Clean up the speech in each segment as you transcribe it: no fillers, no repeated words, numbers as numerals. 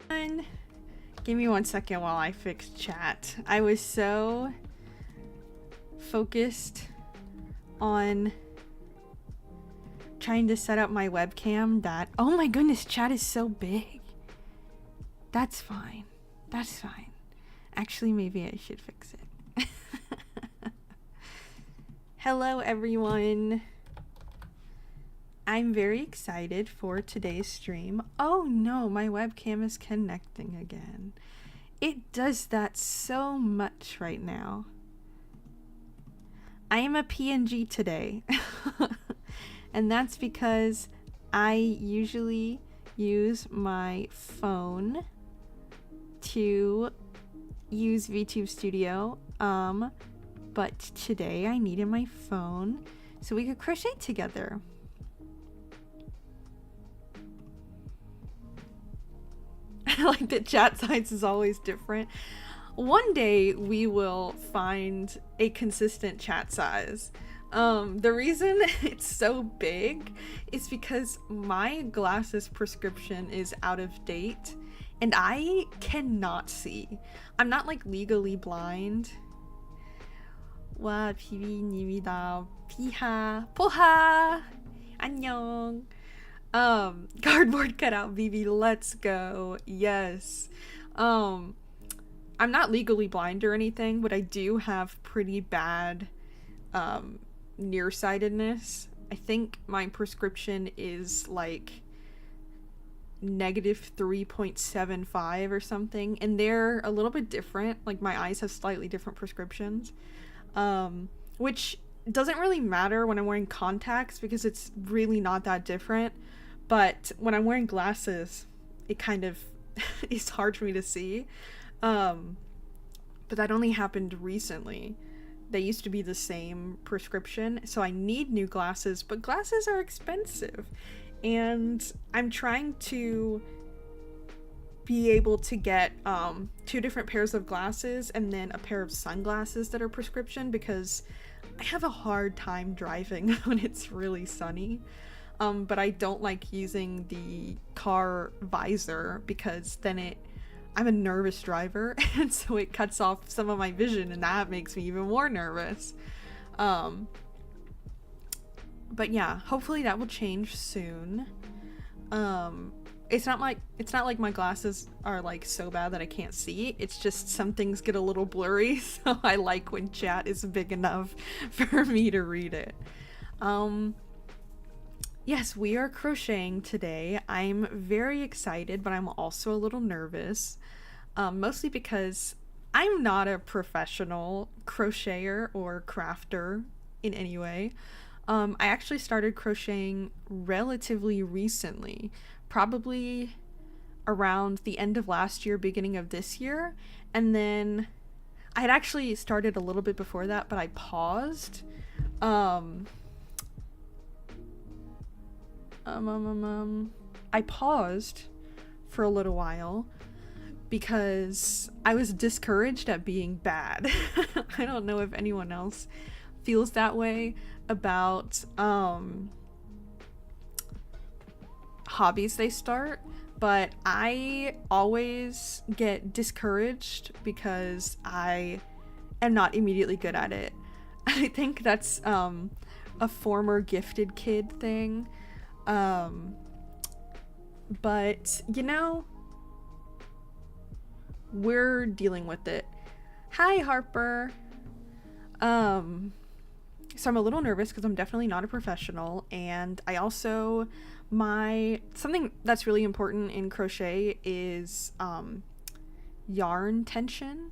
And give me 1 second while I fix chat. I was so focused on trying to set up my webcam that, oh my goodness, chat is so big. That's fine. That's fine. Actually, maybe I should fix it. Hello, everyone. I'm very excited for today's stream. Oh no, my webcam is connecting again. It does that so much right now. I am a PNG today. And that's because I usually use my phone to use VTube Studio. But today I needed my phone so we could crochet together. I like that chat size is always different. One day we will find a consistent chat size. The reason it's so big is because my glasses prescription is out of date and I cannot see. I'm not like legally blind. 와, 비비님이다. 피하, 포하, 안녕. Cardboard cutout, Bibi, let's go. Yes. I'm not legally blind or anything, but I do have pretty bad, nearsightedness. I think my prescription is like negative 3.75 or something, and they're a little bit different. Like my eyes have slightly different prescriptions, which doesn't really matter when I'm wearing contacts because it's really not that different. But when I'm wearing glasses, it kind of is hard for me to see. But that only happened recently. They used to be the same prescription, so I need new glasses, but glasses are expensive. And I'm trying to be able to get 2 different pairs of glasses and then a pair of sunglasses that are prescription because I have a hard time driving when it's really sunny. But I don't like using the car visor because then I'm a nervous driver, and so it cuts off some of my vision, and that makes me even more nervous. But yeah, hopefully that will change soon. It's not like my glasses are like so bad that I can't see. It's just some things get a little blurry, so I like when chat is big enough for me to read it. Yes, we are crocheting today. I'm very excited, but I'm also a little nervous. Mostly because I'm not a professional crocheter or crafter in any way. I actually started crocheting relatively recently, probably around the end of last year, beginning of this year. And then I had actually started a little bit before that, but I paused. I paused for a little while because I was discouraged at being bad. I don't know if anyone else feels that way about hobbies they start, but I always get discouraged because I am not immediately good at it. I think that's a former gifted kid thing. But you know, we're dealing with it. Hi, Harper. So I'm a little nervous because I'm definitely not a professional, and I also, something that's really important in crochet is yarn tension.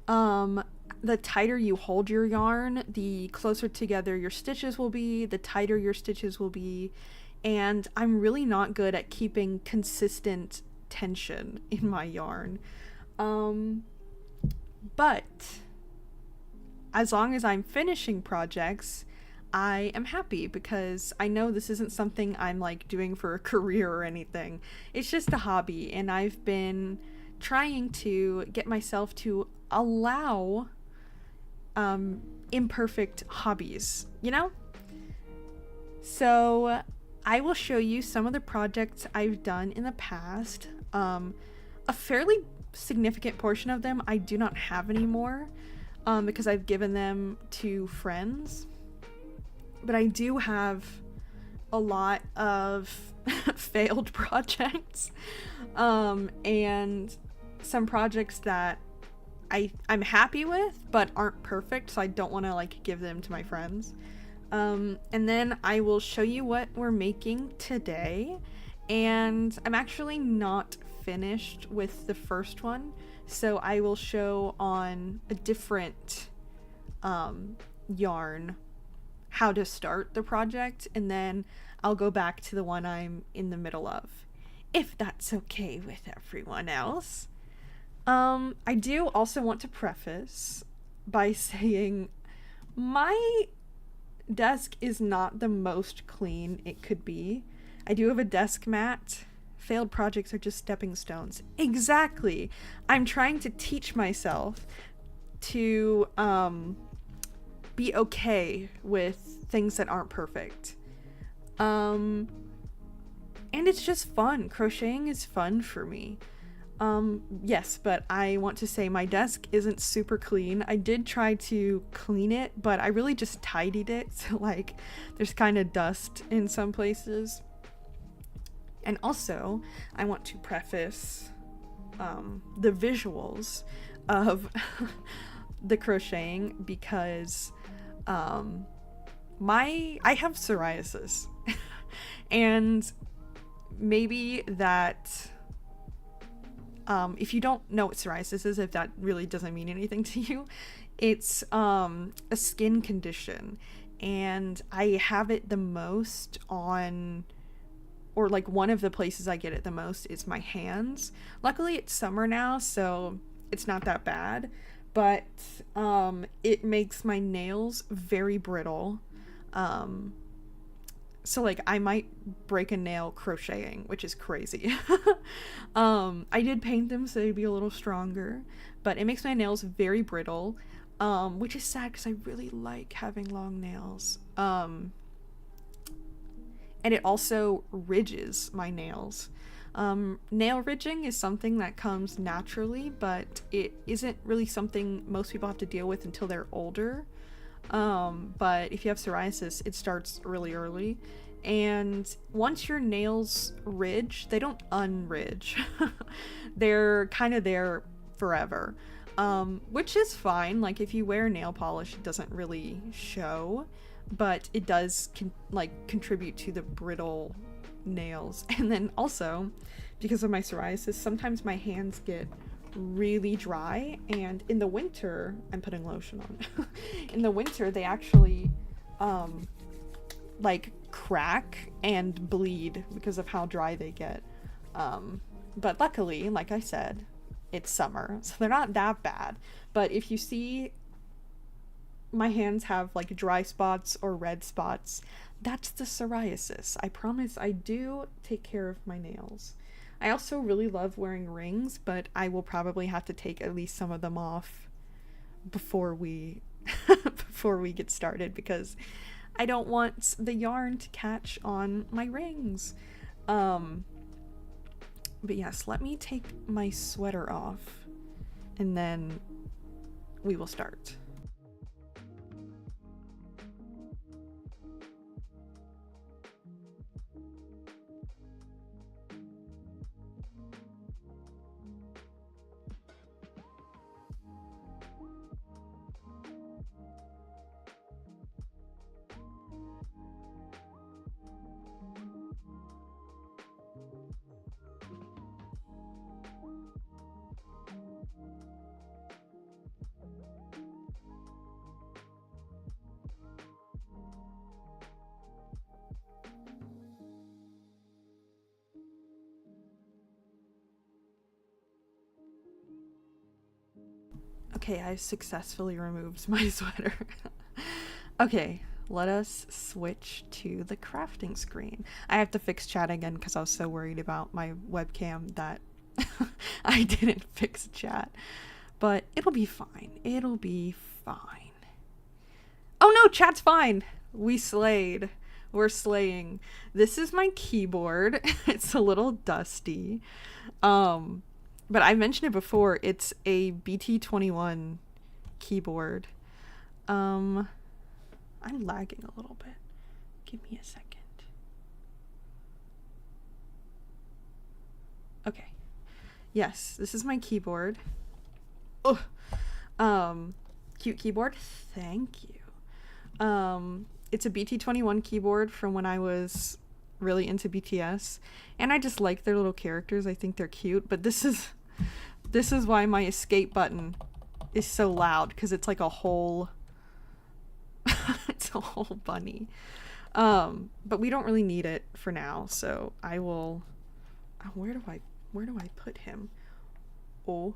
The tighter you hold your yarn, the closer together your stitches will be, the tighter your stitches will be, and I'm really not good at keeping consistent tension in my yarn. But as long as I'm finishing projects, I am happy because I know this isn't something I'm like doing for a career or anything. It's just a hobby, and I've been trying to get myself to allow imperfect hobbies, you know? So I will show you some of the projects I've done in the past. a fairly significant portion of them I do not have anymore, because I've given them to friends. But I do have a lot of failed projects, and some projects that I'm happy with but aren't perfect, so I don't want to like give them to my friends. And then I will show you what we're making today. And I'm actually not finished with the first one, so I will show on a different yarn how to start the project, and then I'll go back to the one I'm in the middle of, if that's okay with everyone else. I do also want to preface by saying my desk is not the most clean it could be. I do have a desk mat. Failed projects are just stepping stones. Exactly. I'm trying to teach myself to be okay with things that aren't perfect. And it's just fun. Crocheting is fun for me. Yes, but I want to say my desk isn't super clean. I did try to clean it, but I really just tidied it. So like there's kind of dust in some places. And also, I want to preface the visuals of the crocheting because I have psoriasis. And maybe that if you don't know what psoriasis is, if that really doesn't mean anything to you, it's a skin condition. And I have it the most on, or like one of the places I get it the most is my hands. Luckily it's summer now, so it's not that bad, but it makes my nails very brittle. So like I might break a nail crocheting, which is crazy. I did paint them so they'd be a little stronger, but it makes my nails very brittle, which is sad because I really like having long nails. And it also ridges my nails. Nail ridging is something that comes naturally, but it isn't really something most people have to deal with until they're older. But if you have psoriasis, it starts really early. And once your nails ridge, they don't unridge. They're kind of there forever, which is fine. Like if you wear nail polish, it doesn't really show, but it does contribute to the brittle nails. And then also, because of my psoriasis, sometimes my hands get really dry, and in the winter, I'm putting lotion on. In the winter, they actually like crack and bleed because of how dry they get. But luckily, like I said, it's summer, so they're not that bad. But if you see my hands have like dry spots or red spots, that's the psoriasis. I promise I do take care of my nails. I also really love wearing rings, but I will probably have to take at least some of them off before we before we get started, because I don't want the yarn to catch on my rings. But yes, let me take my sweater off and then we will start. Okay, I successfully removed my sweater. Okay, let us switch to the crafting screen. I have to fix chat again because I was so worried about my webcam that I didn't fix chat. But it'll be fine. It'll be fine. Oh no, chat's fine. We slayed. We're slaying. This is my keyboard. It's a little dusty. but I mentioned it before. It's a BT21 keyboard. I'm lagging a little bit. Give me a second. Okay. Yes, this is my keyboard. Oh, cute keyboard. Thank you. It's a BT21 keyboard from when I was really into BTS, and I just like their little characters. I think they're cute, but this is why my escape button is so loud, because it's like a whole it's a whole bunny. But we don't really need it for now, so I will where do I put him? Oh.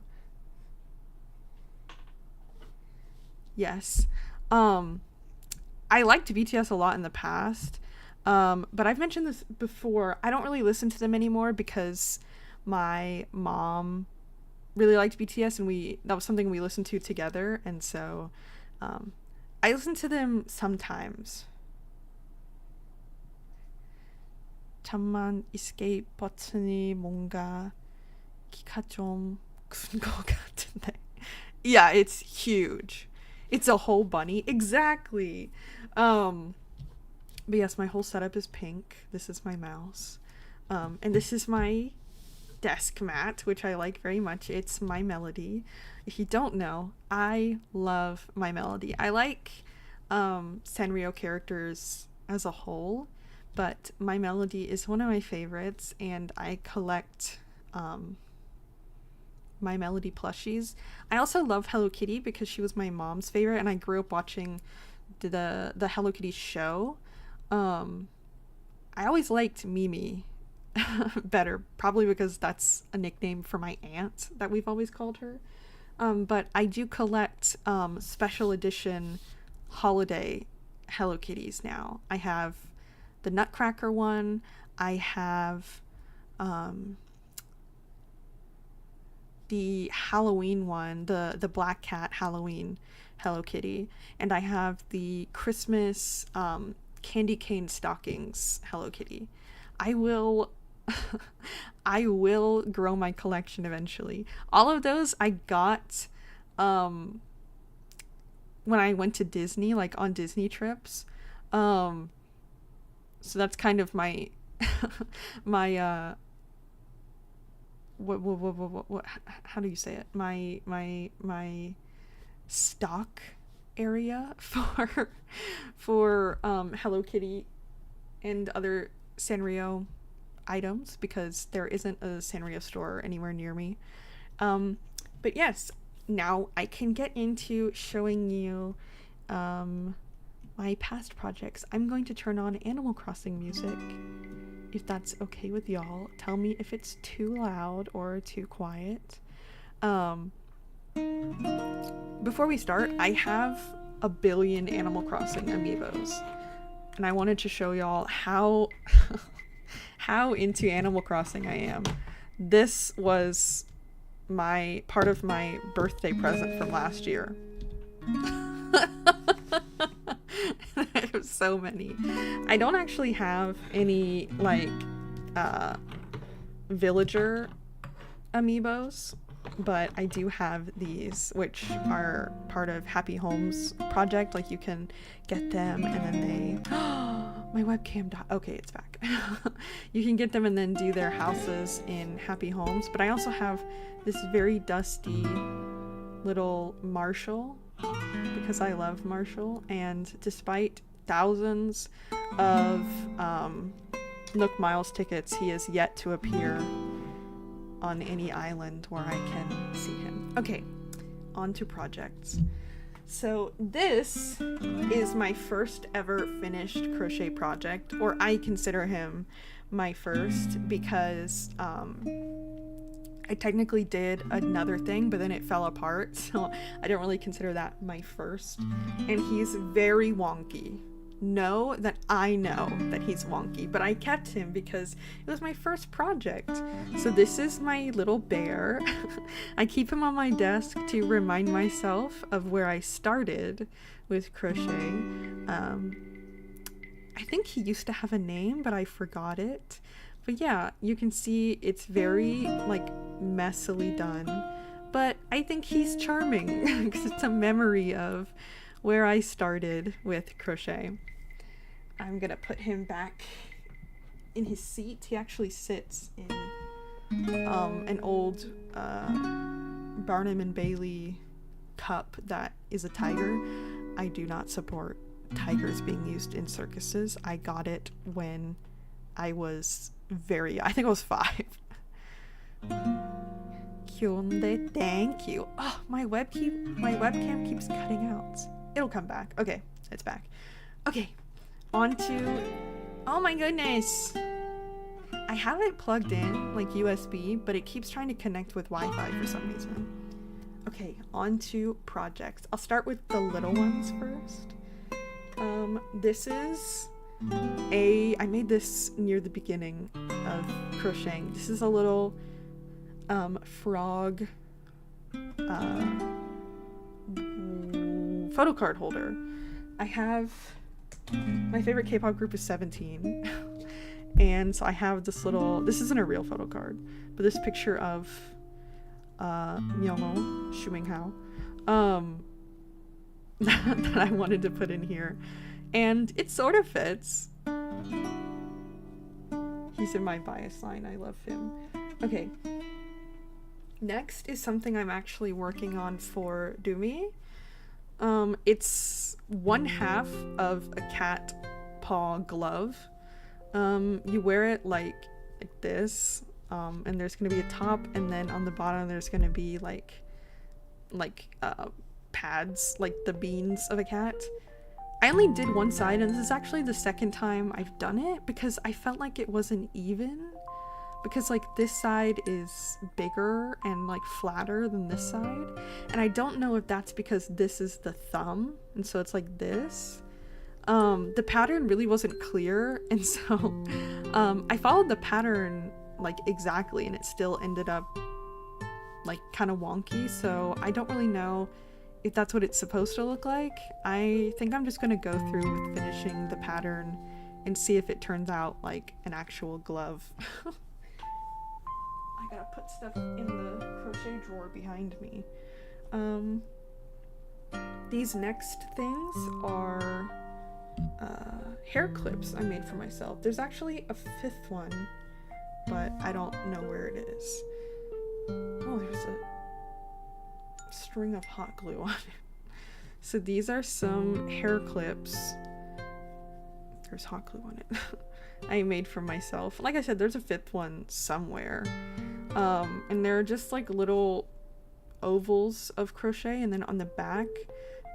Yes. I liked BTS a lot in the past. But I've mentioned this before. I don't really listen to them anymore because my mom really liked BTS, and that was something we listened to together, and so I listen to them sometimes. 잠만 escape 버튼이 뭔가 키가 좀 큰 것 같은데. Yeah, it's huge. It's a whole bunny. Exactly. But yes, my whole setup is pink. This is my mouse. And this is my desk mat, which I like very much. It's My Melody. If you don't know, I love My Melody. I like Sanrio characters as a whole, but My Melody is one of my favorites, and I collect My Melody plushies. I also love Hello Kitty because she was my mom's favorite, and I grew up watching the Hello Kitty show. I always liked Mimi better, probably because that's a nickname for my aunt that we've always called her. But I do collect special edition holiday Hello Kitties now. I have the Nutcracker one. I have the Halloween one, the Black Cat Halloween Hello Kitty, and I have the Christmas candy cane stockings Hello Kitty. I will I will grow my collection eventually. All of those I got when I went to Disney, like on Disney trips. So that's kind of my my what how do you say it? My stock area for Hello Kitty and other Sanrio items, because there isn't a Sanrio store anywhere near me. But yes, now I can get into showing you my past projects. I'm going to turn on Animal Crossing music, if that's okay with y'all. Tell me if it's too loud or too quiet. Before we start, I have a billion Animal Crossing amiibos, and I wanted to show y'all how how into Animal Crossing I am. This was my part of my birthday present from last year. There's so many. I don't actually have any like villager amiibos, but I do have these, which are part of Happy Homes project. Like, you can get them and then they my webcam okay, it's back. You can get them and then do their houses in Happy Homes. But I also have this very dusty little Marshall, because I love Marshall, and despite thousands of Nook Miles tickets, he is yet to appear on any island where I can see him. Okay, on to projects. So this is my first ever finished crochet project, or I consider him my first, because I technically did another thing, but then it fell apart, so I don't really consider that my first. And he's very wonky. Know that I know that he's wonky, but I kept him because it was my first project. So this is my little bear. I keep him on my desk to remind myself of where I started with crochet. I think he used to have a name, but I forgot it. But yeah, you can see it's very like messily done, but I think he's charming because it's a memory of where I started with crochet. I'm gonna put him back in his seat. He actually sits in an old Barnum and Bailey cup that is a tiger. I do not support tigers being used in circuses. I got it when I was I think I was 5. Kyonde, thank you. Oh, my webcam keeps cutting out. It'll come back. Okay, it's back. Okay, on to, oh my goodness. I have it plugged in, like USB, but it keeps trying to connect with Wi-Fi for some reason. Okay, on to projects. I'll start with the little ones first. This is I made this near the beginning of crocheting. This is a little frog photo card holder. I have, my favorite K-pop group is 17. And so I have this little, this isn't a real photo card, but this picture of Myeongo, Shuminghao, that I wanted to put in here. And it sort of fits. He's in my bias line. I love him. Okay. Next is something I'm actually working on for Dumi. It's 1/2 of a cat paw glove. You wear it like this, and there's gonna be a top, and then on the bottom there's gonna be like pads, like the beans of a cat. I only did one side, and this is actually the second time I've done it because I felt like it wasn't even, because like this side is bigger and like flatter than this side, and I don't know if that's because this is the thumb and so it's like this. The pattern really wasn't clear, and so I followed the pattern like exactly, and it still ended up like kind of wonky, so I don't really know if that's what it's supposed to look like. I think I'm just gonna go through with finishing the pattern and see if it turns out like an actual glove. I gotta put stuff in the crochet drawer behind me. These next things are hair clips I made for myself. There's actually a 5th one, but I don't know where it is. Oh, there's a string of hot glue on it. So these are some hair clips. There's hot glue on it. I made for myself. Like I said, there's a 5th one somewhere. And they're just like little ovals of crochet, and then on the back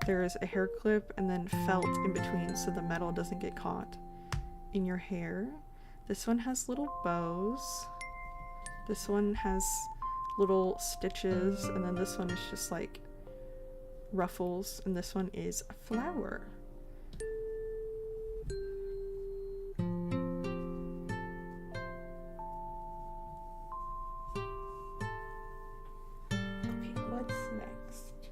there's a hair clip and then felt in between so the metal doesn't get caught in your hair. This one has little bows. This one has little stitches, and then this one is just like ruffles, and this one is a flower. Okay, what's next?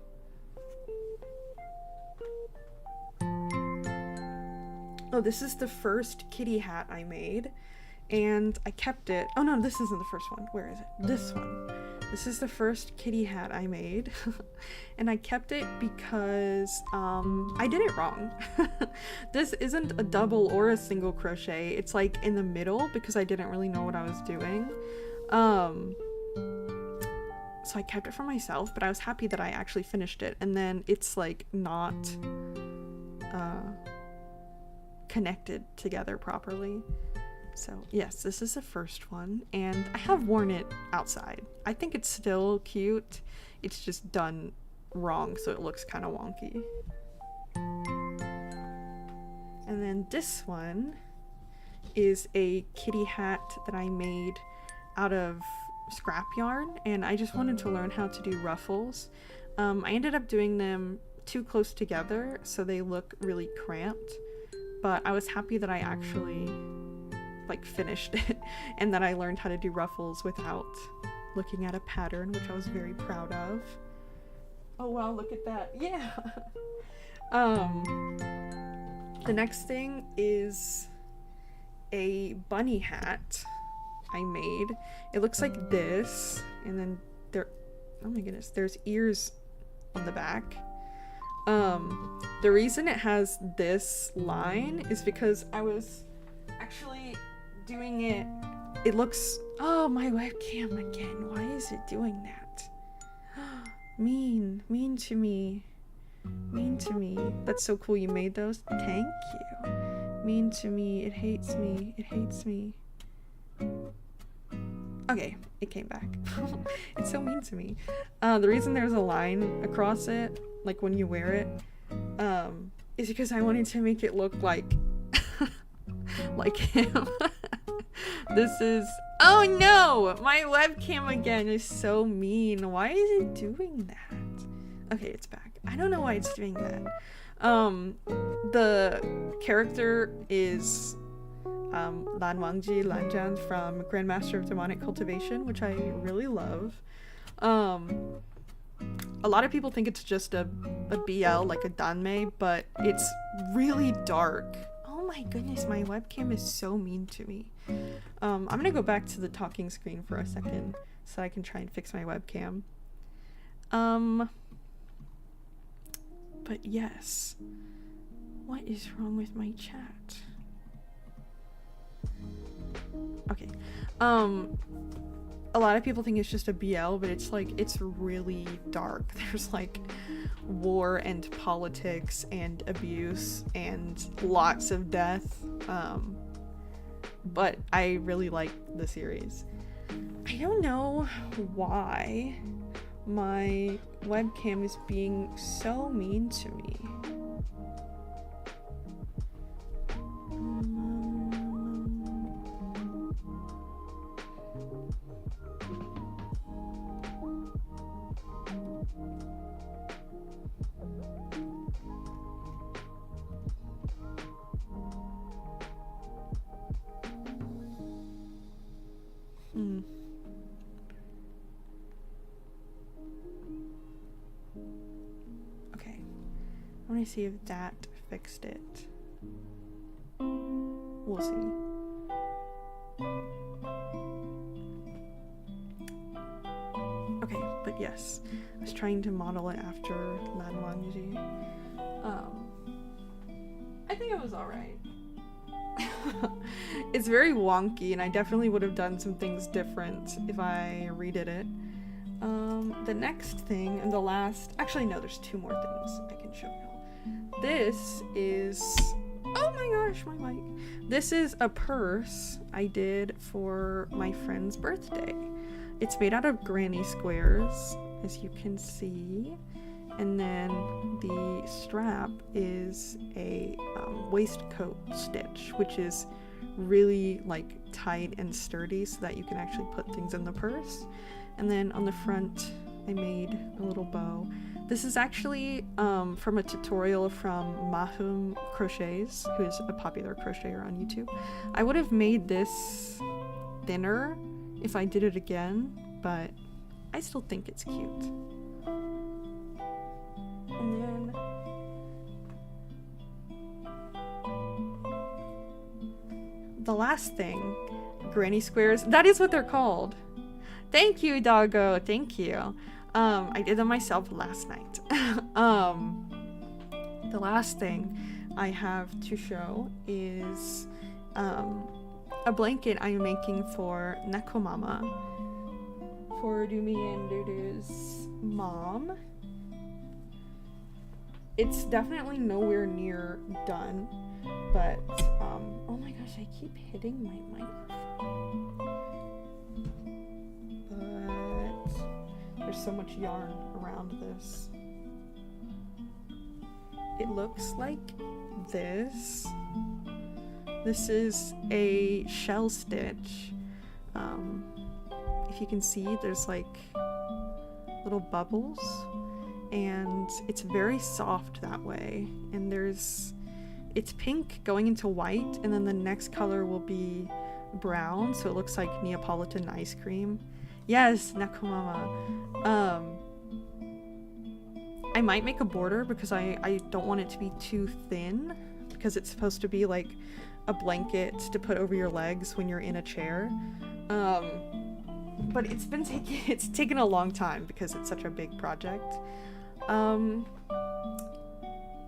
Oh, this is the first kitty hat I made, and I kept it. Oh no, this isn't the first one. Where is it? This one. This is the first kitty hat I made, and I kept it because I did it wrong. This isn't a double or a single crochet. It's like in the middle because I didn't really know what I was doing. So I kept it for myself, but I was happy that I actually finished it. And then it's like not connected together properly. So yes, this is the first one, and I have worn it outside. I think it's still cute. It's just done wrong, so it looks kind of wonky. And then this one is a kitty hat that I made out of scrap yarn, and I just wanted to learn how to do ruffles. I ended up doing them too close together, so they look really cramped, but I was happy that I actually like finished it and that I learned how to do ruffles without looking at a pattern, which I was very proud of. Oh wow, look at that. Yeah. The next thing is a bunny hat. I made. It looks like this, and then there, oh my goodness, there's ears on the back. The reason it has this line is because I was actually doing it. It looks, oh, my webcam again. Why is it doing that? Mean to me. Mean to me. That's so cool you made those. Thank you. Mean to me. It hates me. It hates me. Okay, it came back. It's so mean to me. The reason there's a line across it, like when you wear it, is because I wanted to make it look like like him. This is, oh no, my webcam again is so mean. Why is it doing that? Okay, it's back. I don't know why it's doing that. The character is Lan Wangji Lanjan from Grandmaster of Demonic Cultivation, which I really love. A lot of people think it's just a BL, like a danmei, but it's really dark. Oh my goodness, my webcam is so mean to me. I'm gonna go back to the talking screen for a second so I can try and fix my webcam. But yes, what is wrong with my chat? Okay, a lot of people think it's just a BL, but it's like, it's really dark. There's like war and politics and abuse and lots of death. But I really like the series. I don't know why my webcam is being so mean to me. Okay, I want to see if that fixed it. We'll see. Okay, but yes, I was trying to model it after Lan Wangji. I think it was alright. It's very wonky, and I definitely would have done some things different if I redid it. The next thing, and the last, actually no, there's two more things I can show you. This is, oh my gosh, my mic. This is a purse I did for my friend's birthday. It's made out of granny squares, as you can see. And then the strap is a waistcoat stitch, which is really like tight and sturdy so that you can actually put things in the purse. And then on the front, I made a little bow. This is actually from a tutorial from Mahum Crochets, who is a popular crocheter on YouTube. I would have made this thinner if I did it again, but I still think it's cute. And then the last thing, granny squares. That is what they're called. Thank you, doggo. Thank you. I did them myself last night. The last thing I have to show is a blanket I'm making for Nekomama, for Dumi and Dudu's mom. It's definitely nowhere near done, but oh my gosh, I keep hitting my microphone. But there's so much yarn around this. It looks like this. This is a shell stitch. If you can see, there's like little bubbles, and it's very soft that way. And it's pink going into white, and then the next color will be brown, so it looks like Neapolitan ice cream. Yes, Nakamama. I might make a border because I don't want it to be too thin, because it's supposed to be like a blanket to put over your legs when you're in a chair. Um, but it's taken a long time because it's such a big project. Um,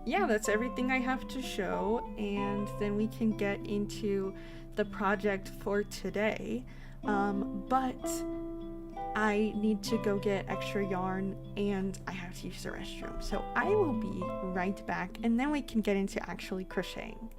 yeah, that's everything I have to show, and then we can get into the project for today. But I need to go get extra yarn and I have to use the restroom. So I will be right back, and then we can get into actually crocheting.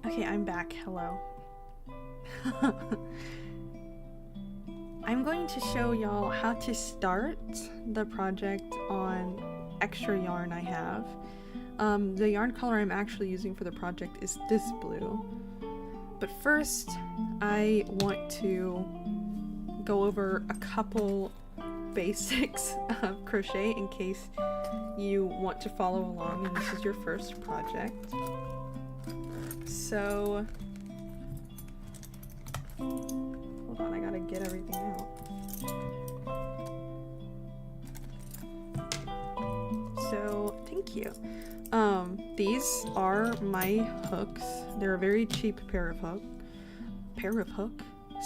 Okay, I'm back. Hello. I'm going to show y'all how to start the project on extra yarn I have. The yarn color I'm actually using for the project is this blue. But first, I want to go over a couple basics of crochet in case you want to follow along and this is your first project. So, hold on, I gotta get everything out. So, thank you. These are my hooks. They're a very cheap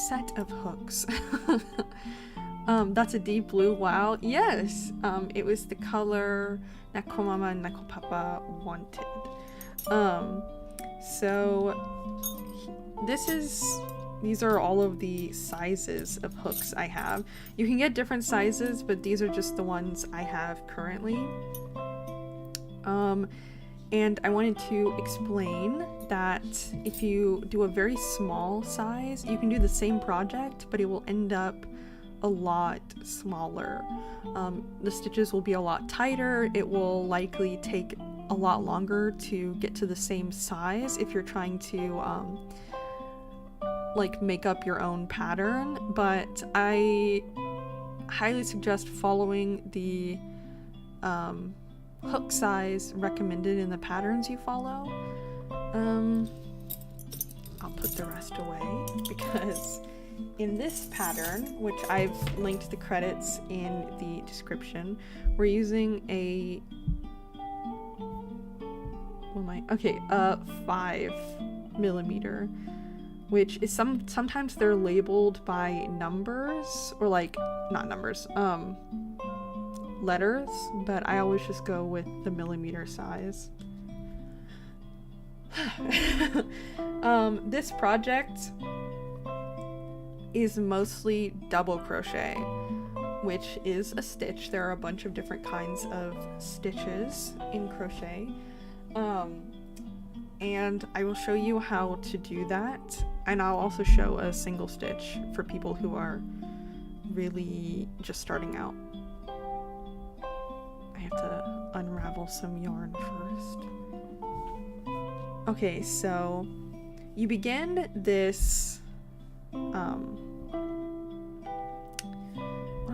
set of hooks. That's a deep blue. Wow. Yes. It was the color Nakomama and Nakopapa wanted. So these are all of the sizes of hooks I have. You can get different sizes, but these are just the ones I have currently. And I wanted to explain that if you do a very small size, you can do the same project, but it will end up a lot smaller. The stitches will be a lot tighter. It will likely take a lot longer to get to the same size if you're trying to like make up your own pattern, but I highly suggest following the hook size recommended in the patterns you follow. I'll put the rest away because in this pattern, which I've linked the credits in the description, we're using a 5mm, which is sometimes they're labeled by numbers or like not numbers, letters, but I always just go with the millimeter size. This project is mostly double crochet, which is a stitch. There are a bunch of different kinds of stitches in crochet, and I will show you how to do that, and I'll also show a single stitch for people who are really just starting out. I have to unravel some yarn first. Okay, so you begin this what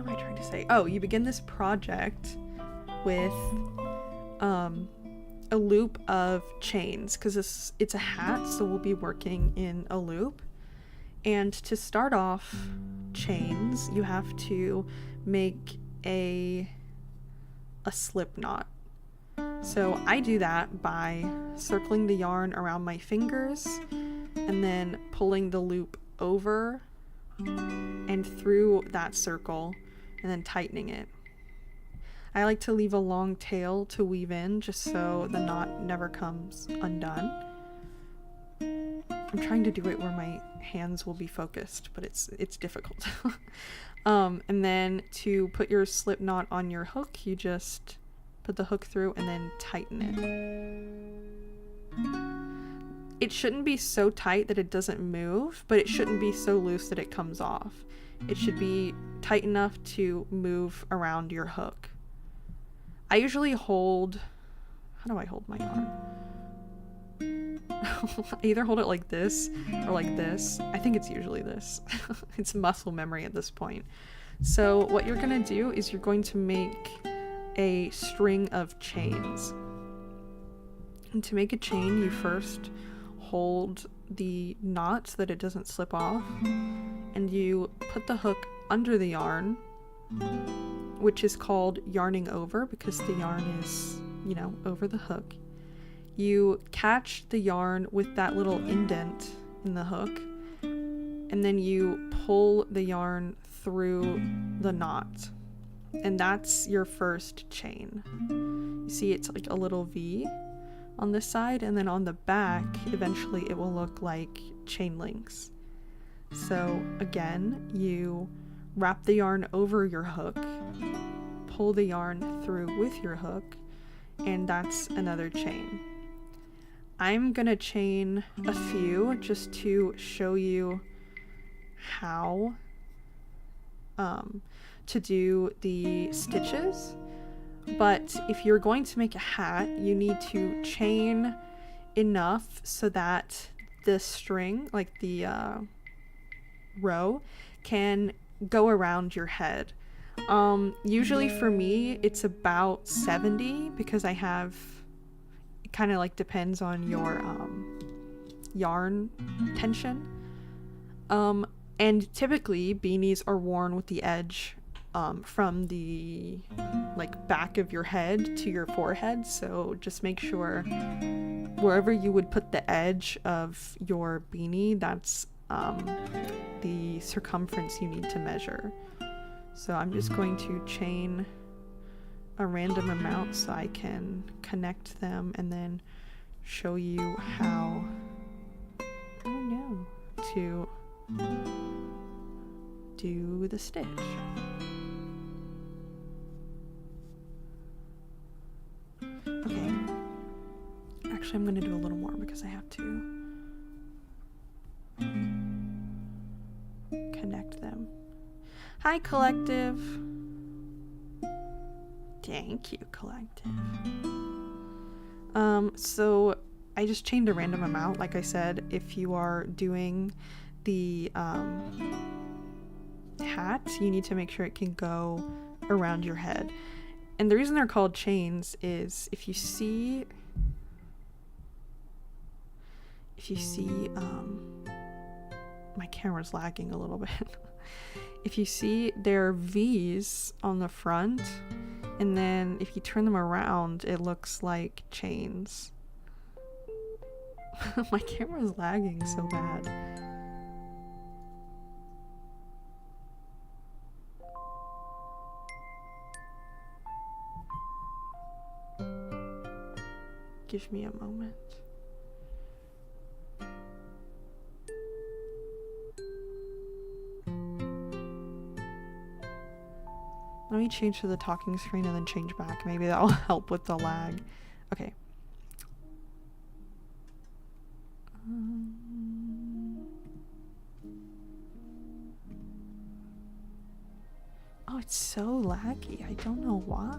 am I trying to say? Oh, you begin this project with a loop of chains because it's a hat, so we'll be working in a loop. And to start off chains, you have to make a slip knot. So I do that by circling the yarn around my fingers and then pulling the loop over and through that circle and then tightening it. I like to leave a long tail to weave in just so the knot never comes undone. I'm trying to do it where my hands will be focused, but it's difficult. And then to put your slip knot on your hook, you just put the hook through and then tighten it. It shouldn't be so tight that it doesn't move, but it shouldn't be so loose that it comes off. It should be tight enough to move around your hook. I usually hold... How do I hold my yarn? I either hold it like this or like this. I think it's usually this. It's muscle memory at this point. So what you're going to do is you're going to make a string of chains. And to make a chain, you first hold the knot so that it doesn't slip off, and you put the hook under the yarn, which is called yarning over because the yarn is, you know, over the hook. You catch the yarn with that little indent in the hook, and then you pull the yarn through the knot, and that's your first chain. You see it's like a little V on this side, and then on the back eventually it will look like chain links. So again, you wrap the yarn over your hook, pull the yarn through with your hook, and that's another chain. I'm gonna chain a few just to show you how to do the stitches. But if you're going to make a hat, you need to chain enough so that the string, like the row, can go around your head. Usually for me, it's about 70 because I have, it kind of like depends on your yarn tension. And typically beanies are worn with the edge from the like back of your head to your forehead. So just make sure wherever you would put the edge of your beanie, that's the circumference you need to measure. So I'm just going to chain a random amount so I can connect them and then show you how, oh no, to do the stitch. Okay, actually I'm gonna do a little more because I have to connect them. Hi, Collective. Thank you, Collective. So I just chained a random amount. Like I said, if you are doing the hat, you need to make sure it can go around your head. And the reason they're called chains is if you see my camera's lagging a little bit. If you see there are V's on the front, and then if you turn them around, it looks like chains. My camera's lagging so bad. Give me a moment. Let me change to the talking screen and then change back. Maybe that'll help with the lag. Okay. Oh, it's so laggy. I don't know why.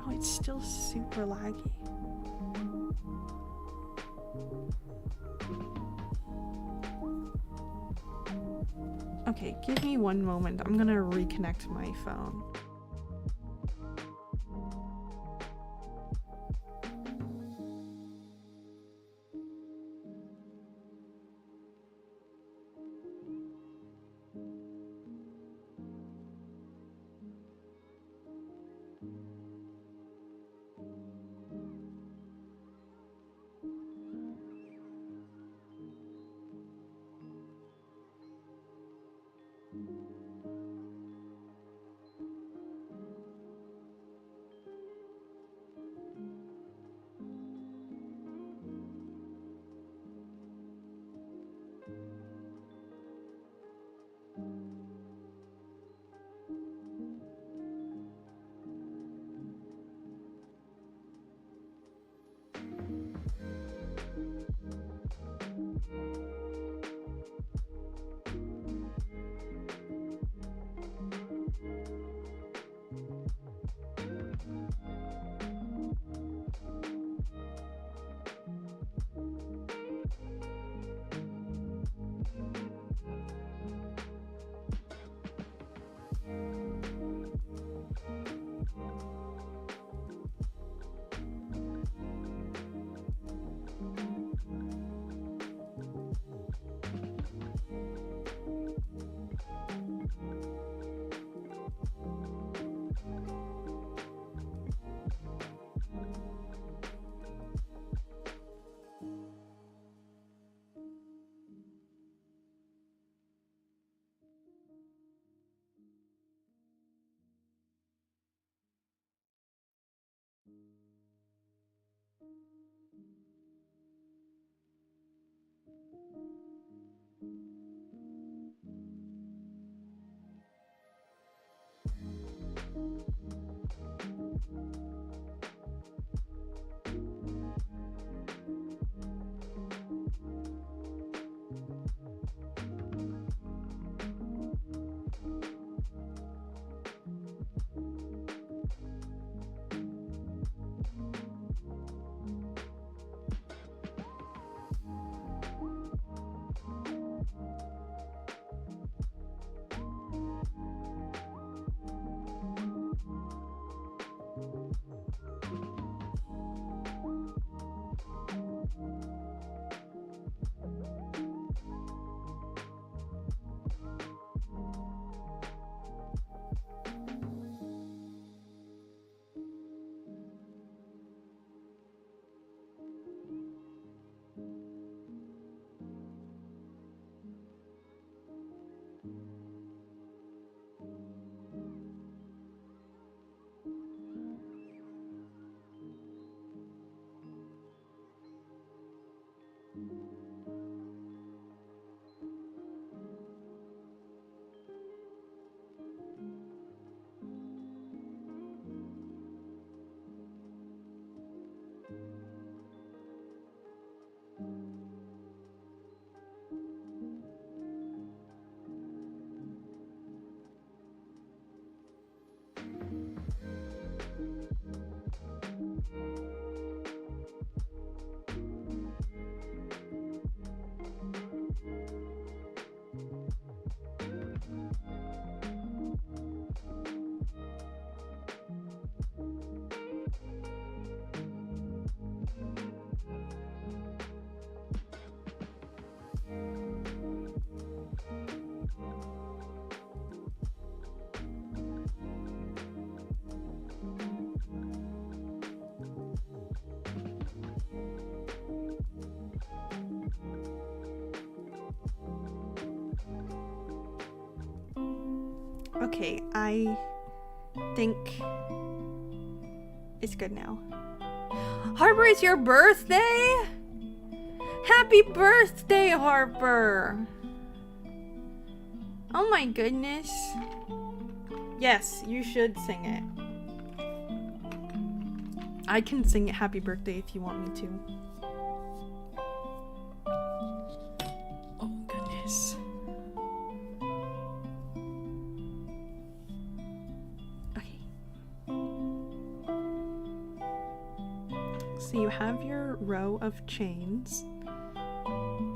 Oh, it's still super laggy. Okay, give me one moment. I'm gonna reconnect my phone. Okay, I think it's good now. Harper, it's your birthday? Happy birthday, Harper! Oh my goodness. Yes, you should sing it. I can sing it happy birthday if you want me to. Oh goodness. Okay. So you have your row of chains,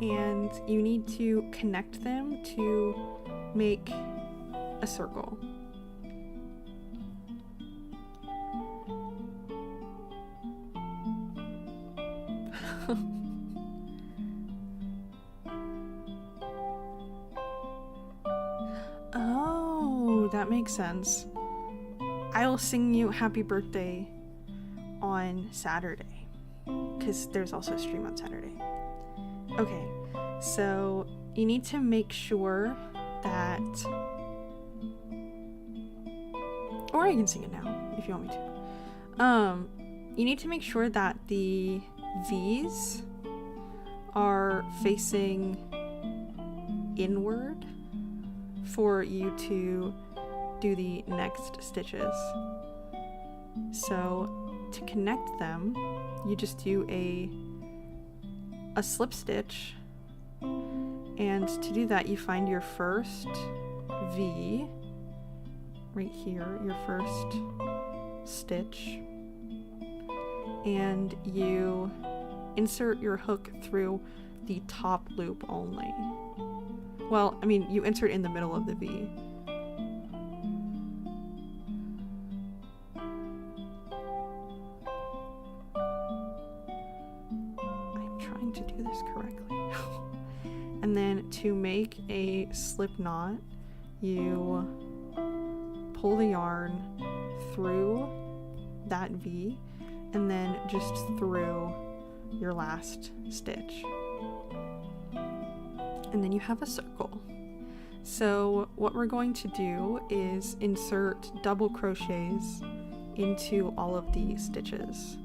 and you need to connect them to make a circle. Oh, that makes sense. I'll sing you happy birthday on Saturday, because there's also a stream on Saturday. Okay, so you need to make sure that, or I can sing it now if you want me to. You need to make sure that the V's are facing inward for you to do the next stitches. So to connect them, you just do a slip stitch, and to do that you find your first V right here, your first stitch, and you insert your hook through the top loop only. Well, I mean, you insert in the middle of the V. I'm trying to do this correctly. And then to make a slip knot, you pull the yarn through that V and then just through your last stitch. And then you have a circle. So what we're going to do is insert double crochets into all of the stitches.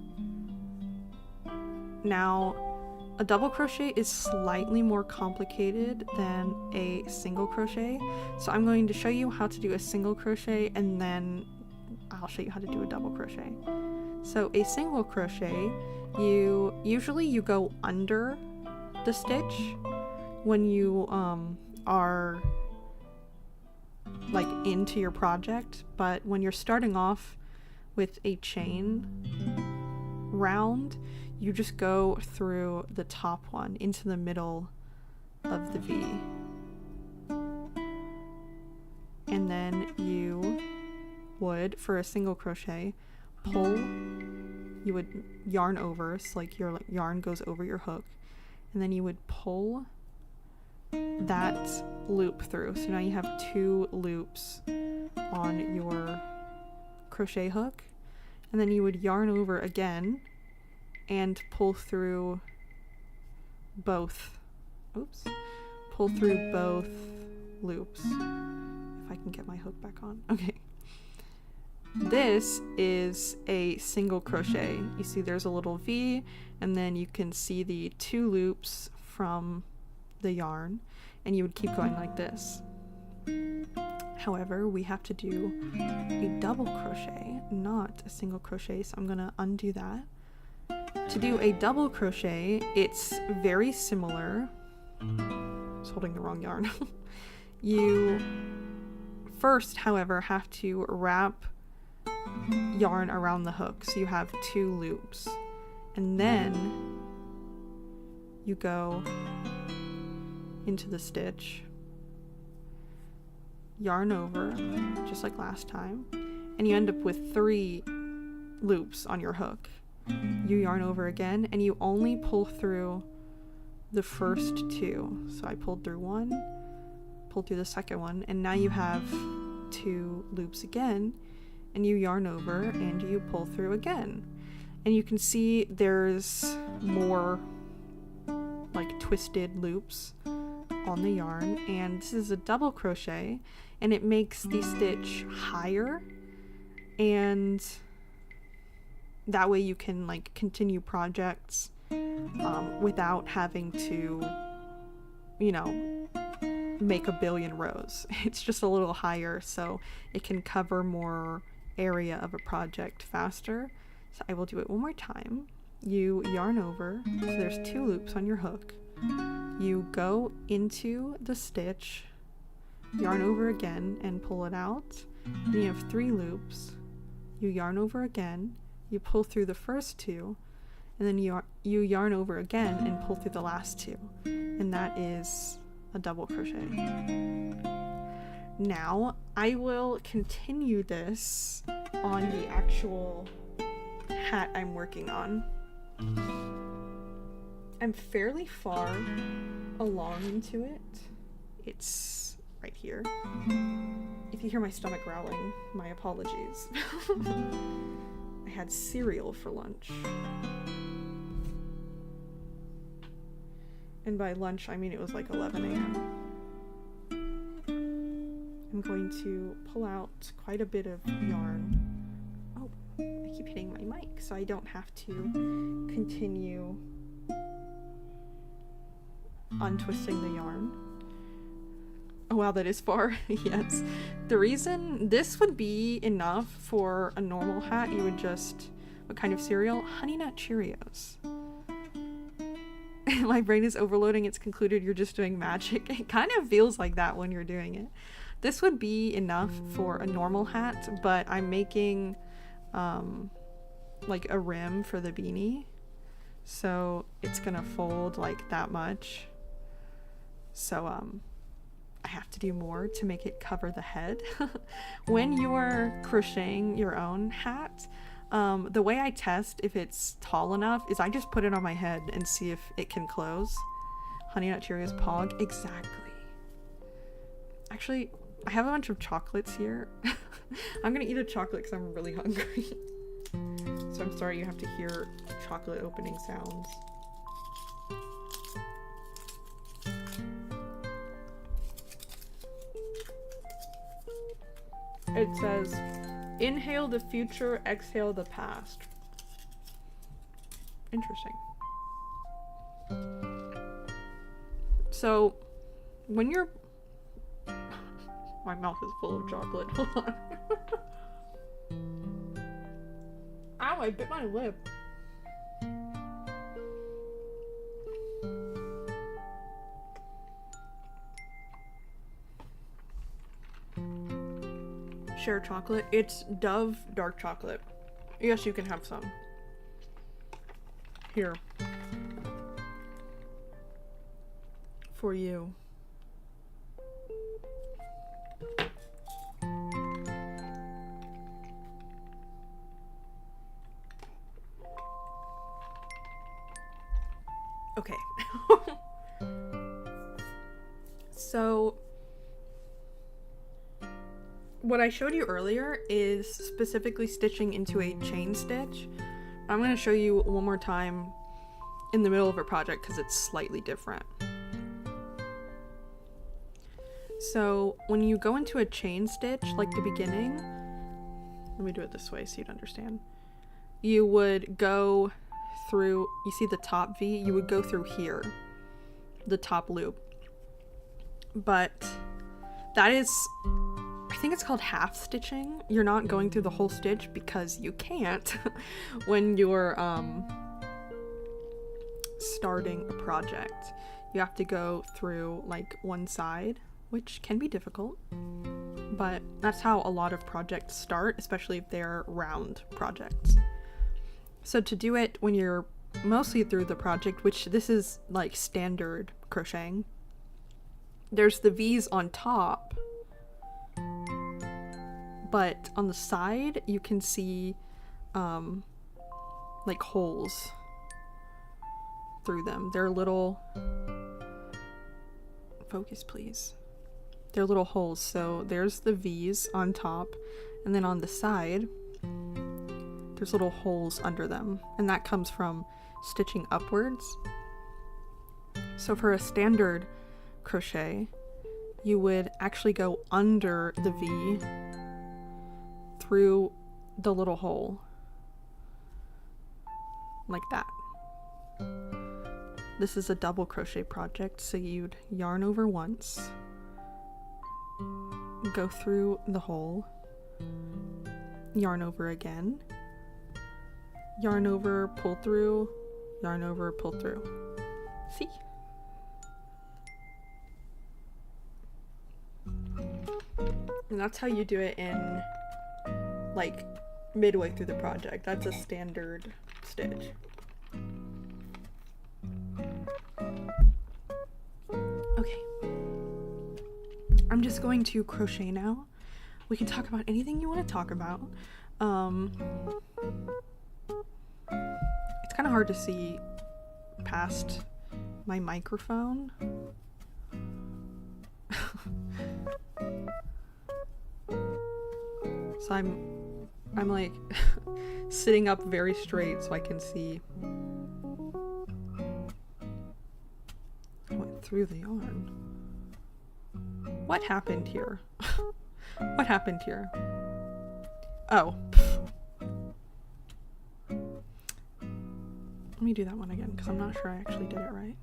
Now, a double crochet is slightly more complicated than a single crochet, so I'm going to show you how to do a single crochet, and then I'll show you how to do a double crochet. So a single crochet, you usually go under the stitch when you are like into your project, but when you're starting off with a chain round, you just go through the top one into the middle of the V, and then you would, for a single crochet, pull, you would yarn over, so like your yarn goes over your hook, and then you would pull that loop through. So now you have 2 loops on your crochet hook, and then you would yarn over again and pull through both loops. If I can get my hook back on. Okay. This is a single crochet. You see there's a little V, and then you can see the 2 loops from the yarn, and you would keep going like this. However, we have to do a double crochet, not a single crochet, so I'm gonna undo that. To do a double crochet, it's very similar. I was holding the wrong yarn. You first, however, have to wrap yarn around the hook, so you have 2 loops, and then you go into the stitch, yarn over just like last time, and you end up with 3 loops on your hook. You yarn over again, and you only pull through the first 2. So I pulled through one, pulled through the second one, and now you have 2 loops again, and you yarn over and you pull through again. And you can see there's more like twisted loops on the yarn, and this is a double crochet, and it makes the stitch higher, and that way you can like continue projects without having to, you know, make a billion rows. It's just a little higher, so it can cover more area of a project faster. So I will do it one more time. You yarn over, so there's 2 loops on your hook. You go into the stitch, yarn over again and pull it out. Then you have 3 loops. You yarn over again, you pull through the first 2, and then you yarn over again and pull through the last 2. And that is a double crochet. Now I will continue this on the actual hat I'm working on. I'm fairly far along into it. It's right here. If you hear my stomach growling, my apologies. I had cereal for lunch. And by lunch, I mean it was like 11 a.m. I'm going to pull out quite a bit of yarn. Oh, I keep hitting my mic, so I don't have to continue untwisting the yarn. Oh wow, that is far. Yes. The reason this would be enough for a normal hat, you would just, what kind of cereal? Honey Nut Cheerios. My brain is overloading. It's concluded you're just doing magic. It kind of feels like that when you're doing it. This would be enough for a normal hat, but I'm making like a rim for the beanie. So it's gonna fold like that much. So I have to do more to make it cover the head. When you're crocheting your own hat, the way I test if it's tall enough is I just put it on my head and see if it can close. Honey Nut Cheerios Pog, exactly. Actually, I have a bunch of chocolates here. I'm gonna eat a chocolate because I'm really hungry. So I'm sorry you have to hear chocolate opening sounds. It says, inhale the future, exhale the past. Interesting. So when you're my mouth is full of chocolate. Hold on. Ow, I bit my lip. Share chocolate. It's Dove dark chocolate. Yes, you can have some. Here. For you. Okay. So what I showed you earlier is specifically stitching into a chain stitch. I'm going to show you one more time in the middle of a project because it's slightly different. So when you go into a chain stitch, like the beginning, let me do it this way so you'd understand. You would go through, you see the top V, you would go through here, the top loop. But that is, I think it's called half stitching. You're not going through the whole stitch because you can't when you're starting a project. You have to go through like one side, which can be difficult, but that's how a lot of projects start, especially if they're round projects. So to do it when you're mostly through the project, which this is like standard crocheting, there's the V's on top, but on the side you can see like holes through them. They're little, focus please. They're little holes. So there's the V's on top, and then on the side there's little holes under them, and that comes from stitching upwards. So for a standard crochet, you would actually go under the V through the little hole like that. This is a double crochet project, so you'd yarn over once, go through the hole, yarn over again, yarn over, pull through, yarn over, pull through. See? And that's how you do it in like midway through the project. That's a standard stitch. Okay. I'm just going to crochet now. We can talk about anything you want to talk about. It's kind of hard to see past my microphone. So I'm like sitting up very straight so I can see. I went through the yarn. What happened here? What happened here? Oh. Let me do that one again because I'm not sure I actually did it right.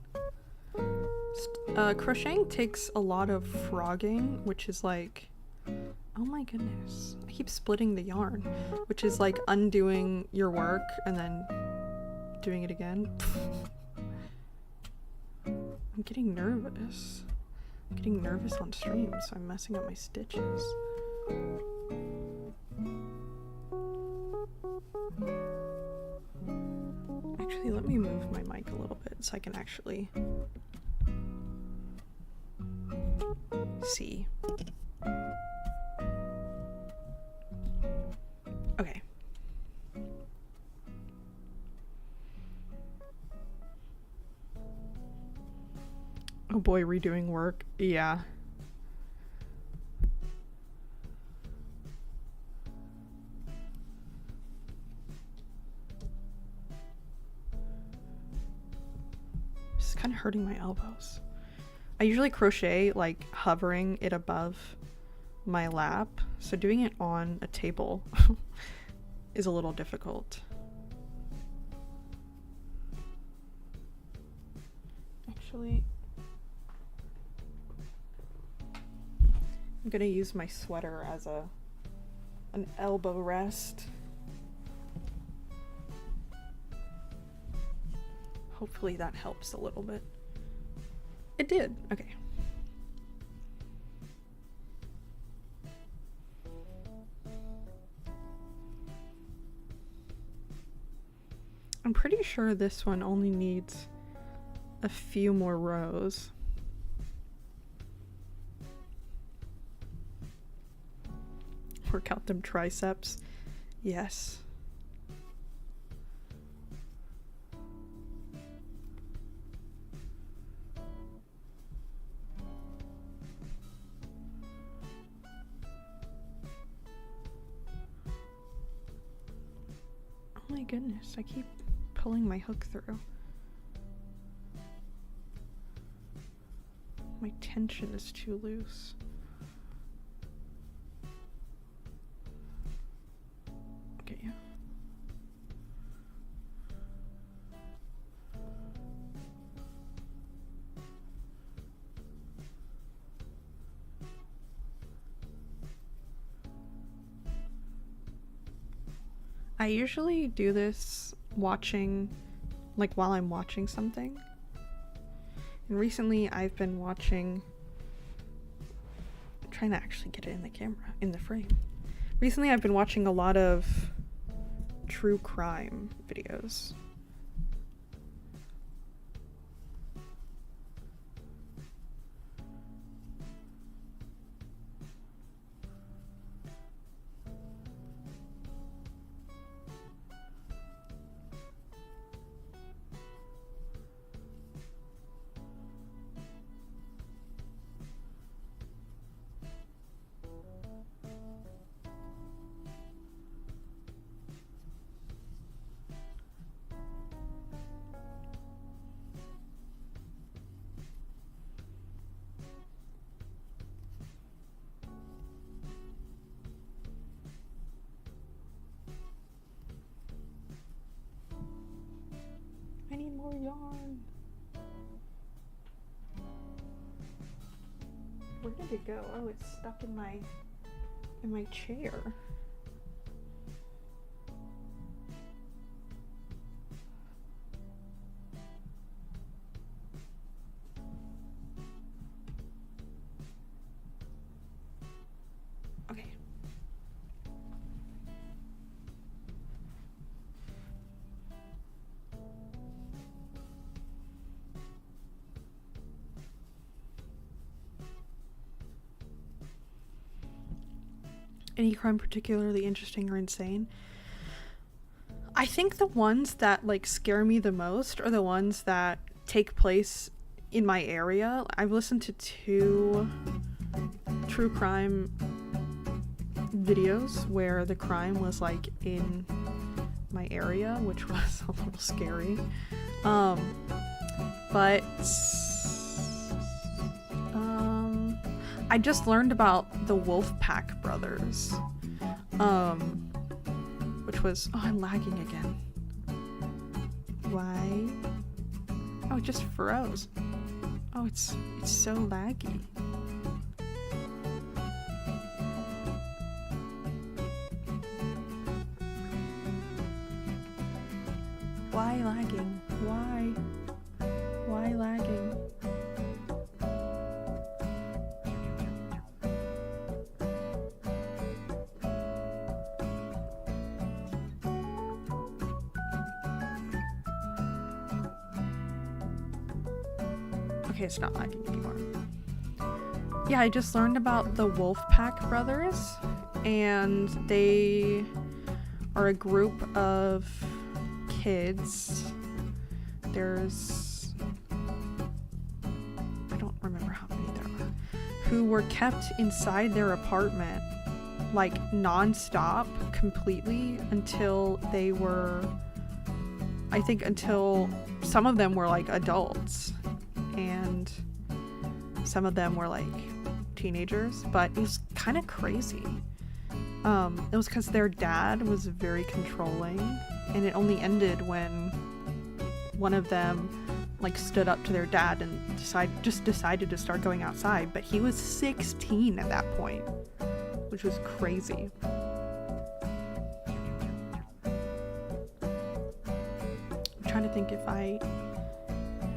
Crocheting takes a lot of frogging, which is like, oh my goodness, I keep splitting the yarn, which is like undoing your work and then doing it again. I'm getting nervous. I'm getting nervous on stream, so I'm messing up my stitches. Actually, let me move my mic a little bit so I can actually see. Okay. Oh boy, redoing work. Yeah. This is kind of hurting my elbows. I usually crochet like hovering it above my lap, so doing it on a table is a little difficult. Actually, I'm gonna use my sweater as an elbow rest. Hopefully that helps a little bit. It did. Okay. I'm pretty sure this one only needs a few more rows. Work out them triceps. Yes. Oh my goodness, I keep pulling my hook through. My tension is too loose. Okay, yeah. I usually do this watching, like while I'm watching something. And recently I've been watching, I'm trying to actually get it in the camera, in the frame. Recently I've been watching a lot of true crime videos. I need more yarn. Where did it go? Oh, it's stuck in my chair. Okay. Any crime particularly interesting or insane? I think the ones that like scare me the most are the ones that take place in my area. I've listened to 2 true crime videos where the crime was like in my area, which was a little scary. But I just learned about the Wolfpack brothers, which was, oh, I'm lagging again. Why? Oh, it just froze. Oh, it's so laggy. Why lagging? Why lagging? Okay, it's not lagging anymore. Yeah, I just learned about the Wolfpack brothers, and they are a group of kids. There's, I don't remember how many there are, who were kept inside their apartment like non-stop completely until they were, I think until some of them were like adults and some of them were like teenagers, but it was kind of crazy. It was because their dad was very controlling, and it only ended when one of them like stood up to their dad and decided to start going outside, but he was 16 at that point, which was crazy. I'm trying to think if I...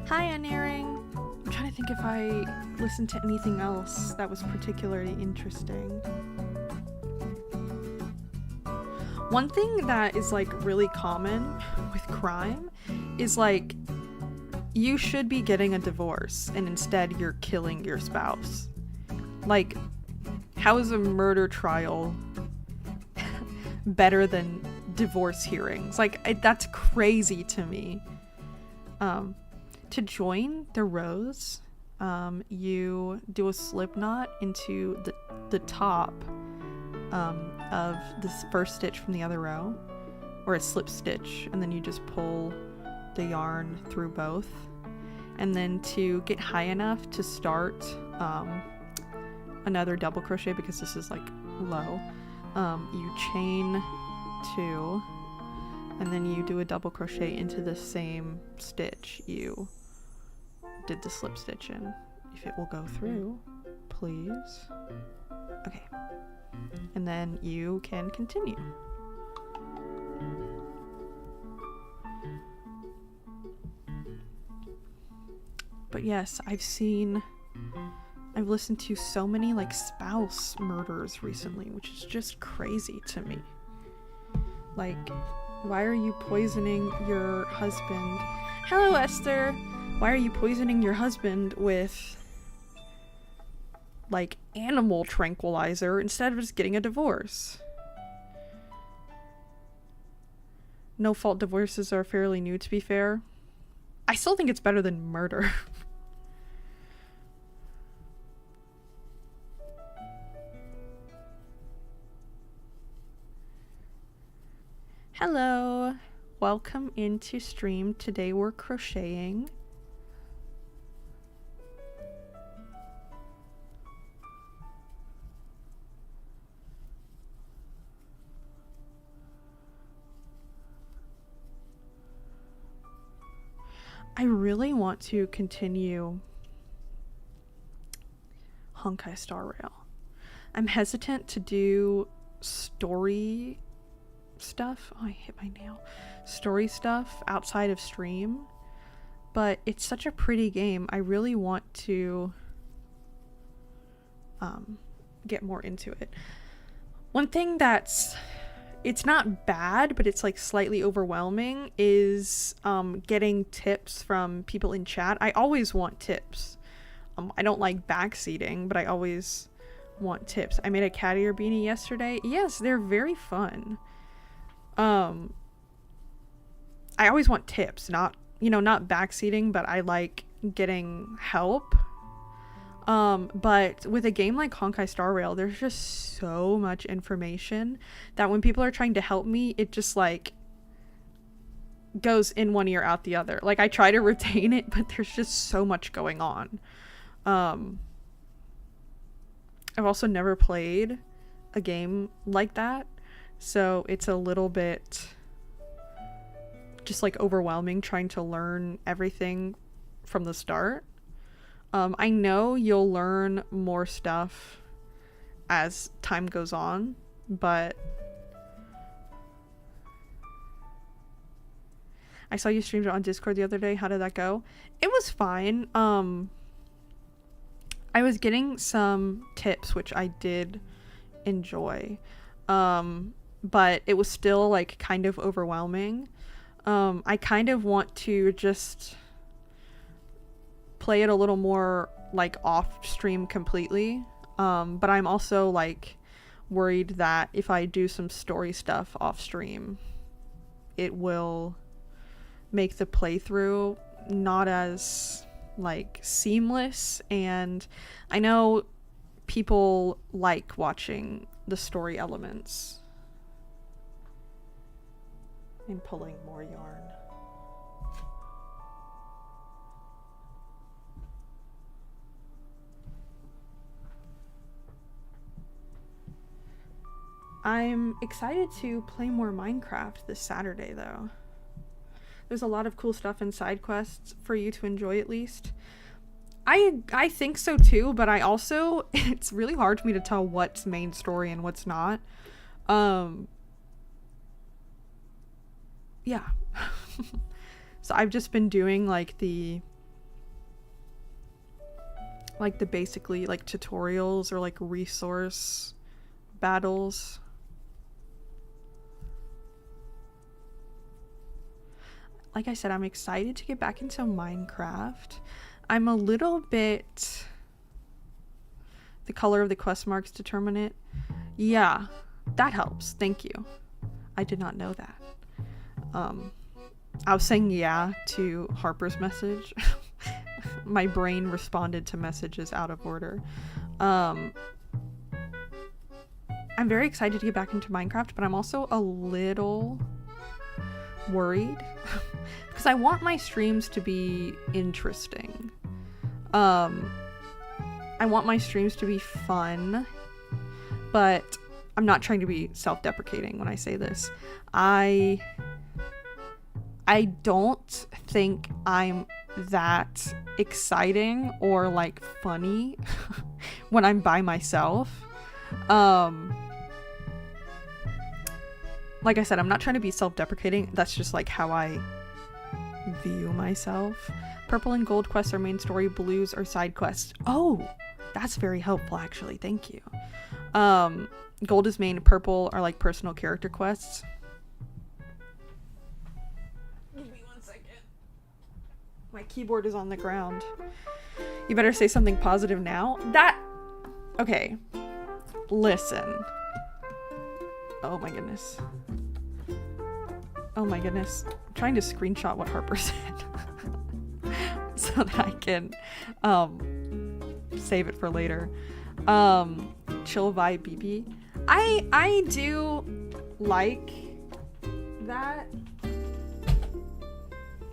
Hi, Unerring! I'm trying to think if I listened to anything else that was particularly interesting. One thing that is like really common with crime is like you should be getting a divorce and instead you're killing your spouse. Like, how is a murder trial better than divorce hearings? Like, that's crazy to me. To join the rows, you do a slip knot into the top of this first stitch from the other row, or a slip stitch, and then you just pull the yarn through both. And then to get high enough to start another double crochet, because this is like low, you chain 2 and then you do a double crochet into the same stitch you did the slip stitch in. If it will go through, please. Okay, and then you can continue. But yes, I've listened to so many like spouse murders recently, which is just crazy to me. Like, why are you poisoning your husband? Hello, Esther! Why are you poisoning your husband with like animal tranquilizer instead of just getting a divorce? No fault divorces are fairly new, to be fair. I still think it's better than murder. Hello, welcome into stream. Today we're crocheting. I really want to continue Honkai Star Rail. I'm hesitant to do story stuff. Oh, I hit my nail. Story stuff outside of stream, but it's such a pretty game. I really want to get more into it. One thing it's not bad, but it's like slightly overwhelming, is getting tips from people in chat. I always want tips. I don't like backseating, but I always want tips. I made a cat ear beanie yesterday. Yes, they're very fun. I always want tips, not backseating, but I like getting help. But with a game like Honkai Star Rail, there's just so much information that when people are trying to help me, it just like goes in one ear out the other. Like, I try to retain it, but there's just so much going on. I've also never played a game like that, so it's a little bit just like overwhelming trying to learn everything from the start. I know you'll learn more stuff as time goes on, but I saw you streamed it on Discord the other day. How did that go? It was fine. I was getting some tips, which I did enjoy, but it was still like kind of overwhelming. I kind of want to just play it a little more like off stream completely, but I'm also like worried that if I do some story stuff off stream, it will make the playthrough not as like seamless. And I know people like watching the story elements. I'm pulling more yarn. I'm excited to play more Minecraft this Saturday, though. There's a lot of cool stuff in side quests for you to enjoy, at least. I think so too, but I also, it's really hard for me to tell what's main story and what's not. Yeah. So I've just been doing like the basically like tutorials or like resource battles. Like I said, I'm excited to get back into Minecraft. I'm a little bit... The color of the quest marks determine it. Yeah, that helps. Thank you. I did not know that. I was saying yeah to Harper's message. My brain responded to messages out of order. I'm very excited to get back into Minecraft, but I'm also a little worried because I want my streams to be interesting. I want my streams to be fun, but I'm not trying to be self-deprecating when I say this. I don't think I'm that exciting or like funny when I'm by myself. Like I said, I'm not trying to be self-deprecating. That's just like how I view myself. Purple and gold quests are main story, blues are side quests. Oh, that's very helpful actually. Thank you. Gold is main, purple are like personal character quests. Give me 1 second. My keyboard is on the ground. You better say something positive now. Okay. Listen. Oh my goodness. Oh my goodness. I'm trying to screenshot what Harper said so that I can save it for later. Chill vibe Bibi. I do like that.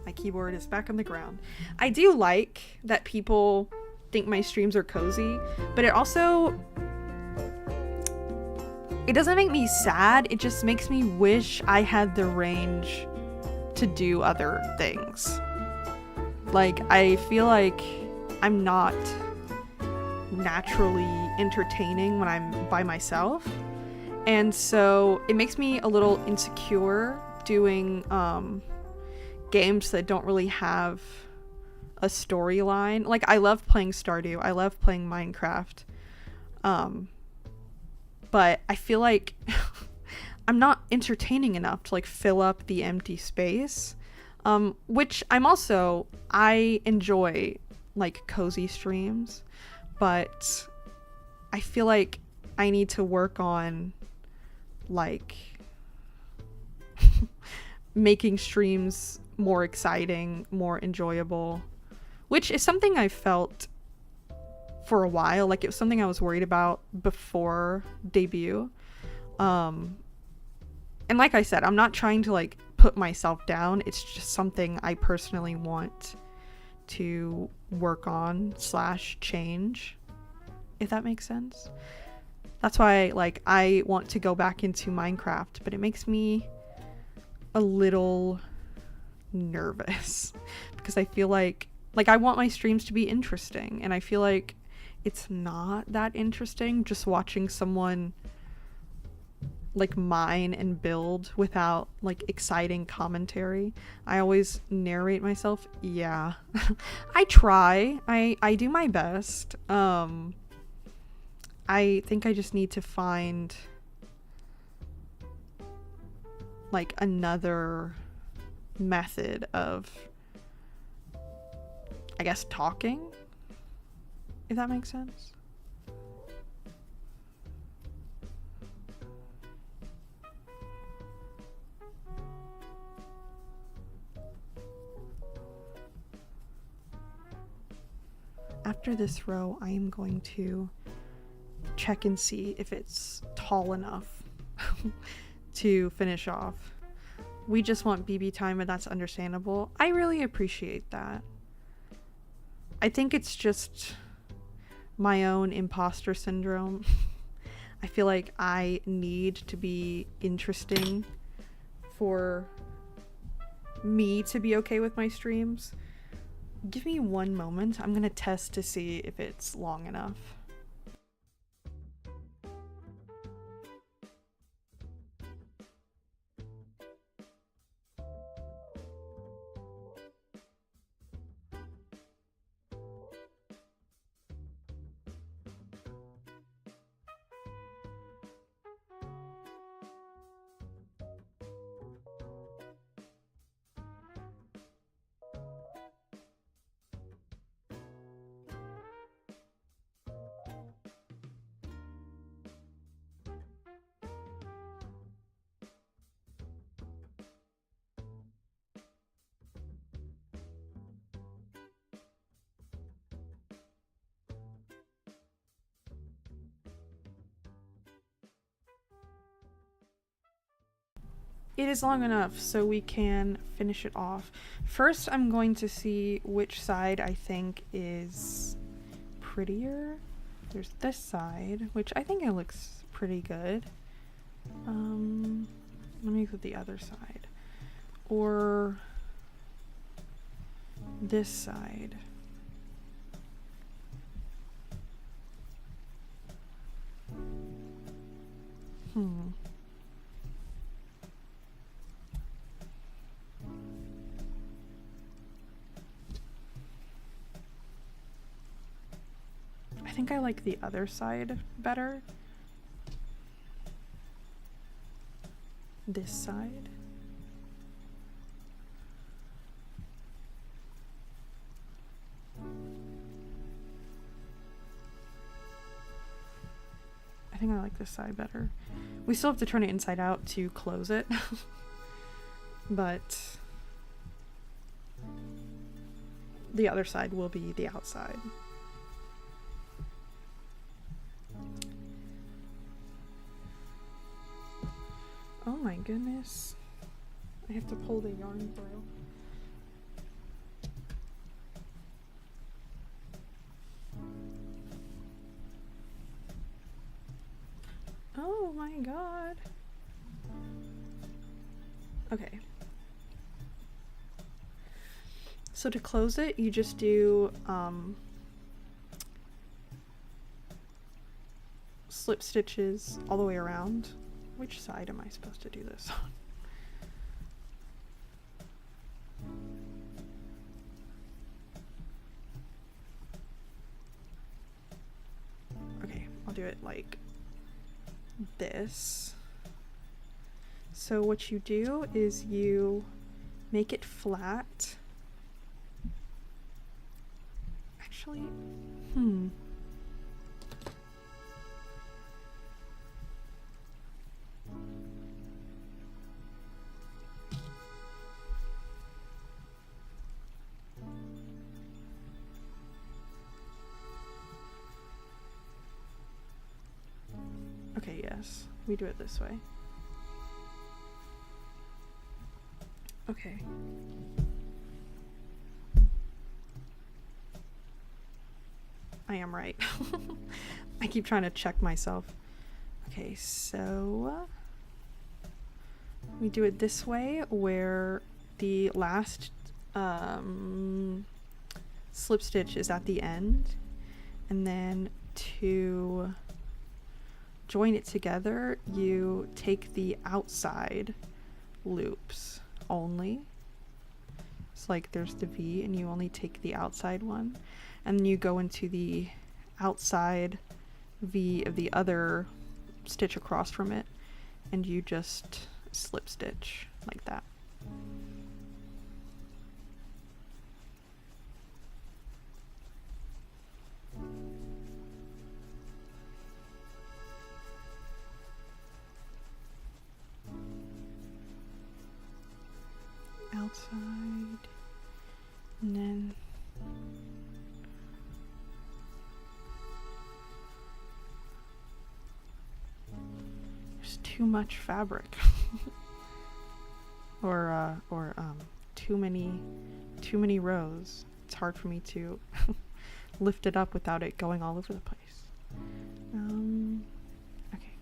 My keyboard is back on the ground. I do like that people think my streams are cozy, but it doesn't make me sad. It just makes me wish I had the range to do other things. Like, I feel like I'm not naturally entertaining when I'm by myself. And so it makes me a little insecure doing games that don't really have a storyline. Like, I love playing Stardew. I love playing Minecraft. But I feel like I'm not entertaining enough to like fill up the empty space. Which I enjoy like cozy streams, but I feel like I need to work on like making streams more exciting, more enjoyable, which is something I felt for a while. Like, it was something I was worried about before debut. And like I said, I'm not trying to like put myself down. It's just something I personally want to work on / change, if that makes sense. That's why like I want to go back into Minecraft, but it makes me a little nervous because I feel like I want my streams to be interesting, and I feel like it's not that interesting just watching someone like mine and build without like exciting commentary. I always narrate myself. Yeah. I try. I do my best. I think I just need to find like another method of, I guess, talking, if that makes sense. After this row, I am going to check and see if it's tall enough to finish off. We just want BB time, and that's understandable. I really appreciate that. I think it's just my own imposter syndrome. I feel like I need to be interesting for me to be okay with my streams. Give me one moment. I'm gonna test to see if it's long enough. It is long enough so we can finish it off. First, I'm going to see which side I think is prettier. There's this side, which I think it looks pretty good. Let me go the other side. Or this side. I think I like the other side better. This side. I think I like this side better. We still have to turn it inside out to close it. But the other side will be the outside. Oh my goodness. I have to pull the yarn through. Oh my god. Okay. So to close it, you just do slip stitches all the way around. Which side am I supposed to do this on? Okay, I'll do it like this. So what you do is you make it flat. Actually, okay, yes, we do it this way. Okay. I am right. I keep trying to check myself. Okay, so we do it this way where the last slip stitch is at the end, and then to join it together you take the outside loops only. It's like there's the V and you only take the outside one, and then you go into the outside V of the other stitch across from it and you just slip stitch like that. Outside, and then there's too much fabric or too many rows. It's hard for me to lift it up without it going all over the place. Okay.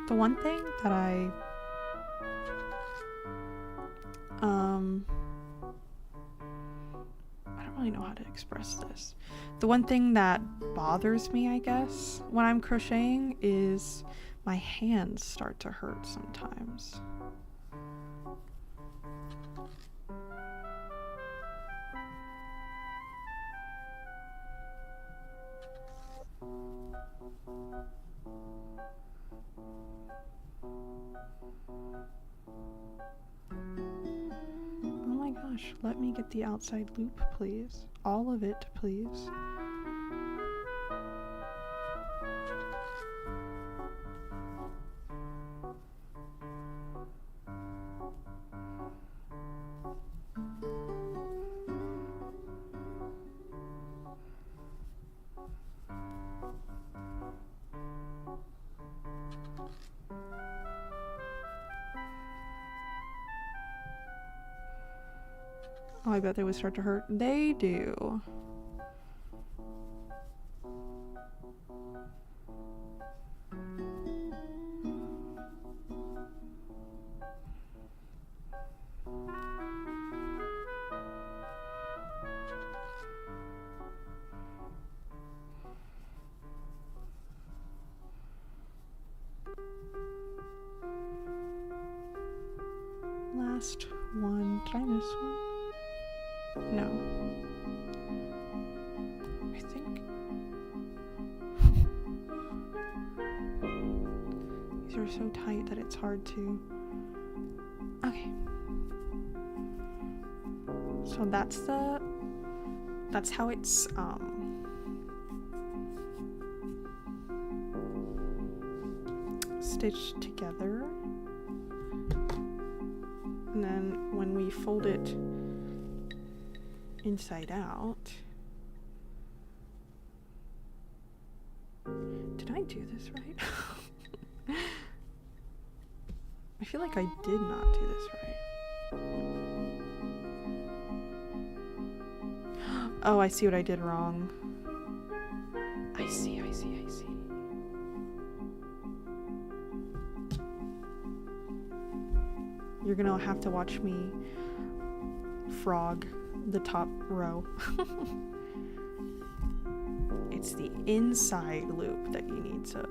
The one thing that I don't really know how to express this. The one thing that bothers me, I guess, when I'm crocheting is my hands start to hurt sometimes. Oh my gosh, let me get the outside loop, please. All of it, please. Oh, I bet they would start to hurt. They do. Last one. Did I miss one? No. I think these are so tight that it's hard to. Okay. So that's how it's stitched together. And then when we fold it inside out. Did I do this right? I feel like I did not do this right. Oh, I see what I did wrong. I see. You're gonna have to watch me frog the top row. It's the inside loop that you need to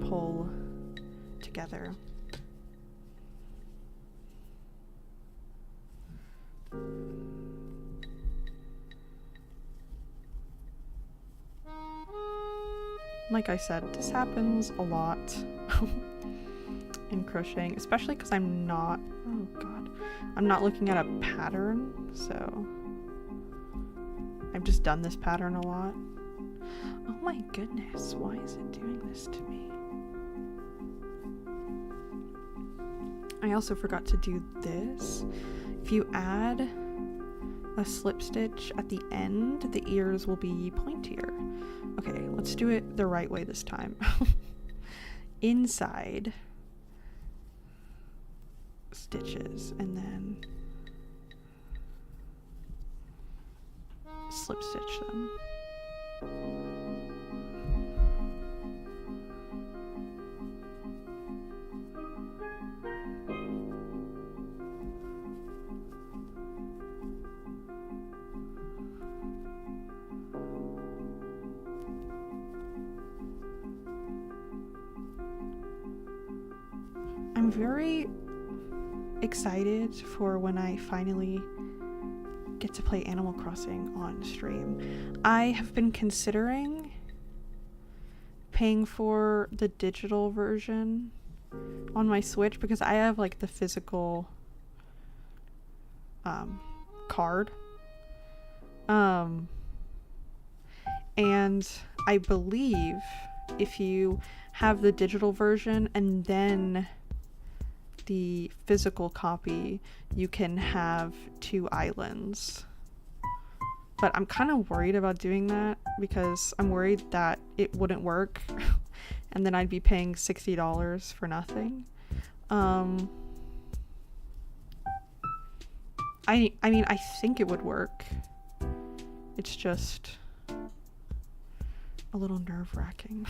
pull together. Like I said, this happens a lot in crocheting, especially because I'm not looking at a pattern, so I've just done this pattern a lot. Oh my goodness, why is it doing this to me? I also forgot to do this. If you add a slip stitch at the end, the ears will be pointier. Okay, let's do it the right way this time. Inside stitches and then slip stitch them. I'm very excited for when I finally get to play Animal Crossing on stream. I have been considering paying for the digital version on my Switch because I have like the physical card. And I believe if you have the digital version and then the physical copy, you can have 2 islands. But I'm kind of worried about doing that because I'm worried that it wouldn't work and then I'd be paying $60 for nothing. I mean, I think it would work. It's just a little nerve-wracking.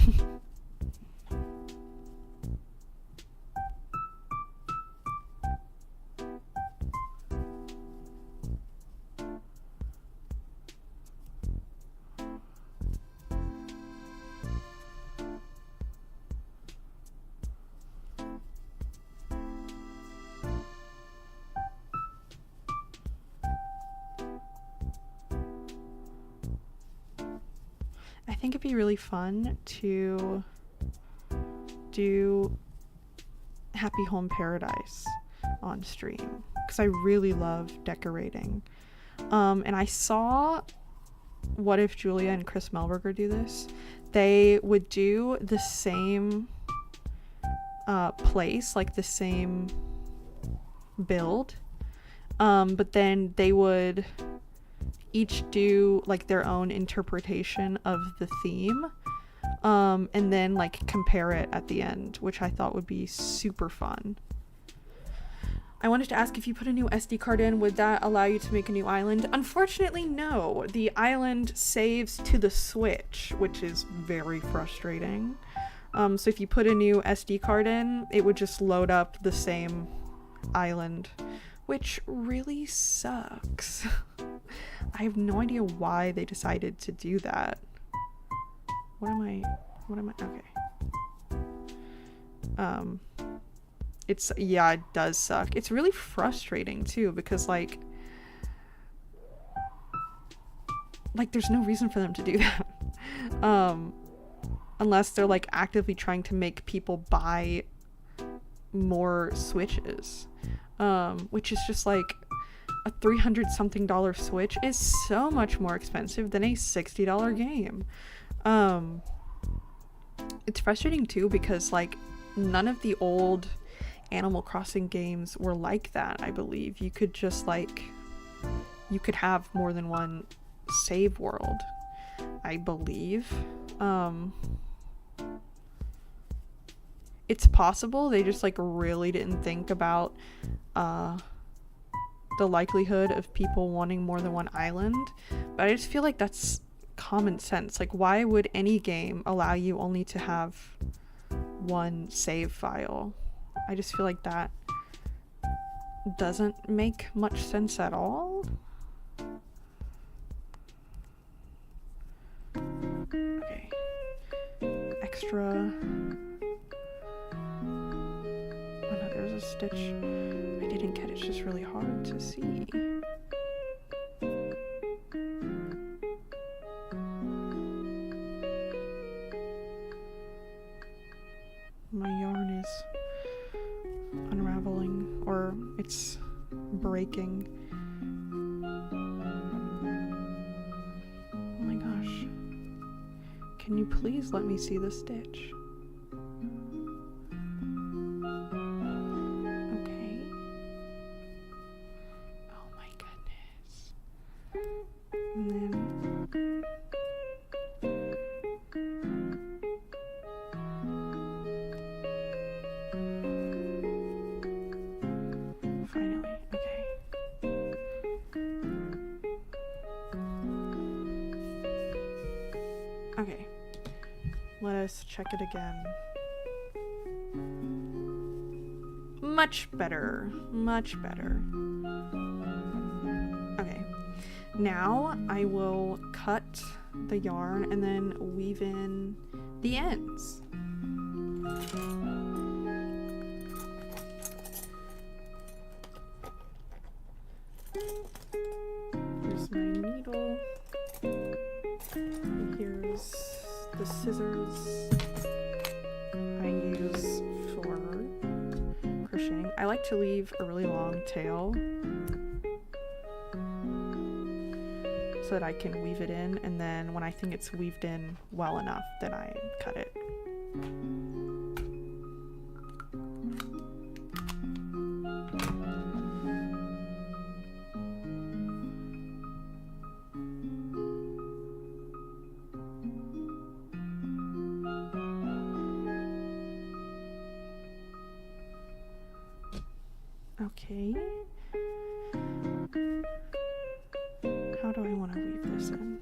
I think it'd be really fun to do Happy Home Paradise on stream because I really love decorating. And I saw What If Julia and Chris Melberger do this. They would do the same place, like the same build, but then they would each do like their own interpretation of the theme, and then like compare it at the end, which I thought would be super fun. I wanted to ask, if you put a new SD card in, would that allow you to make a new island? Unfortunately, no. The island saves to the Switch, which is very frustrating. So if you put a new SD card in, it would just load up the same island, which really sucks. I have no idea why they decided to do that. What am I, okay. Yeah, it does suck. It's really frustrating too, because like there's no reason for them to do that. Unless they're like actively trying to make people buy more Switches. Which is just like a $300 something Switch is so much more expensive than a $60 game. It's frustrating too because like none of the old Animal Crossing games were like that. I believe you could just like, you could have more than one save world, I believe. It's possible they just like really didn't think about the likelihood of people wanting more than one island, but I just feel like that's common sense. Like, why would any game allow you only to have one save file? I just feel like that doesn't make much sense at all. Okay. Extra. Oh no, there's a stitch I didn't get. It's just really hard to see. My yarn is unraveling, or it's breaking. Oh my gosh. Can you please let me see the stitch? Okay. Oh my goodness. And then okay, let us check it again. Much better, much better. Okay, now I will cut the yarn and then weave in the ends. needle. And here's the scissors I use for crocheting. I like to leave a really long tail so that I can weave it in, and then when I think it's weaved in well enough, then I cut it. Okay. How do I want to weave this in?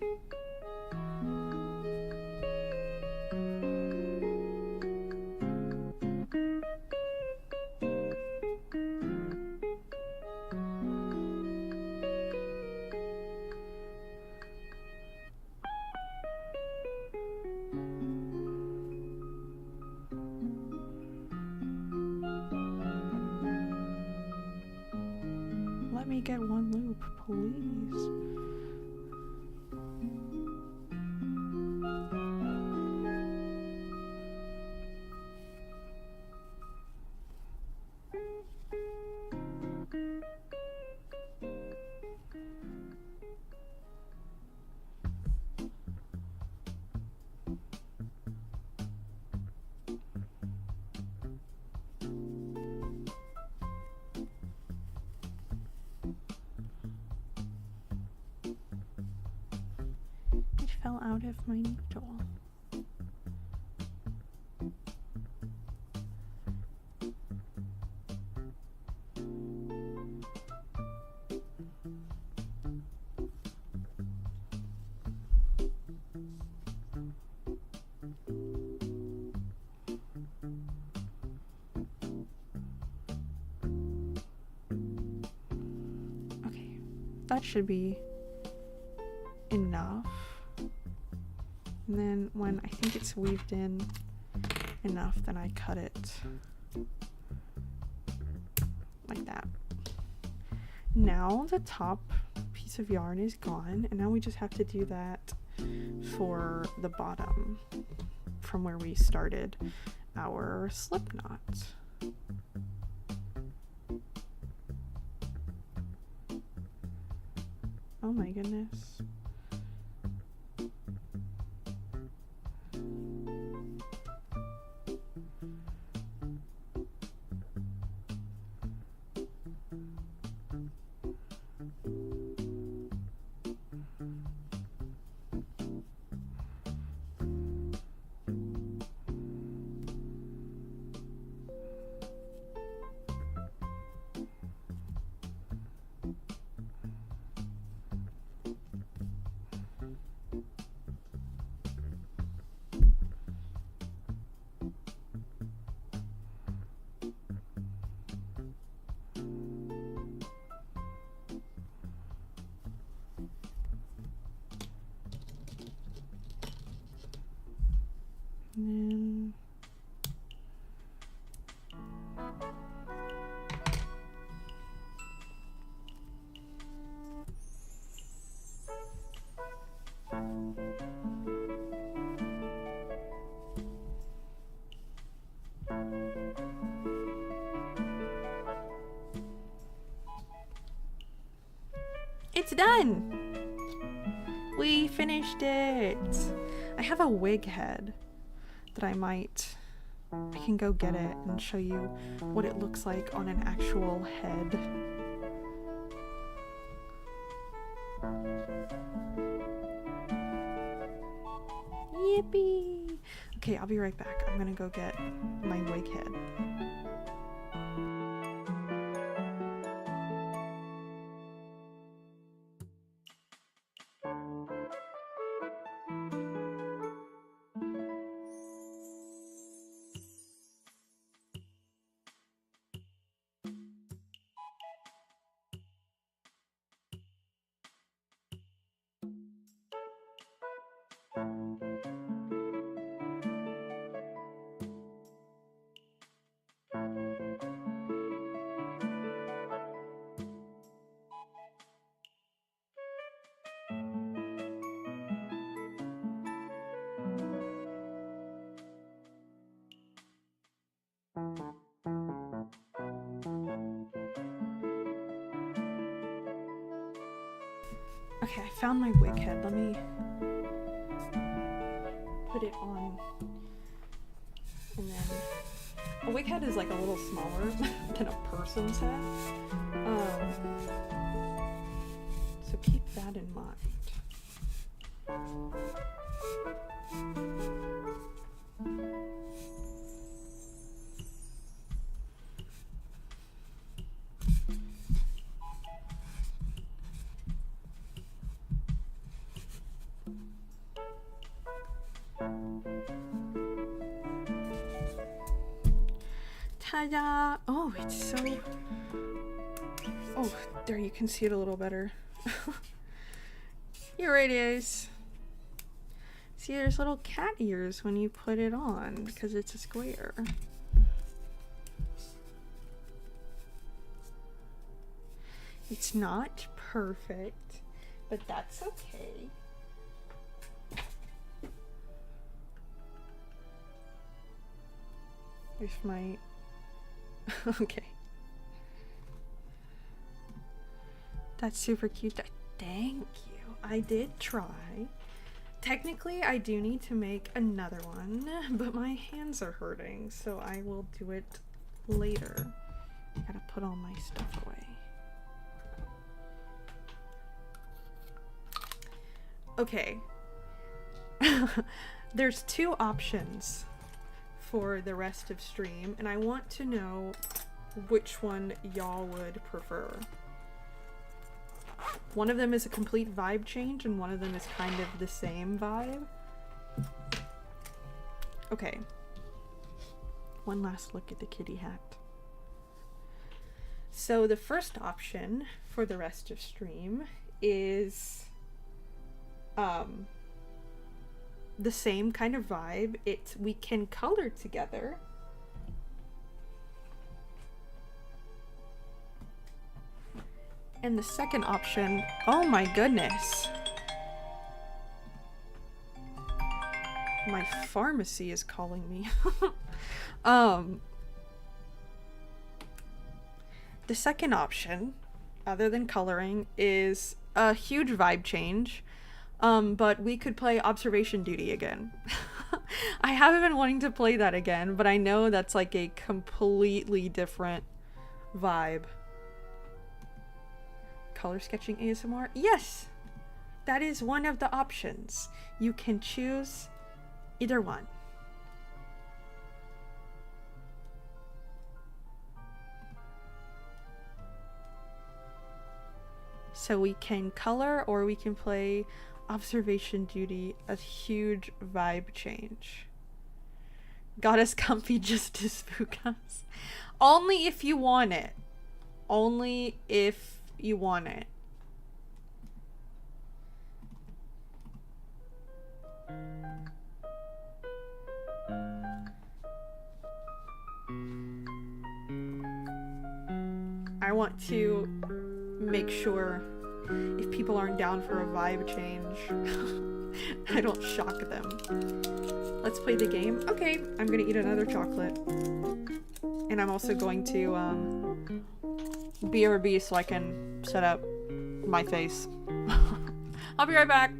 Let me get one loop, please. Fell out of my needle. Okay, that should be enough. And then when I think it's weaved in enough, then I cut it like that. Now the top piece of yarn is gone, and now we just have to do that for the bottom from where we started our slip knot. Oh my goodness. And then it's done! We finished it! I have a wig head that I can go get it and show you what it looks like on an actual head. Yippee! Okay, I'll be right back. I'm gonna go get my wig head. Okay, I found my wig head. Let me put it on. And then a wig head is like a little smaller than a person's head. So keep that in mind. Ta-da! Oh, it's so... Oh, there, you can see it a little better. Here it is. See, there's little cat ears when you put it on because it's a square. It's not perfect, but that's okay. There's my... Okay. That's super cute. Thank you. I did try. Technically, I do need to make another one, but my hands are hurting, so I will do it later. I gotta put all my stuff away. Okay. There's two options for the rest of stream, and I want to know which one y'all would prefer. One of them is a complete vibe change, and one of them is kind of the same vibe. Okay. One last look at the kitty hat. So the first option for the rest of stream is the same kind of vibe. We can color together. And the second option, oh my goodness. My pharmacy is calling me. The second option, other than coloring, is a huge vibe change. But we could play Observation Duty again. I haven't been wanting to play that again, but I know that's like a completely different vibe. Color sketching ASMR? Yes! That is one of the options. You can choose either one. So we can color or we can play Observation Duty, a huge vibe change. Got us comfy just to spook us. Only if you want it. Only if you want it. I want to make sure if people aren't down for a vibe change, I don't shock them. Let's play the game. Okay, I'm gonna eat another chocolate. And I'm also going to BRB so I can set up my face. I'll be right back.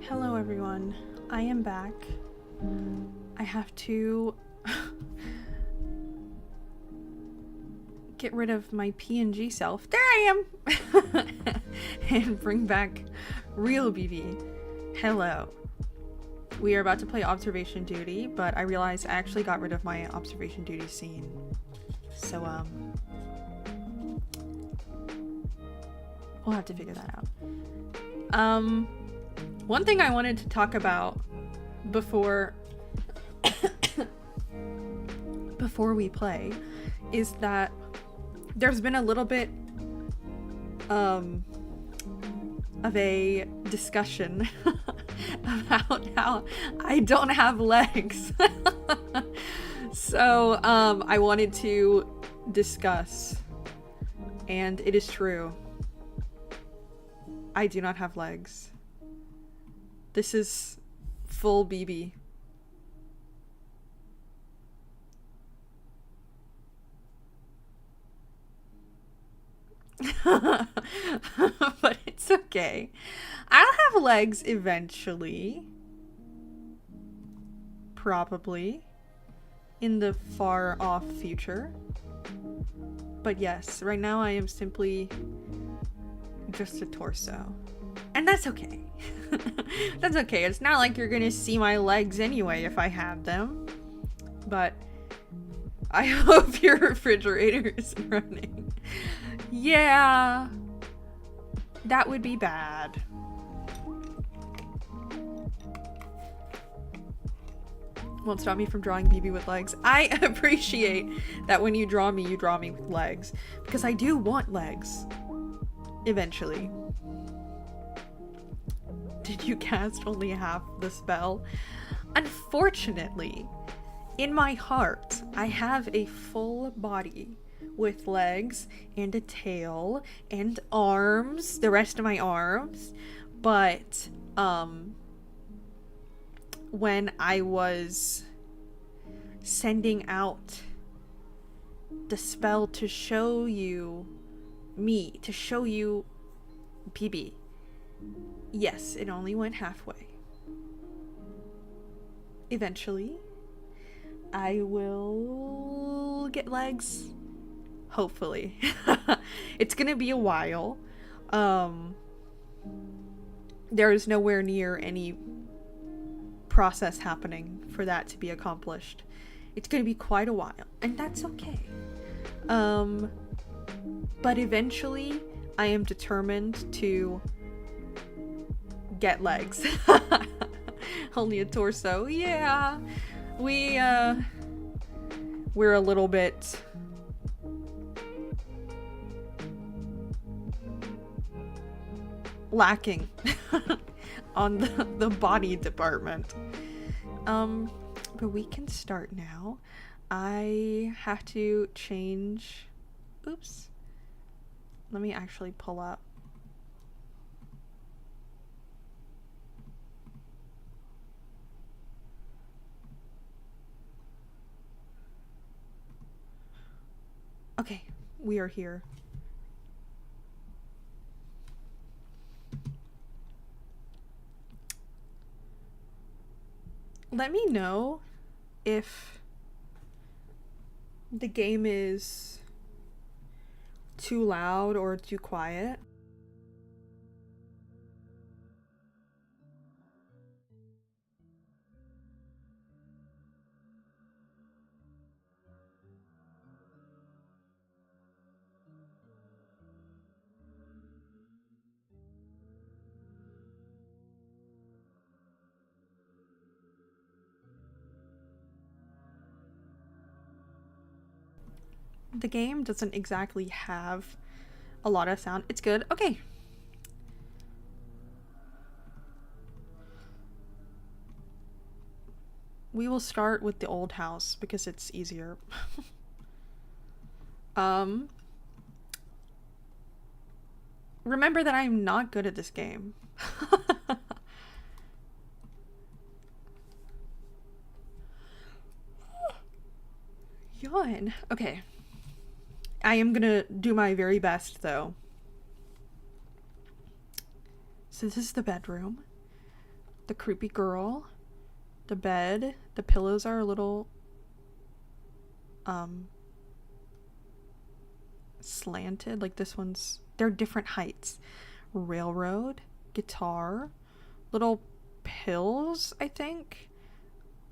Hello everyone, I am back. I have to get rid of my PNG self. There I am! And bring back real Bibi. Hello. We are about to play observation duty, but I realized I actually got rid of my observation duty scene. So, we'll have to figure that out. One thing I wanted to talk about before we play is that there's been a little bit of a discussion about how I don't have legs. So I wanted to discuss, and it is true. I do not have legs. This is full Bibi. But it's okay. I'll have legs eventually. Probably. In the far off future. But yes, right now I am simply just a torso. And that's okay. That's okay. It's not like you're gonna see my legs anyway if I had them. But I hope your refrigerator is running. Yeah. That would be bad. Won't stop me from drawing Bibi with legs. I appreciate that when you draw me with legs. Because I do want legs. Eventually. Did you cast only half the spell? Unfortunately, in my heart, I have a full body with legs and a tail and arms, the rest of my arms. But, when I was sending out the spell to show you me, to show you Bibi, yes, it only went halfway. Eventually, I will get legs. Hopefully. It's gonna be a while. There is nowhere near any process happening for that to be accomplished. It's gonna be quite a while, and that's okay. But eventually, I am determined to get legs. Only a torso. Yeah. We're a little bit lacking on the body department. But we can start now. I have to change. Oops. Let me actually pull up. Okay, we are here. Let me know if the game is too loud or too quiet. The game doesn't exactly have a lot of sound. It's good. Okay. We will start with the old house because it's easier. Remember that I'm not good at this game. Yawn. Okay. I am gonna do my very best, though. So this is the bedroom. The creepy girl. The bed. The pillows are a little slanted. Like this one's... They're different heights. Railroad. Guitar. Little pills, I think.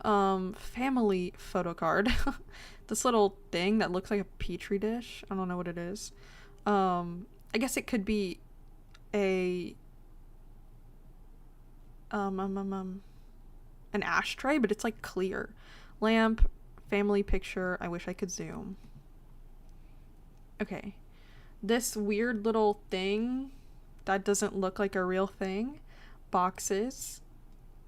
Family photo card. This little thing that looks like a petri dish. I don't know what it is. I guess it could be a an ashtray, but it's like clear. Lamp, family picture. I wish I could zoom. Okay. This weird little thing that doesn't look like a real thing. Boxes.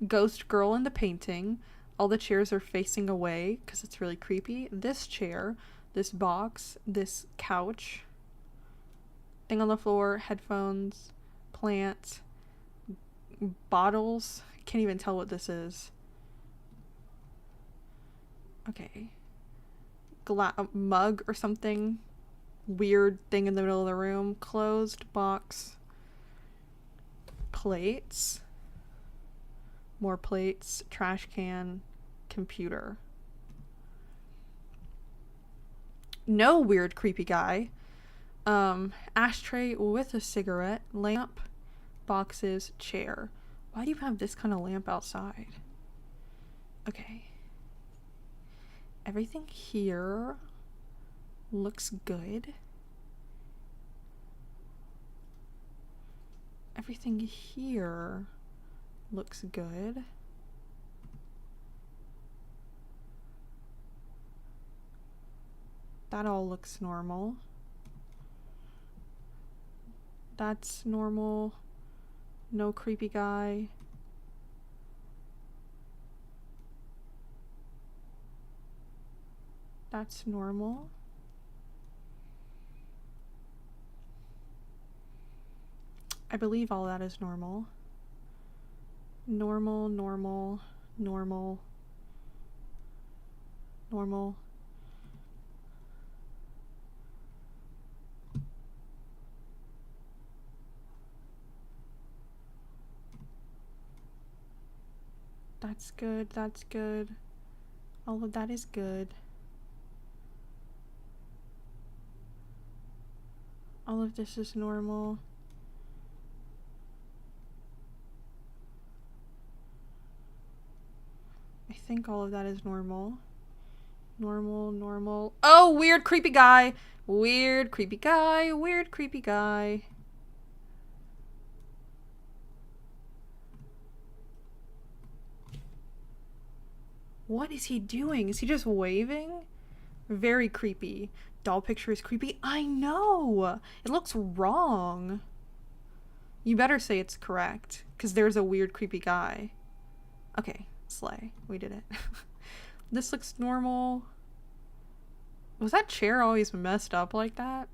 Ghost girl in the painting. All the chairs are facing away because it's really creepy. This chair, this box, this couch, thing on the floor, headphones, plant, bottles. I can't even tell what this is. Okay. Mug or something. weird thing in the middle of the room. Closed box. Plates. More plates. Trash can. Computer. No weird creepy guy. Ashtray with a cigarette. Lamp. Boxes. Chair. Why do you have this kind of lamp outside? Okay. Everything here looks good. Everything here looks good. That all looks normal. That's normal. No creepy guy. That's normal. I believe all that is normal. Normal, normal, normal, normal. That's good, that's good. All of that is good. All of this is normal. I think all of that is normal. Normal, normal. Oh, weird creepy guy. Weird creepy guy. Weird creepy guy. What is he doing? Is he just waving? Very creepy. Doll picture is creepy. I know. It looks wrong. You better say it's correct, because there's a weird creepy guy. Okay, slay. We did it. This looks normal. Was that chair always messed up like that?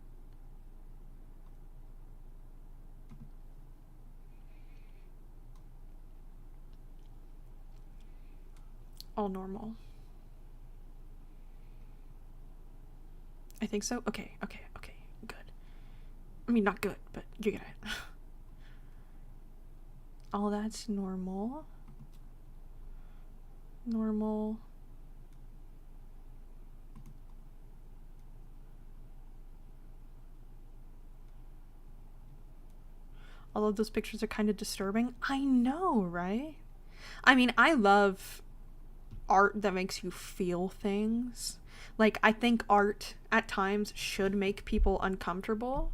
All normal. I think so. Okay, okay, okay. Good. I mean, not good, but you get it. All that's normal. Normal. All of those pictures are kind of disturbing. I know, right? I mean, I love art that makes you feel things. Like, I think art at times should make people uncomfortable,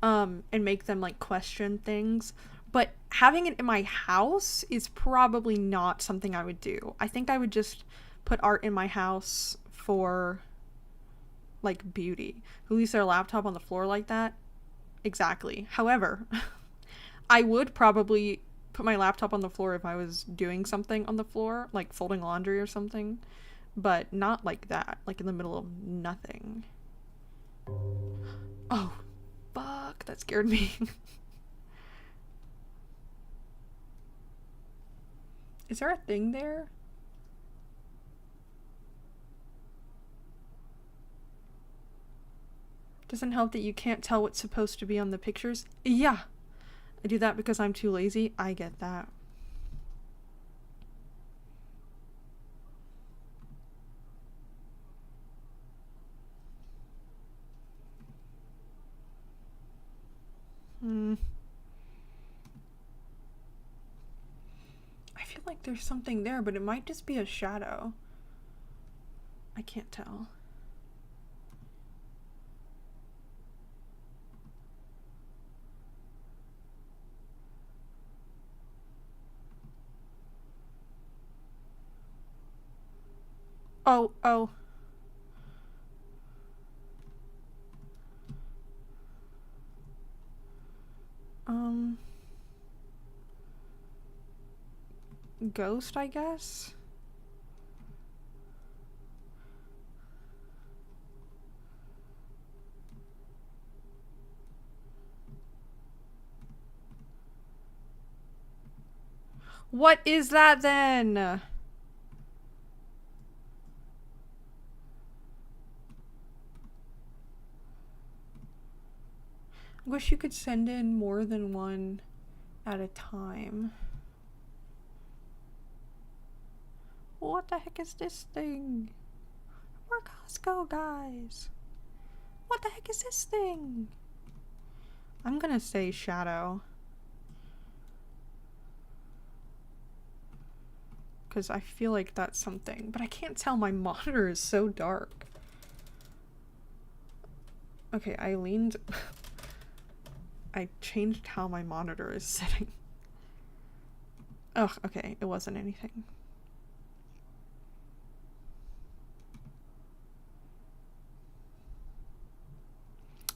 and make them like question things. But having it in my house is probably not something I would do. I think I would just put art in my house for like beauty. Who leaves their laptop on the floor like that? Exactly. However, I would probably put my laptop on the floor if I was doing something on the floor, like folding laundry or something, but not like that, like in the middle of nothing. Oh, fuck, that scared me. Is there a thing there? Doesn't help that you can't tell what's supposed to be on the pictures. Yeah, I do that because I'm too lazy. I get that. I feel like there's something there, but it might just be a shadow. I can't tell. Oh, oh. Ghost, I guess? What is that then? Wish you could send in more than one at a time. What the heck is this thing? We're Costco, guys. What the heck is this thing? I'm gonna say shadow. Because I feel like that's something. But I can't tell. My monitor is so dark. Okay, I leaned... I changed how my monitor is sitting. Oh, okay. It wasn't anything.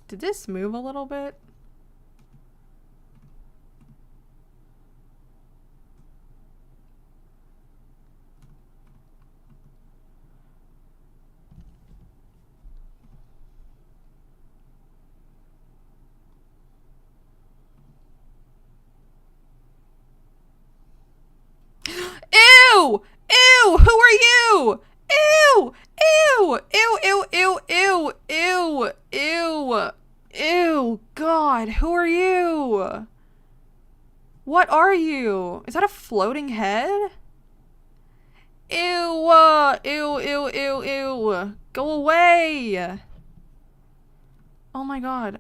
Did this move a little bit? Ew! Ew! Who are you? Ew! Ew! Ew! Ew! Ew! Ew! Ew! Ew! Ew! God, who are you? What are you? Is that a floating head? Ew! Ew! Ew! Ew! Ew! Go away! Oh my god.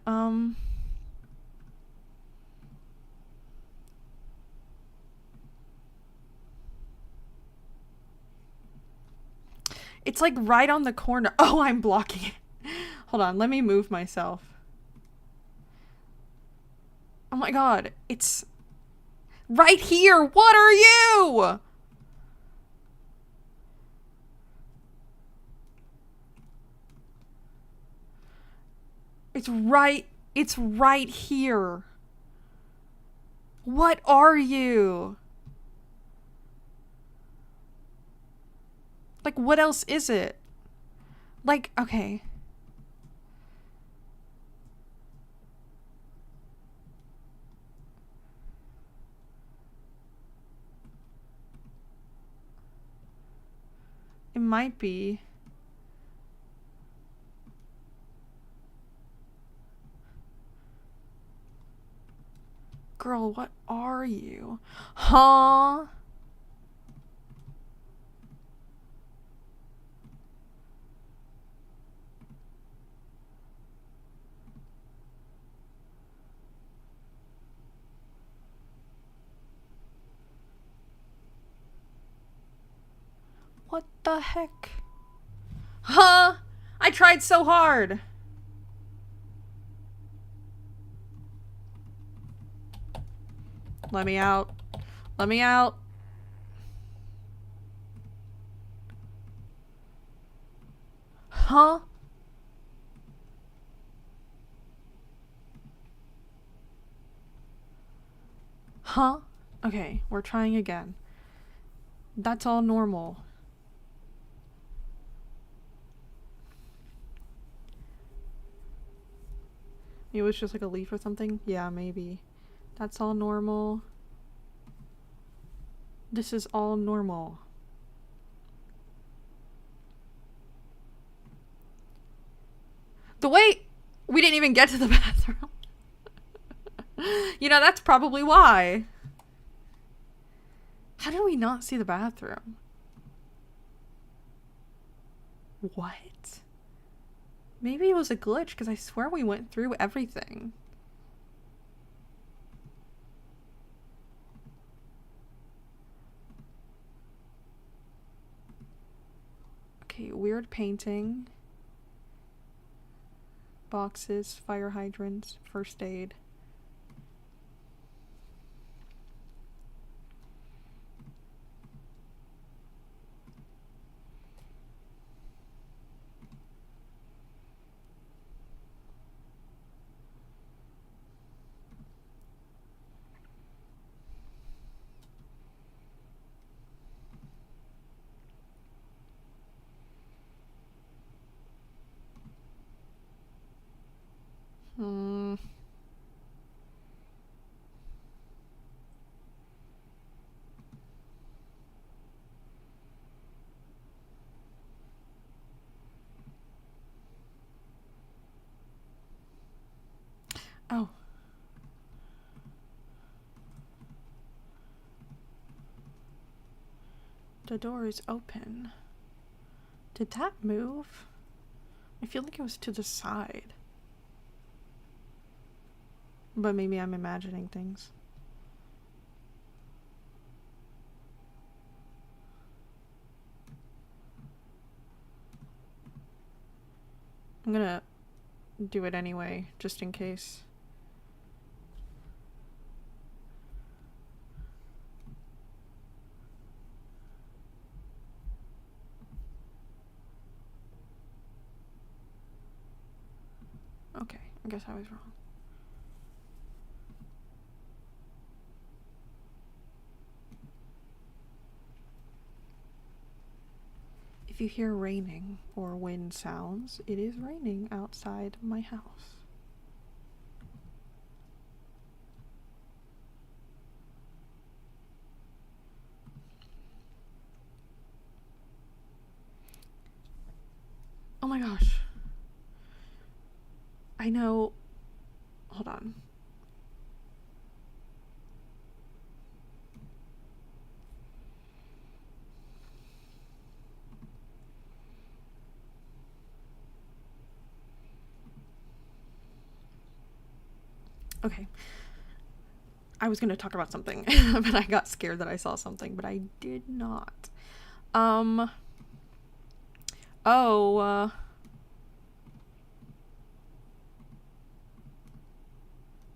It's like right on the corner. Oh, I'm blocking it. Hold on, let me move myself. Oh my god, it's right here. What are you? It's right here. What are you? Like, what else is it? Like, okay. It might be. Girl, what are you? Huh? What the heck? Huh? I tried so hard. Let me out. Let me out. Huh? Huh? Okay, we're trying again. That's all normal. It was just like a leaf or something? Yeah, maybe. That's all normal. This is all normal. The way we didn't even get to the bathroom. You know, that's probably why. How did we not see the bathroom? What? Maybe it was a glitch because I swear we went through everything. Okay, weird painting. Boxes, fire hydrants, first aid. Oh. The door is open. Did that move? I feel like it was to the side. But maybe I'm imagining things. I'm gonna do it anyway, just in case. Okay, I guess I was wrong. If you hear raining or wind sounds, it is raining outside my house. Oh my gosh. I know. Hold on. Okay. I was going to talk about something, but I got scared that I saw something, but I did not.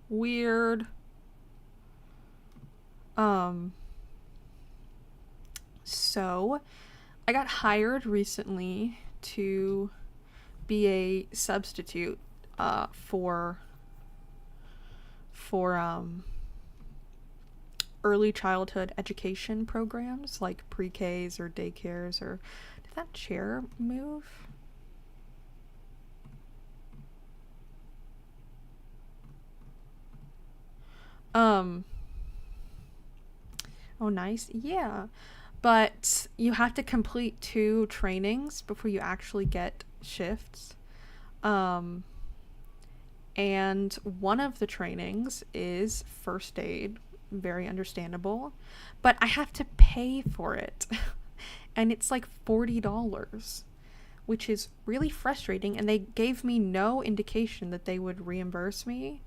Weird. So I got hired recently to be a substitute for early childhood education programs like pre-Ks or daycares. Or did that chair move? Oh, nice. Yeah. But you have to complete 2 trainings before you actually get shifts. And one of the trainings is first aid. Very understandable. But I have to pay for it. And it's like $40, which is really frustrating. And they gave me no indication that they would reimburse me.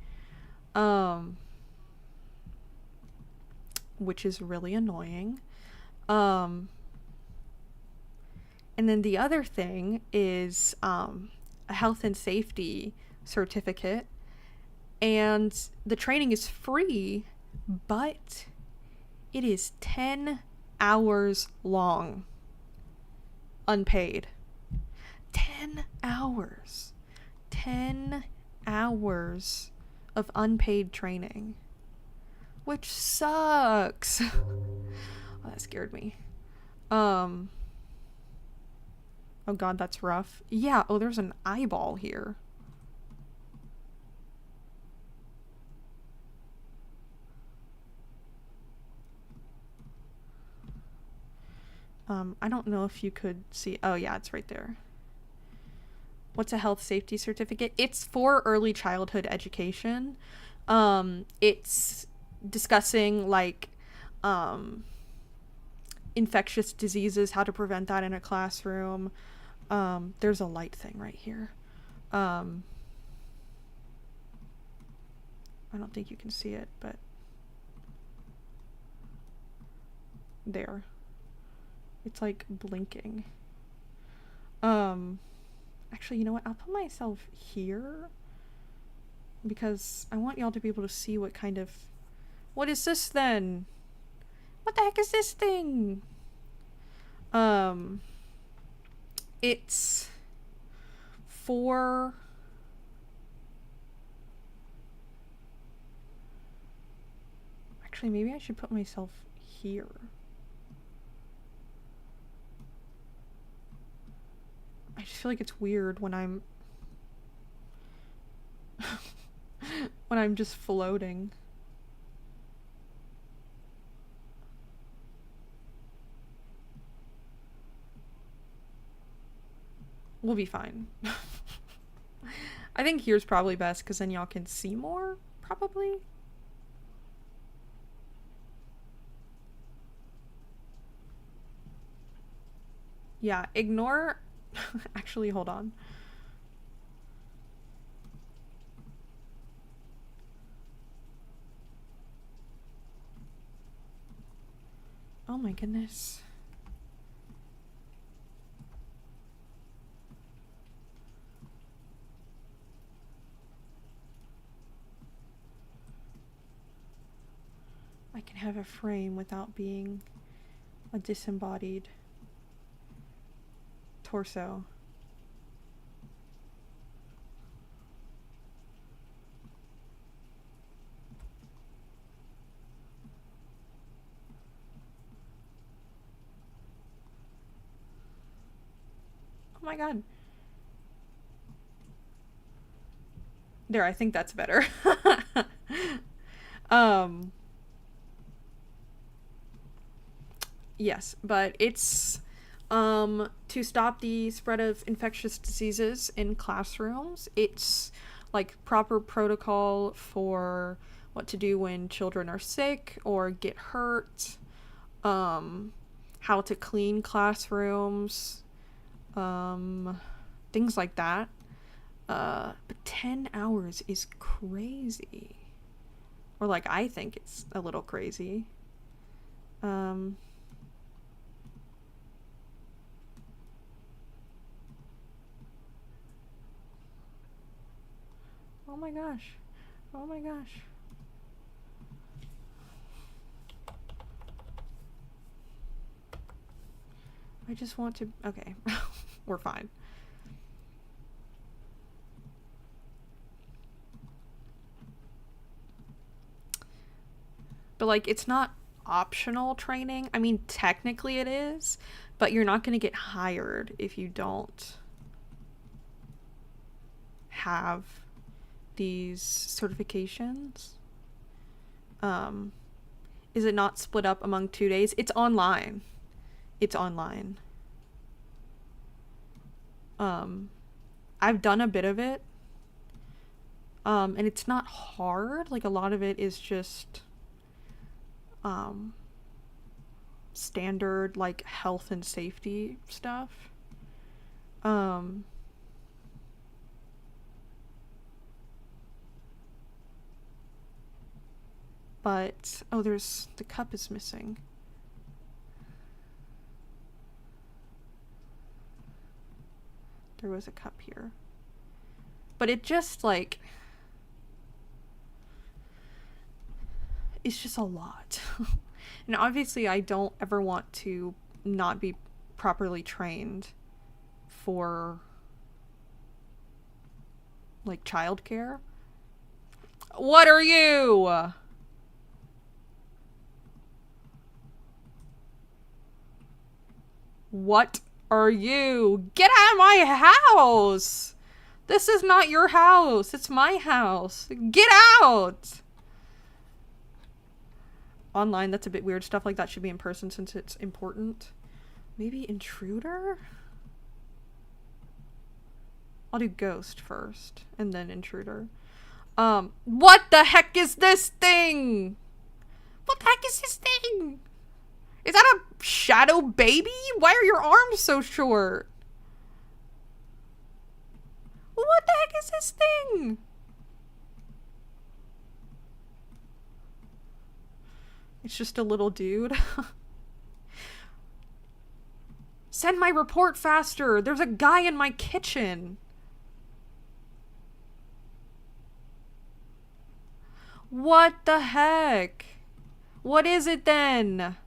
Which is really annoying. And then the other thing is a health and safety certificate, and the training is free, but it is 10 hours long, unpaid. 10 hours. 10 hours of unpaid training, which sucks. Oh, that scared me. Oh god, that's rough. Yeah, oh, there's an eyeball here. I don't know if you could see. Oh yeah, it's right there. What's a health safety certificate? It's for early childhood education. It's discussing like infectious diseases, how to prevent that in a classroom. There's a light thing right here. I don't think you can see it, but there. It's like blinking. Actually, you know what? I'll put myself here because I want y'all to be able to see what kind of... What is this then? What the heck is this thing? It's for... Actually, maybe I should put myself here. I just feel like it's weird when I'm when I'm just floating. We'll be fine. I think here's probably best because then y'all can see more, probably. Yeah, ignore... Actually, hold on. Oh my goodness. I can have a frame without being a disembodied torso. Oh my god. There, I think that's better. Yes, but it's to stop the spread of infectious diseases in classrooms. It's like proper protocol for what to do when children are sick or get hurt, how to clean classrooms, things like that. But 10 hours is crazy. Or like, I think it's a little crazy. Oh my gosh. Oh my gosh. I just want to... Okay. We're fine. But like, it's not optional training. I mean, technically it is, but you're not going to get hired if you don't have these certifications. Is it not split up among 2 days? It's online. It's online. I've done a bit of it. And it's not hard. Like, a lot of it is just standard like health and safety stuff. But oh, there's the cup is missing. There was a cup here. But it just like it's just a lot. And obviously I don't ever want to not be properly trained for like childcare. What are you? What are you? Get out of my house! This is not your house. It's my house. Get out! Online, that's a bit weird. Stuff like that should be in person since it's important. Maybe intruder? I'll do ghost first and then intruder. What the heck is this thing? What the heck is this thing? Is that a shadow baby? Why are your arms so short? What the heck is this thing? It's just a little dude. Send my report faster. There's a guy in my kitchen. What the heck? What is it then?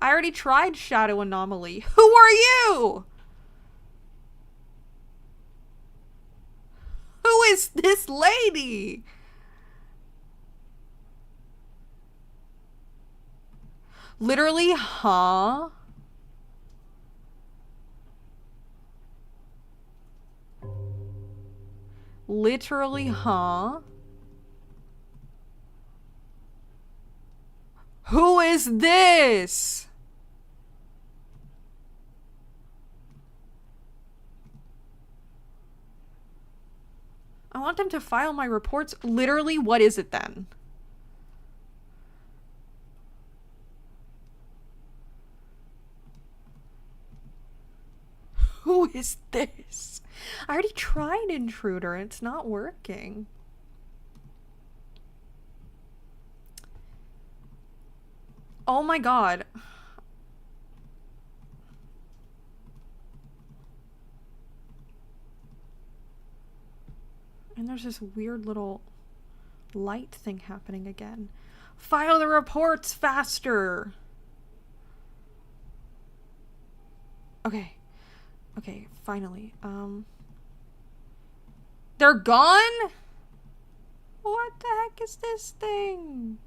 I already tried Shadow Anomaly. Who are you? Who is this lady? Literally, huh? Literally, huh? Who is this? I want them to file my reports. Literally, what is it then? Who is this? I already tried intruder. It's not working. Oh my god. And there's this weird little light thing happening again. File the reports faster. Okay. Okay, finally. They're gone? What the heck is this thing?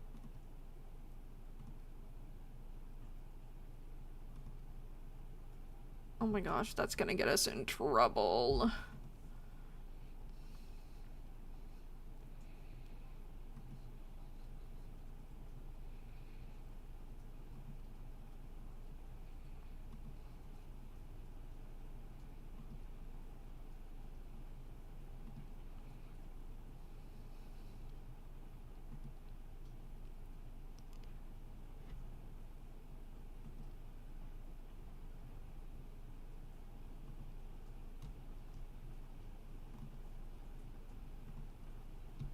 Oh my gosh, that's gonna get us in trouble.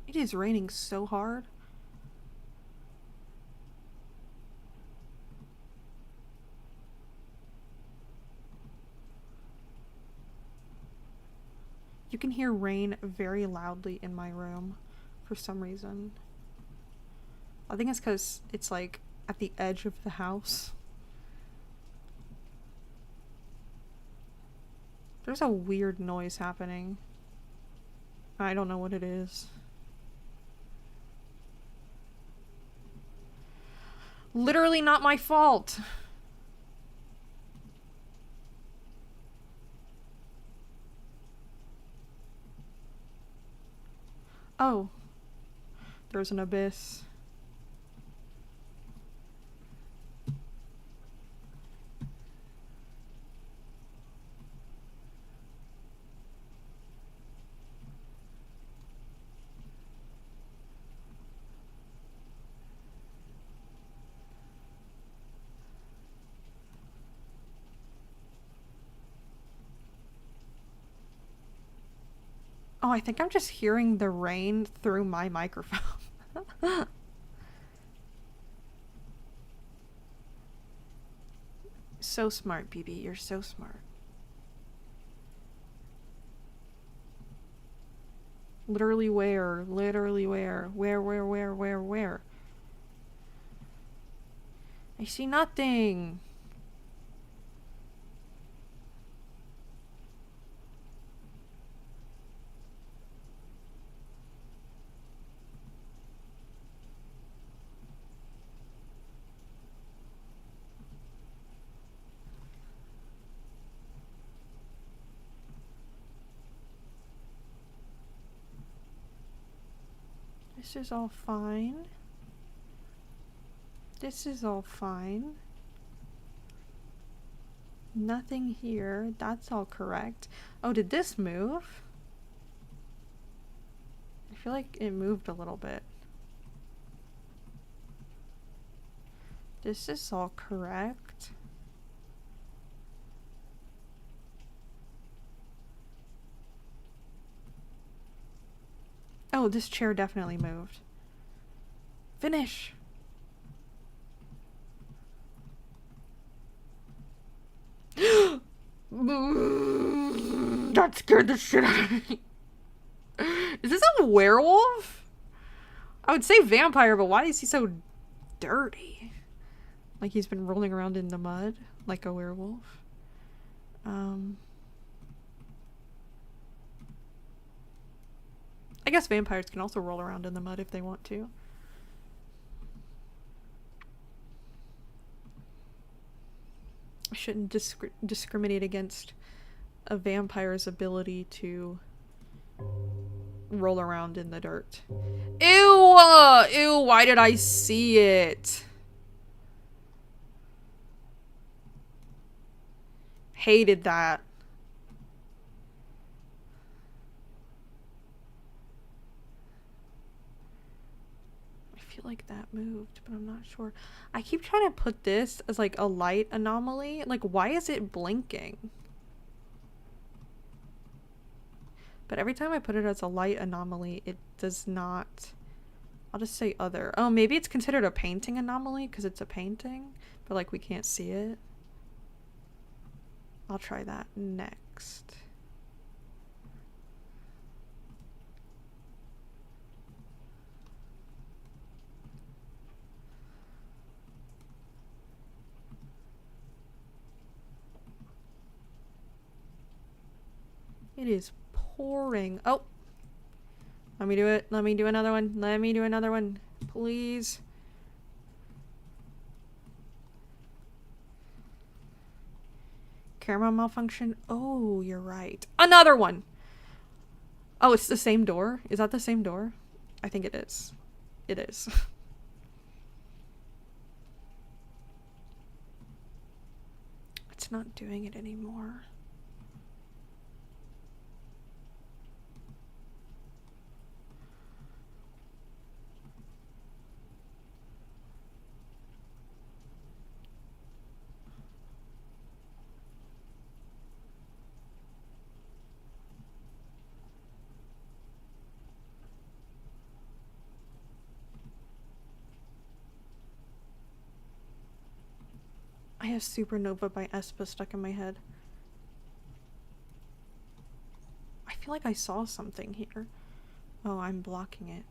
It is raining so hard. You can hear rain very loudly in my room for some reason. I think it's because it's like at the edge of the house. There's a weird noise happening. I don't know what it is. Literally not my fault. Oh. There's an abyss. Oh, I think I'm just hearing the rain through my microphone. So smart, Bibi. You're so smart. Literally where? Literally where? Where? I see nothing. This is all fine. This is all fine. Nothing here. That's all correct. Oh, did this move? I feel like it moved a little bit. This is all correct. Oh, this chair definitely moved. Finish! That scared the shit out of me. Is this a werewolf? I would say vampire, but why is he so dirty? Like he's been rolling around in the mud like a werewolf. I guess vampires can also roll around in the mud if they want to. I shouldn't discriminate against a vampire's ability to roll around in the dirt. Ew! Ew, why did I see it? Hated that. Like that moved, but I'm not sure. I keep trying to put this as like a light anomaly. Like, why is it blinking? But every time I put it as a light anomaly, it does not... I'll just say other. Oh, maybe it's considered a painting anomaly because it's a painting, but like we can't see it. I'll try that next. It is pouring. Oh! Let me do it. Let me do another one. Let me do another one. Please. Camera malfunction. Oh, you're right. Another one! Oh, it's the same door? Is that the same door? I think it is. It is. It's not doing it anymore. I have Supernova by Espa stuck in my head. I feel like I saw something here. Oh, I'm blocking it.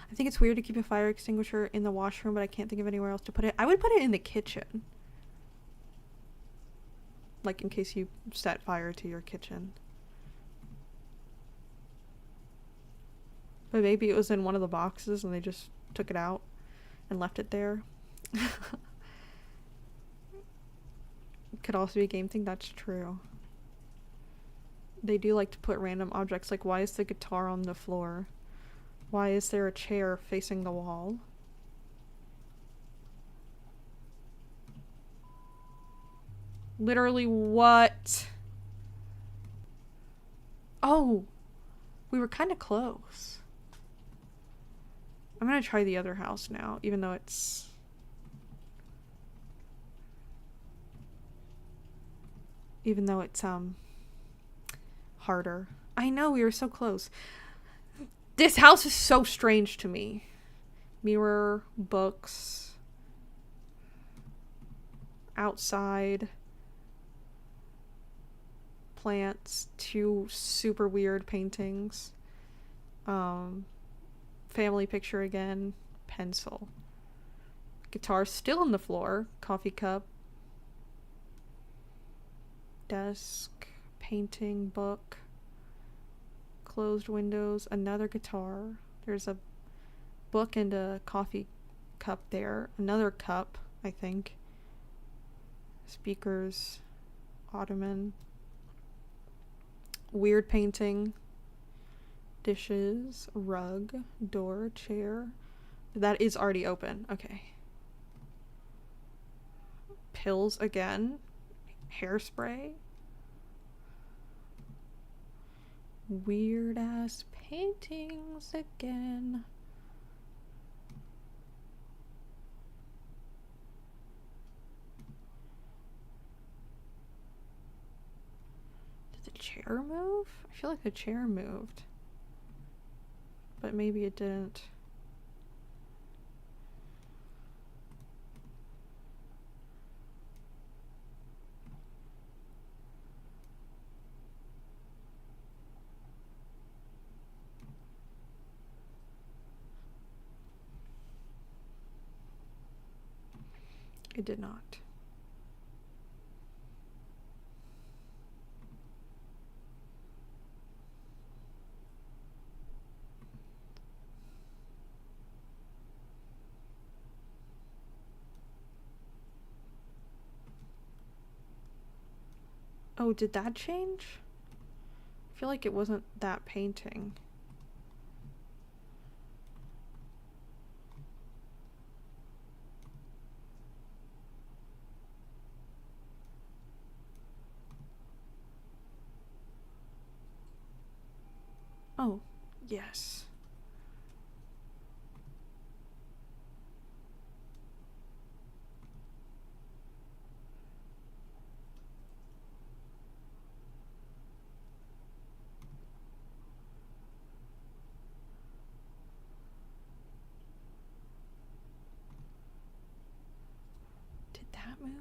I think it's weird to keep a fire extinguisher in the washroom, but I can't think of anywhere else to put it. I would put it in the kitchen. Like, in case you set fire to your kitchen. But maybe it was in one of the boxes and they just took it out and left it there. Could also be a game thing. That's true. They do like to put random objects. Like, why is the guitar on the floor? Why is there a chair facing the wall? Literally what? Oh! We were kind of close. I'm gonna try the other house now, even though it's... harder. I know, we were so close. This house is so strange to me. Mirror, books, outside, plants, 2 super weird paintings, family picture again, pencil, guitar still on the floor, coffee cup, desk, painting, book, closed windows, another guitar, there's a book and a coffee cup there, another cup, I think, speakers, ottoman, weird painting, dishes, rug, door, chair. That is already open. Okay. Pills again. Hairspray. Weird ass paintings again. Did the chair move? I feel like the chair moved. But maybe it didn't. It did not. Oh, did that change? I feel like it wasn't that painting. Yes. Did that move?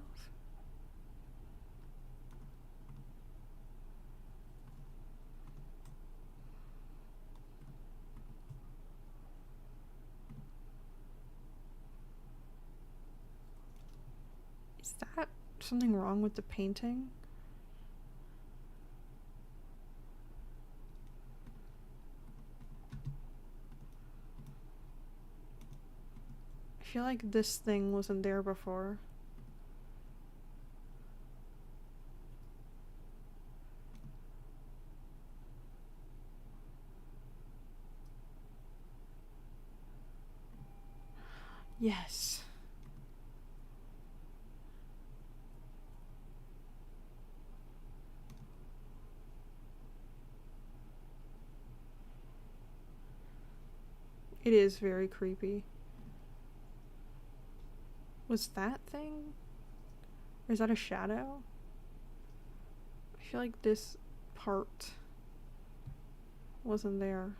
Is that something wrong with the painting? I feel like this thing wasn't there before. Yes. It is very creepy. Was that thing? Or is that a shadow? I feel like this part wasn't there.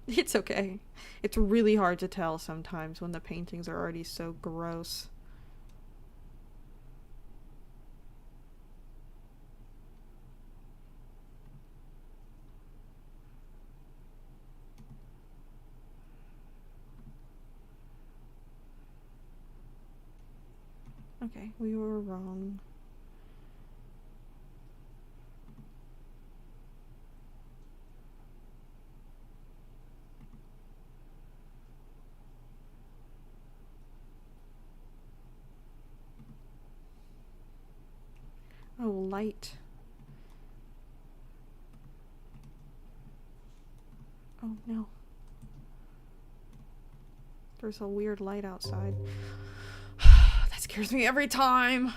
It's okay. It's really hard to tell sometimes when the paintings are already so gross. Okay, we were wrong. Oh, light. Oh no. There's a weird light outside. That scares me every time.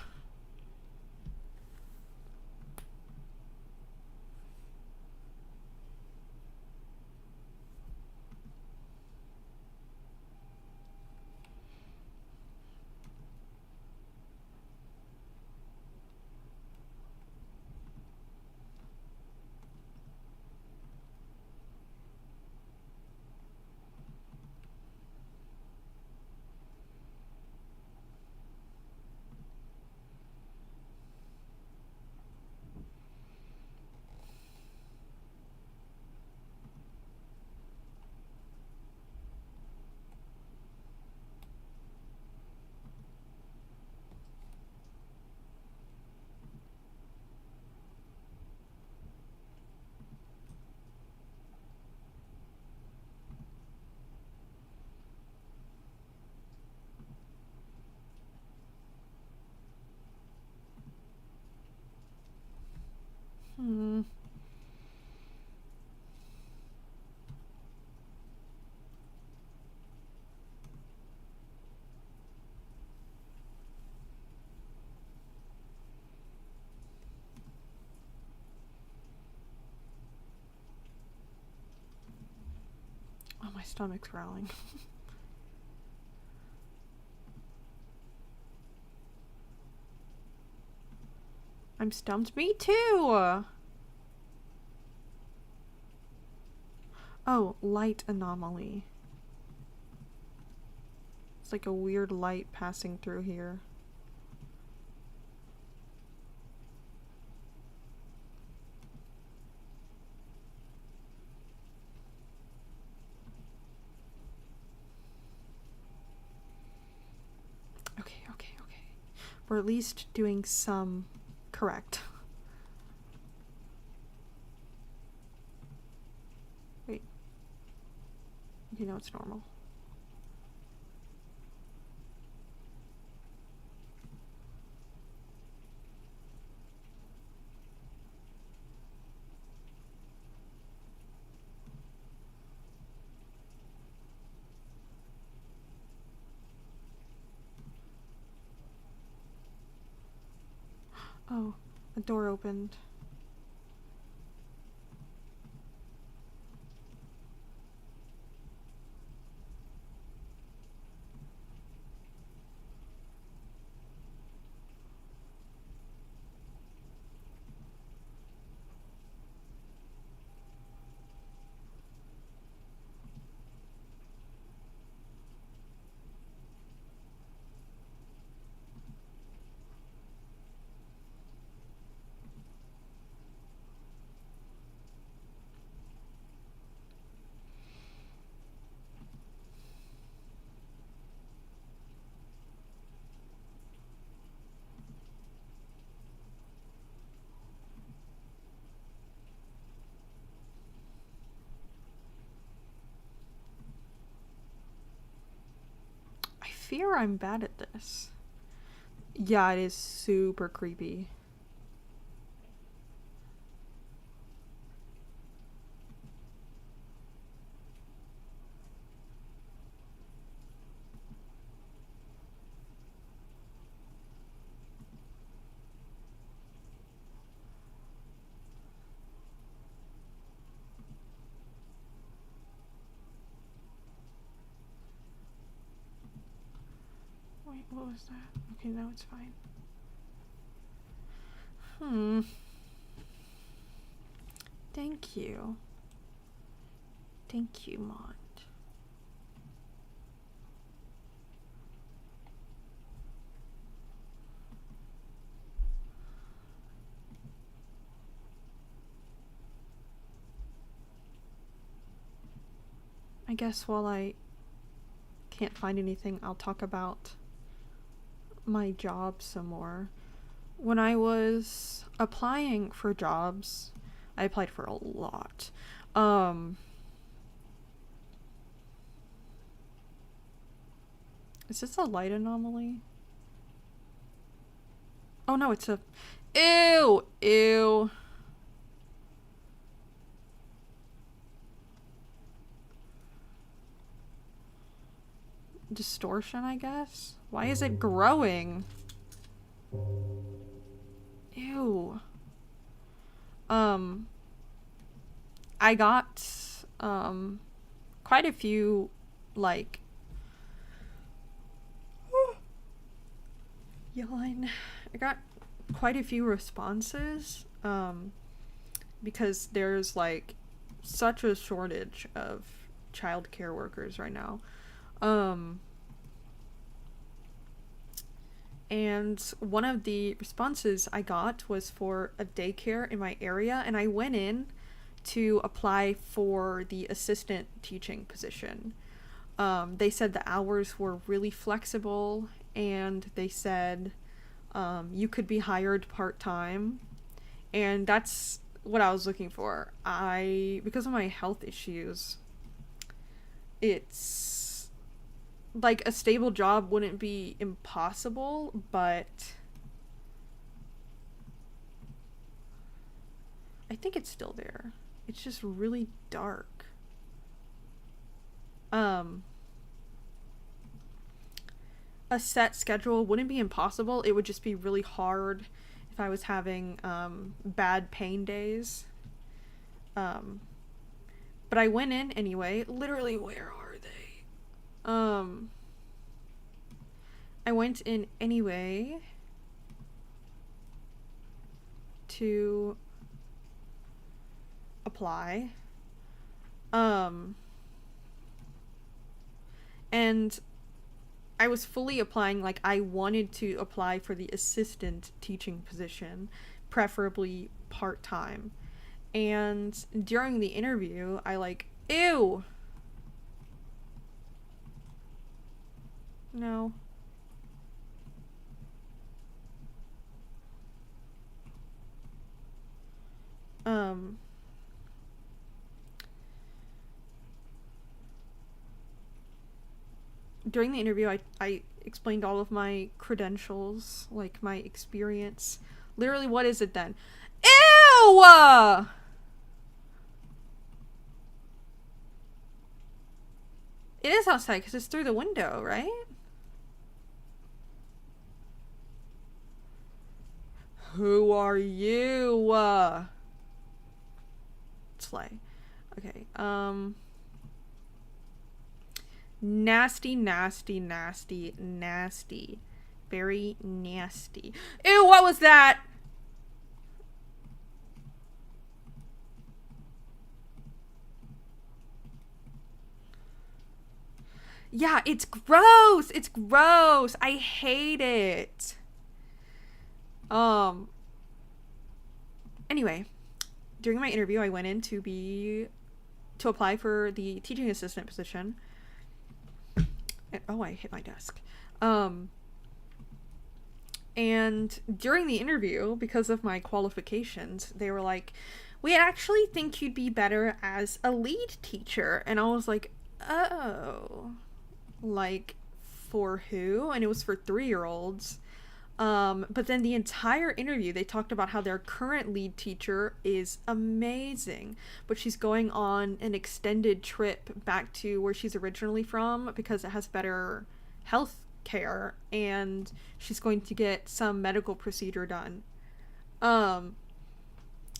Hmm. Oh, my stomach's growling. I'm stumped. Me too! Oh, light anomaly. It's like a weird light passing through here. Okay. We're at least doing some correct. Wait. Okay, no, it's normal. Oh, A door opened. I fear I'm bad at this. Yeah, it is super creepy. Wait, what was that? Okay, now it's fine. Thank you. Thank you, Mont. I guess while I can't find anything, I'll talk about my job some more. When I was applying for jobs, I applied for a lot. Is this a light anomaly? Oh no, it's a... Ew! Ew. Distortion, I guess? Why is it growing? Ew. I got, quite a few, like... Yawn. I got quite a few responses, because there's, like, such a shortage of child care workers right now. And one of the responses I got was for a daycare in my area, and I went in to apply for the assistant teaching position. They said the hours were really flexible, and they said you could be hired part-time, and that's what I was looking for. Because of my health issues, it's like a stable job wouldn't be impossible, but I think it's still there. It's just really dark. A set schedule wouldn't be impossible. It would just be really hard if I was having bad pain days. But I went in anyway. Literally, where are they? I went in anyway to apply. And I was fully applying, like, I wanted to apply for the assistant teaching position, preferably part-time. And during the interview, I, like, ew! No. During the interview, I explained all of my credentials, like my experience. Literally, what is it then? Ew! It is outside because it's through the window, right? Who are you? Slay. Okay. Nasty, nasty, nasty, nasty. Very nasty. Ew, what was that? Yeah, it's gross. It's gross. I hate it. Um anyway, during my interview I went in to apply for the teaching assistant position. And, oh, I hit my desk. And during the interview, because of my qualifications, they were like, we actually think you'd be better as a lead teacher. And I was like, oh, like, for who? And it was for 3-year-olds. But then the entire interview, they talked about how their current lead teacher is amazing, but she's going on an extended trip back to where she's originally from because it has better health care, and she's going to get some medical procedure done.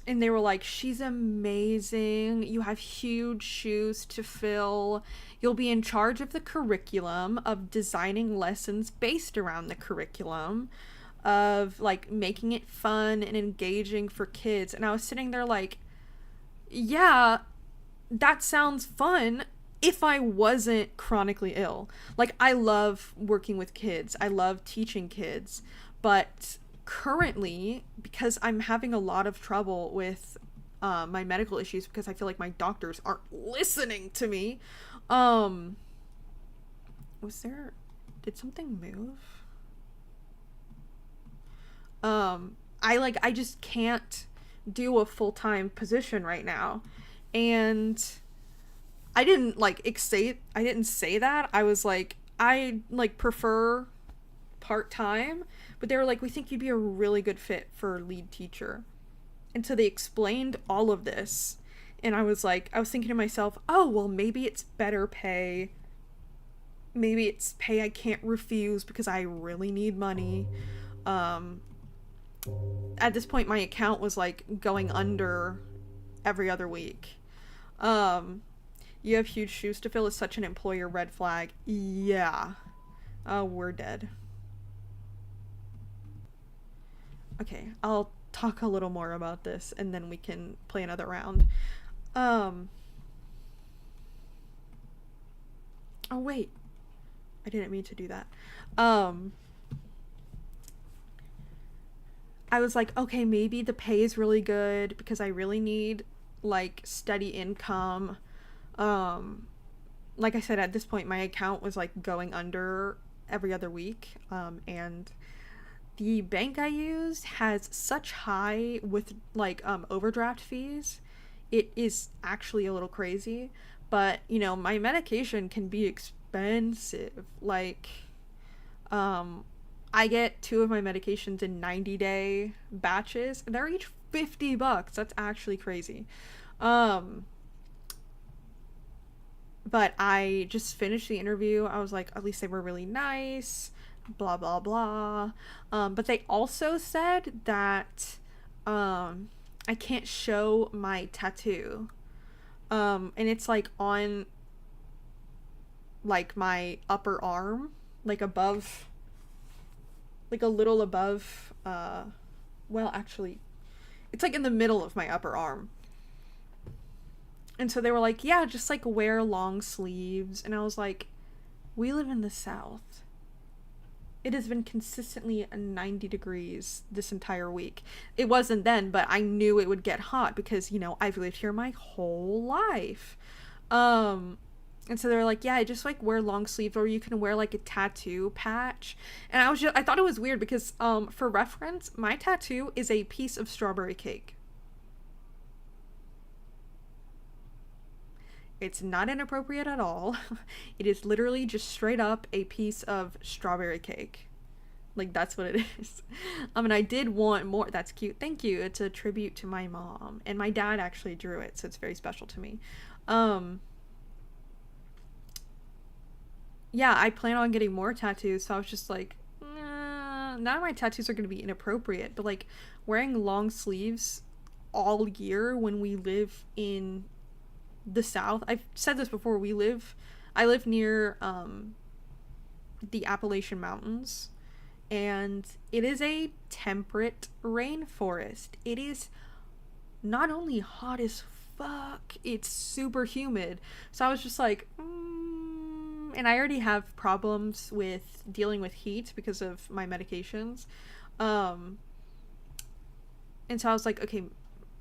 And they were like, she's amazing. You have huge shoes to fill. You'll be in charge of the curriculum, of designing lessons based around the curriculum, of like making it fun and engaging for kids. And I was sitting there like, yeah, that sounds fun if I wasn't chronically ill. Like, I love working with kids. I love teaching kids. But currently, because I'm having a lot of trouble with my medical issues, because I feel like my doctors aren't listening to me. Did something move? I just can't do a full-time position right now. And I didn't say that. I was like, I like prefer part-time, but they were like, we think you'd be a really good fit for lead teacher. And so they explained all of this, and I was thinking to myself, oh, well, maybe it's better pay. Maybe it's pay I can't refuse because I really need money. At this point, my account was like going under every other week. You have huge shoes to fill is such an employer red flag. Yeah. Oh, we're dead. Okay, I'll talk a little more about this and then we can play another round. Oh wait. I didn't mean to do that. I was like, okay, maybe the pay is really good because I really need like steady income. Like I said, at this point my account was like going under every other week, and the bank I used has such high with like overdraft fees. It is actually a little crazy, but you know, my medication can be expensive. Like I get 2 of my medications in 90-day batches, and they're each $50. That's actually crazy. But I just finished the interview. I was like, at least they were really nice, blah, blah, blah. But they also said that I can't show my tattoo. And it's like on like my upper arm, like above, like a little above, well, actually, it's like in the middle of my upper arm. And so they were like, yeah, just like wear long sleeves. And I was like, we live in the South. It has been consistently 90 degrees this entire week. It wasn't then, but I knew it would get hot because, you know, I've lived here my whole life. And so they were like, yeah, just like wear long sleeves, or you can wear like a tattoo patch. And I thought it was weird because, for reference, my tattoo is a piece of strawberry cake. It's not inappropriate at all. It is literally just straight up a piece of strawberry cake. Like, that's what it is. And I did want more. That's cute. Thank you. It's a tribute to my mom. And my dad actually drew it, so it's very special to me. Yeah, I plan on getting more tattoos, so I was just like, nah, none of my tattoos are going to be inappropriate, but like, wearing long sleeves all year when we live in the South. I've said this before. I live near the Appalachian Mountains, and it is a temperate rainforest. It is not only hot as fuck, it's super humid. So I was just like, and I already have problems with dealing with heat because of my medications. And so I was like, okay,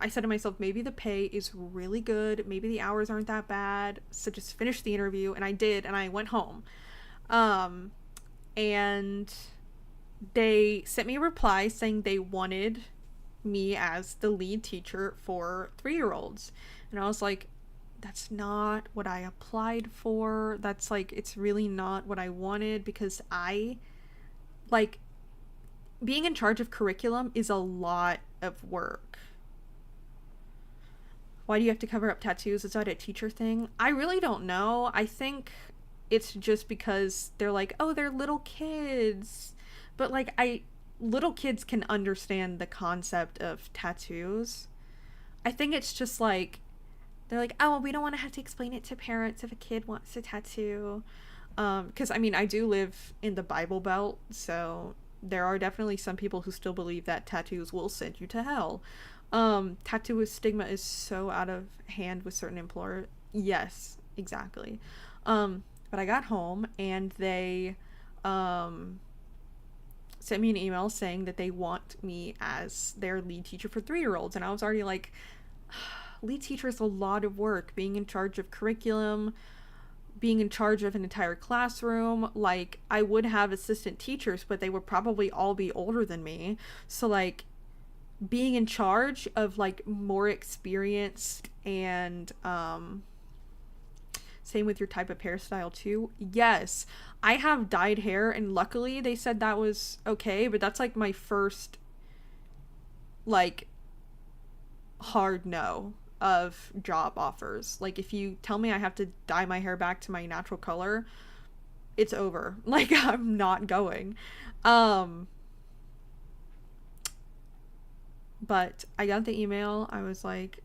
I said to myself, maybe the pay is really good. Maybe the hours aren't that bad. So just finish the interview. And I did. And I went home. And they sent me a reply saying they wanted me as the lead teacher for 3-year-olds. And I was like, that's not what I applied for. That's like, it's really not what I wanted, because I like being in charge of curriculum is a lot of work. Why do you have to cover up tattoos? Is that a teacher thing? I really don't know. I think it's just because they're like, oh, they're little kids. But like, little kids can understand the concept of tattoos. I think it's just like, they're like, oh, well, we don't want to have to explain it to parents if a kid wants a tattoo. Because, I mean, I do live in the Bible Belt, so there are definitely some people who still believe that tattoos will send you to hell. Tattoo stigma is so out of hand with certain employers. Yes, exactly. But I got home and they sent me an email saying that they want me as their lead teacher for 3-year-olds. And I was already like, lead teacher is a lot of work. Being in charge of curriculum, being in charge of an entire classroom. Like, I would have assistant teachers, but they would probably all be older than me. So like, being in charge of like more experienced, and same with your type of hairstyle too. Yes, I have dyed hair, and luckily they said that was okay, but that's like my first like hard no of job offers. Like, if you tell me I have to dye my hair back to my natural color, it's over. Like, I'm not going. But I got the email. I was like,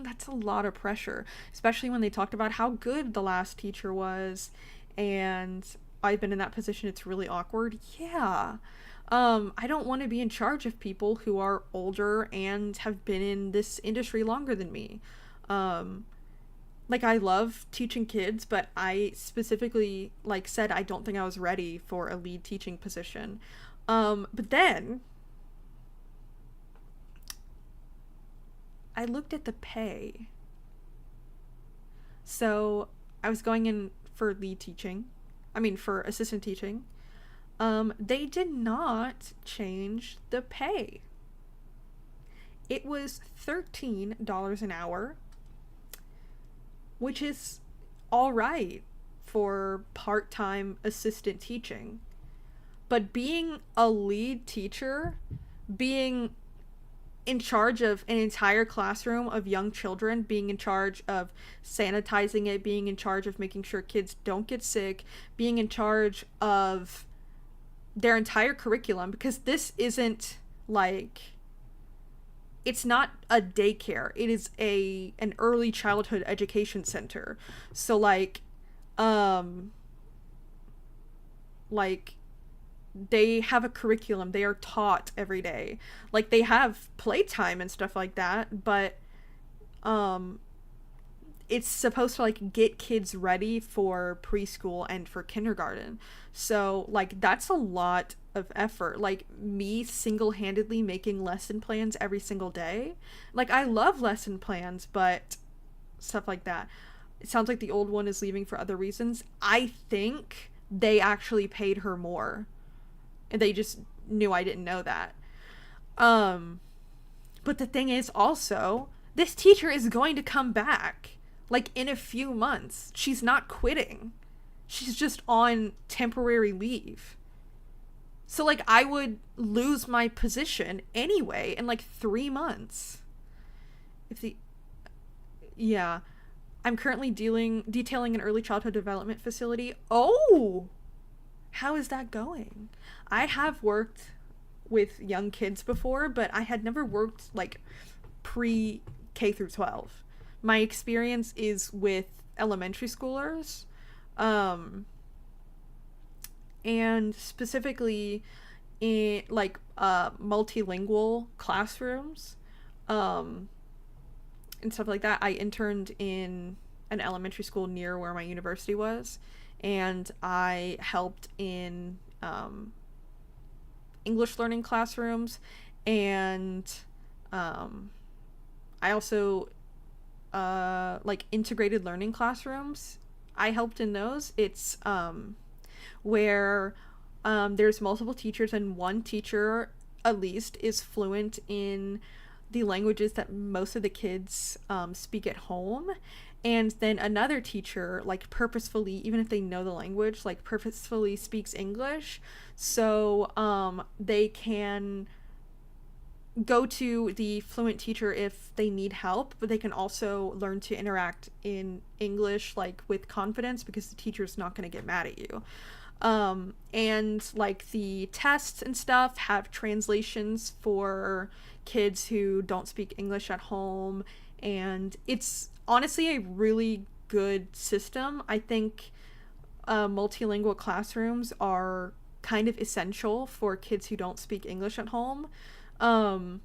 that's a lot of pressure, especially when they talked about how good the last teacher was, and I've been in that position. It's really awkward. Yeah. I don't want to be in charge of people who are older and have been in this industry longer than me. Like, I love teaching kids, but I specifically like said I don't think I was ready for a lead teaching position. But then I looked at the pay. So I was going in for lead teaching. For assistant teaching. They did not change the pay. It was $13 an hour, which is all right for part-time assistant teaching. But being a lead teacher, being in charge of an entire classroom of young children, being in charge of sanitizing it, being in charge of making sure kids don't get sick, being in charge of their entire curriculum, because this isn't like, it's not a daycare, it is an early childhood education center. So like they have a curriculum, they are taught every day. Like, they have playtime and stuff like that, but it's supposed to like get kids ready for preschool and for kindergarten. So like, that's a lot of effort. Like, me single-handedly making lesson plans every single day. Like, I love lesson plans, but stuff like that. It sounds like the old one is leaving for other reasons. I think they actually paid her more, and they just knew I didn't know that. But the thing is also, this teacher is going to come back, like, in a few months. She's not quitting. She's just on temporary leave. So, like, I would lose my position anyway in, like, 3 months. Yeah. I'm currently detailing an early childhood development facility. Oh! How is that going? I have worked with young kids before, but I had never worked like pre K through 12. My experience is with elementary schoolers, um, and specifically in like multilingual classrooms, um, and stuff like that. I interned in an elementary school near where my university was, and I helped in English learning classrooms, and I also like integrated learning classrooms. I helped in those. It's where there's multiple teachers, and one teacher at least is fluent in the languages that most of the kids speak at home, and then another teacher like purposefully, even if they know the language, like purposefully speaks English, so they can go to the fluent teacher if they need help, but they can also learn to interact in English like with confidence, because the teacher's not going to get mad at you. And like the tests and stuff have translations for kids who don't speak English at home, and it's honestly a really good system. I think multilingual classrooms are kind of essential for kids who don't speak English at home. And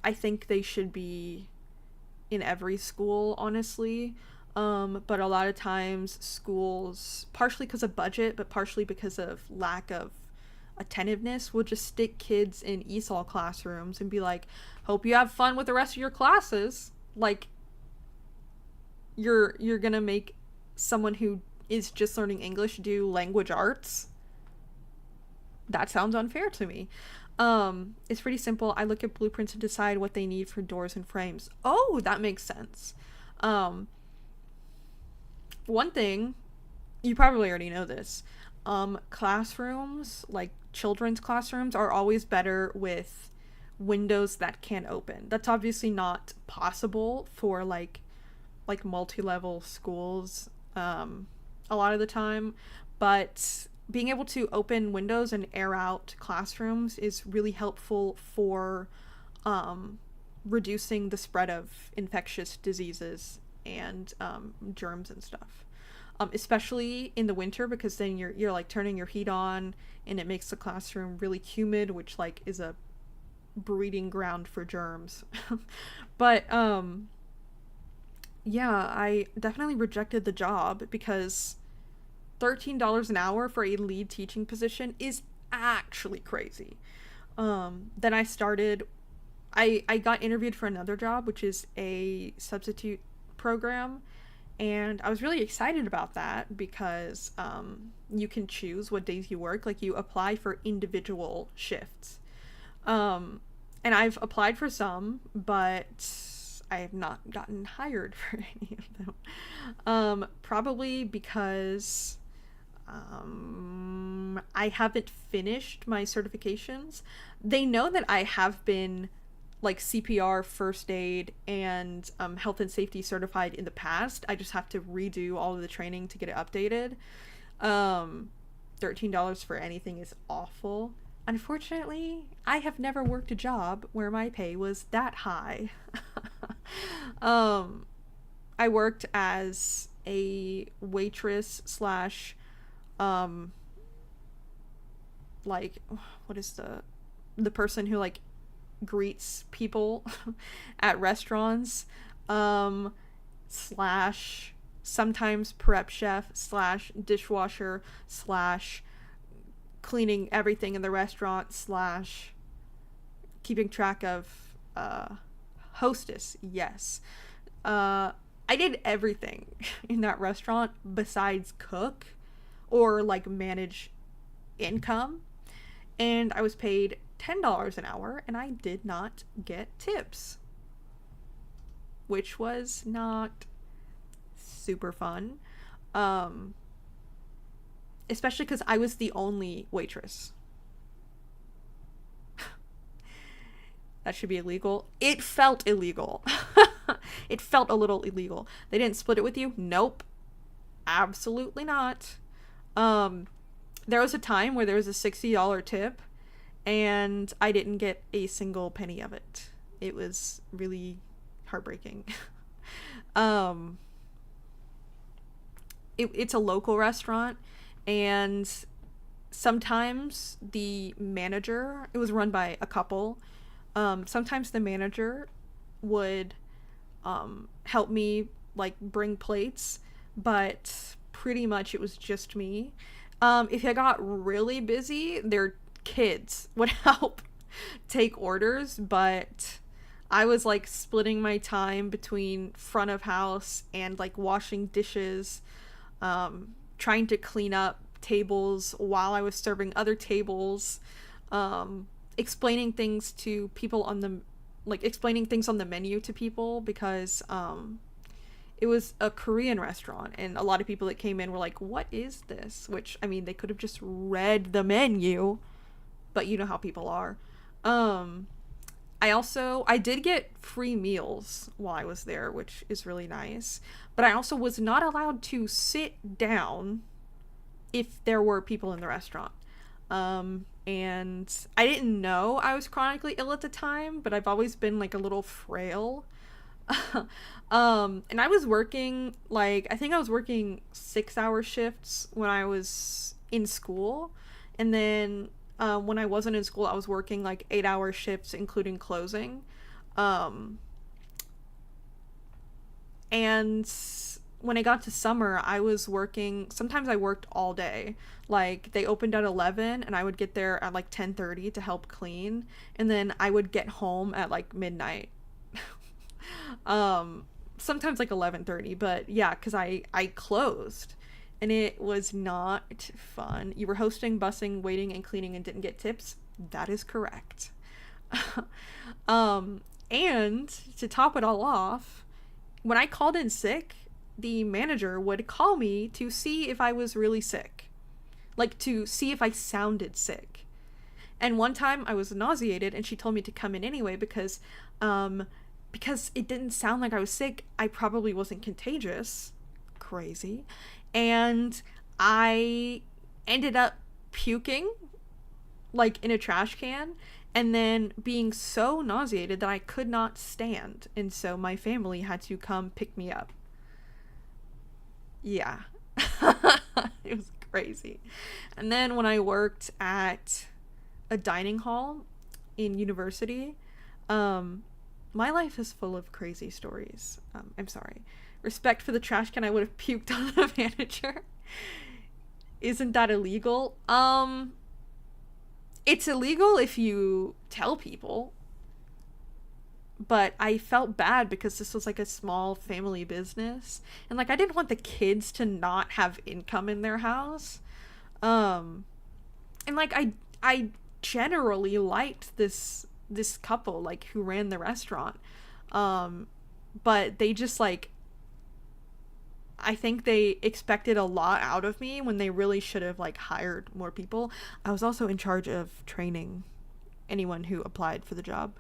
I think they should be in every school, honestly. But a lot of times schools, partially because of budget, but partially because of lack of attentiveness, will just stick kids in ESOL classrooms and be like, hope you have fun with the rest of your classes. Like, you're gonna make someone who is just learning English do language arts? That sounds unfair to me. It's pretty simple. I look at blueprints and decide what they need for doors and frames. Oh, that makes sense. One thing, you probably already know this, classrooms, like children's classrooms, are always better with windows that can open. That's obviously not possible for like multi-level schools a lot of the time, but being able to open windows and air out classrooms is really helpful for reducing the spread of infectious diseases and germs and stuff, especially in the winter, because then you're like turning your heat on and it makes the classroom really humid, which like is a breeding ground for germs. But yeah, I definitely rejected the job because $13 an hour for a lead teaching position is actually crazy. Then I got interviewed for another job, which is a substitute program, and I was really excited about that because you can choose what days you work. Like, you apply for individual shifts. And I've applied for some, but I have not gotten hired for any of them. Probably because I haven't finished my certifications. They know that I have been like CPR, first aid, and health and safety certified in the past. I just have to redo all of the training to get it updated. $13 for anything is awful. Unfortunately, I have never worked a job where my pay was that high. I worked as a waitress slash like, what is the person who like greets people at restaurants, slash sometimes prep chef slash dishwasher slash cleaning everything in the restaurant slash keeping track of hostess. Yes. I did everything in that restaurant besides cook or like manage income, and I was paid $10 an hour, and I did not get tips, which was not super fun, especially because I was the only waitress. That should be illegal. It felt illegal. It felt a little illegal. They didn't split it with you? Nope. Absolutely not. There was a time where there was a $60 tip, and I didn't get a single penny of it. It was really heartbreaking. um, it's a local restaurant, and sometimes the manager, it was run by a couple, sometimes the manager would help me like bring plates, but pretty much it was just me. If I got really busy, their kids would help take orders, but I was like splitting my time between front of house and like washing dishes, trying to clean up tables while I was serving other tables, explaining things to people on the, like explaining things on the menu to people, because it was a Korean restaurant and a lot of people that came in were like, what is this? Which, I mean, they could have just read the menu, but you know how people are. I did get free meals while I was there, which is really nice, but I also was not allowed to sit down if there were people in the restaurant. And I didn't know I was chronically ill at the time, but I've always been like a little frail. And I was working, like, I think I was working 6-hour shifts when I was in school. And then, when I wasn't in school, I was working like 8-hour shifts, including closing. And when I got to summer, I was working, sometimes I worked all day. Like, they opened at 11 and I would get there at like 10:30 to help clean, and then I would get home at like midnight. Sometimes like 11:30, but yeah, because I closed, and it was not fun. You were hosting, bussing, waiting, and cleaning and didn't get tips? That is correct. And to top it all off, when I called in sick, the manager would call me to see if I was really sick. Like, to see if I sounded sick. And one time I was nauseated and she told me to come in anyway because it didn't sound like I was sick. I probably wasn't contagious. Crazy. And I ended up puking, like, in a trash can, and then being so nauseated that I could not stand. And so my family had to come pick me up. Yeah. It was crazy. And then when I worked at a dining hall in university, my life is full of crazy stories. I'm sorry. Respect for the trash can, I would have puked on the manager. Isn't that illegal? It's illegal if you tell people. But I felt bad because this was like a small family business. And like, I didn't want the kids to not have income in their house. And like, I generally liked this couple, like, who ran the restaurant. But they just, like, I think they expected a lot out of me when they really should have, like, hired more people. I was also in charge of training anyone who applied for the job,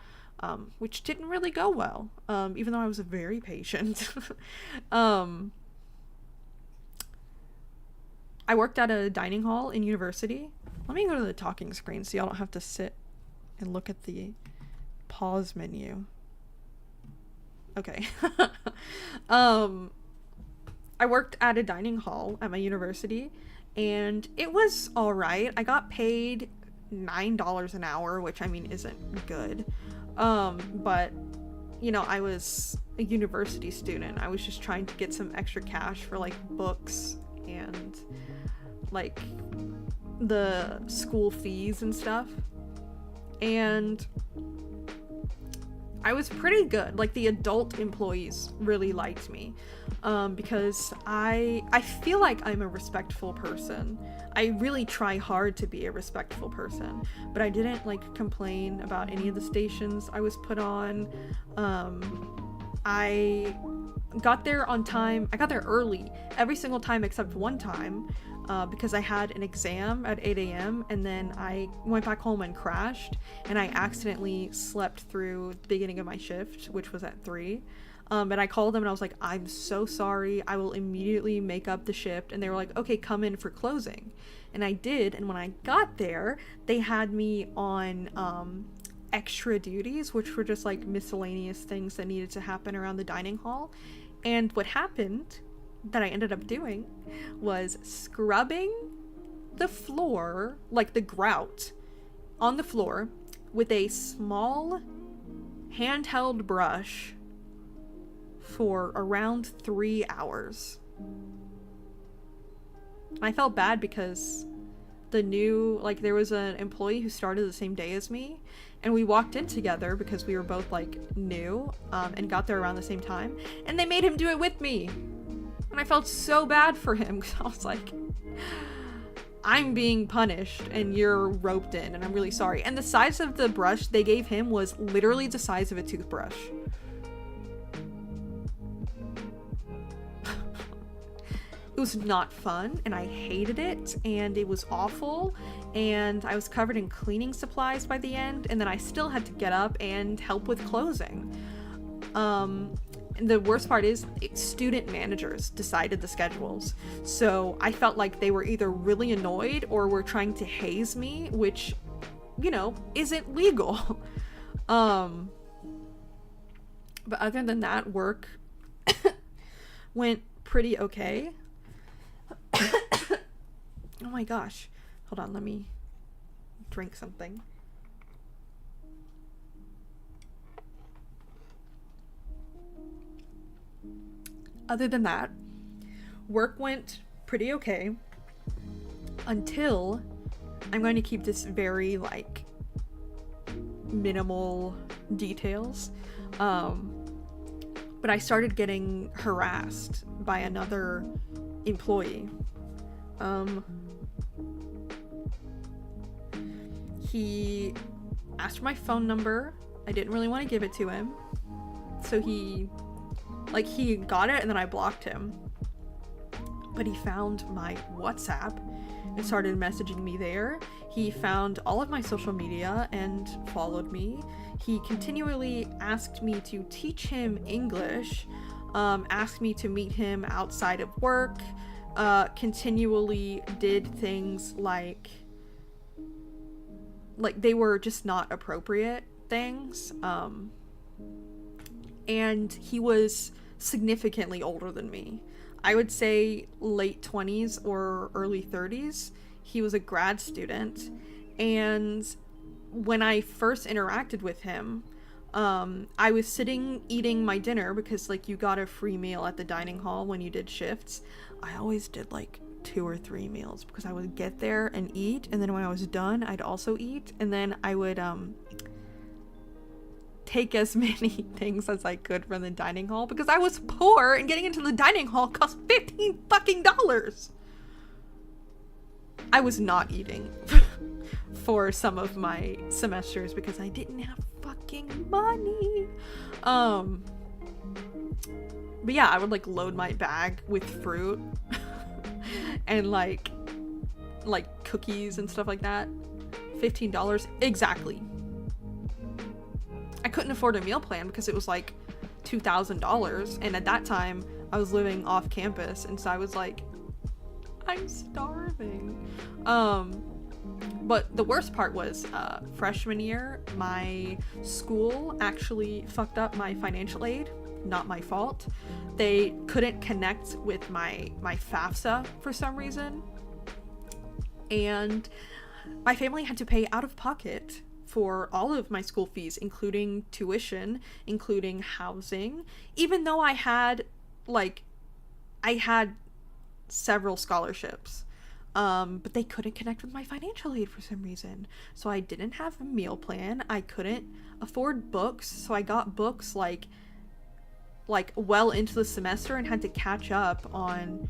which didn't really go well, even though I was very patient. I worked at a dining hall in university. Let me go to the talking screen so y'all don't have to sit and look at the pause menu. Okay. I worked at a dining hall at my university, and it was all right. I got paid $9 an hour, which, I mean, isn't good. But, you know, I was a university student. I was just trying to get some extra cash for, like, books and, like, the school fees and stuff. And I was pretty good. Like, the adult employees really liked me, because I feel like I'm a respectful person. I really try hard to be a respectful person, but I didn't, like, complain about any of the stations I was put on. I got there on time. I got there early every single time except one time, because I had an exam at 8 a.m. and then I went back home and crashed, and I accidentally slept through the beginning of my shift, which was at 3. And I called them and I was like, I'm so sorry, I will immediately make up the shift. And they were like, okay, come in for closing. And I did, and when I got there, they had me on extra duties, which were just like miscellaneous things that needed to happen around the dining hall. And what happened that I ended up doing was scrubbing the floor, like the grout on the floor, with a small handheld brush for around 3 hours. And I felt bad because there was an employee who started the same day as me, and we walked in together because we were both like new, and got there around the same time, and they made him do it with me. And I felt so bad for him because I was like, I'm being punished and you're roped in, and I'm really sorry. And the size of the brush they gave him was literally the size of a toothbrush. It was not fun, and I hated it, and it was awful, and I was covered in cleaning supplies by the end, and then I still had to get up and help with closing. And the worst part is, student managers decided the schedules, so I felt like they were either really annoyed or were trying to haze me, which, you know, isn't legal. But other than that, work went pretty okay. Oh my gosh. Hold on, let me drink something. Other than that, work went pretty okay until, I'm going to keep this very like minimal details, but I started getting harassed by another employee. He asked for my phone number. I didn't really want to give it to him, so he got it, and then I blocked him. But he found my WhatsApp and started messaging me there. He found all of my social media and followed me. He continually asked me to teach him English, asked me to meet him outside of work, continually did things like they were just not appropriate things. And he was significantly older than me. I would say late 20s or early 30s. He was a grad student, and when I first interacted with him, I was sitting eating my dinner because like you got a free meal at the dining hall when you did shifts. I always did like 2 or 3 meals because I would get there and eat, and then when I was done I'd also eat, and then I would take as many things as I could from the dining hall because I was poor, and getting into the dining hall cost $15 fucking dollars. I was not eating for some of my semesters because I didn't have fucking money. But yeah, I would like load my bag with fruit and like cookies and stuff like that. $15 exactly. I couldn't afford a meal plan because it was like $2,000, and at that time I was living off campus, and so I was like, I'm starving. But the worst part was freshman year, my school actually fucked up my financial aid. Not my fault. They couldn't connect with my FAFSA for some reason, and my family had to pay out of pocket for all of my school fees, including tuition, including housing, even though I had several scholarships. But they couldn't connect with my financial aid for some reason. So I didn't have a meal plan. I couldn't afford books. So I got books like well into the semester and had to catch up on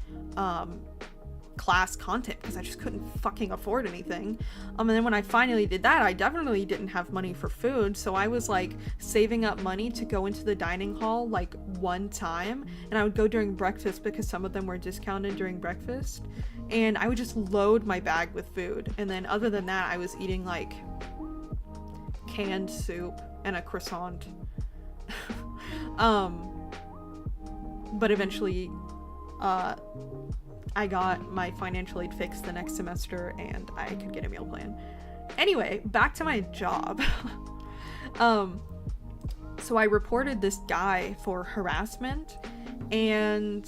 class content because I just couldn't fucking afford anything. And then when I finally did that, I definitely didn't have money for food, so I was like saving up money to go into the dining hall like one time, and I would go during breakfast because some of them were discounted during breakfast, and I would just load my bag with food. And then other than that, I was eating like canned soup and a croissant. But eventually I got my financial aid fixed the next semester and I could get a meal plan. Anyway, back to my job. So I reported this guy for harassment and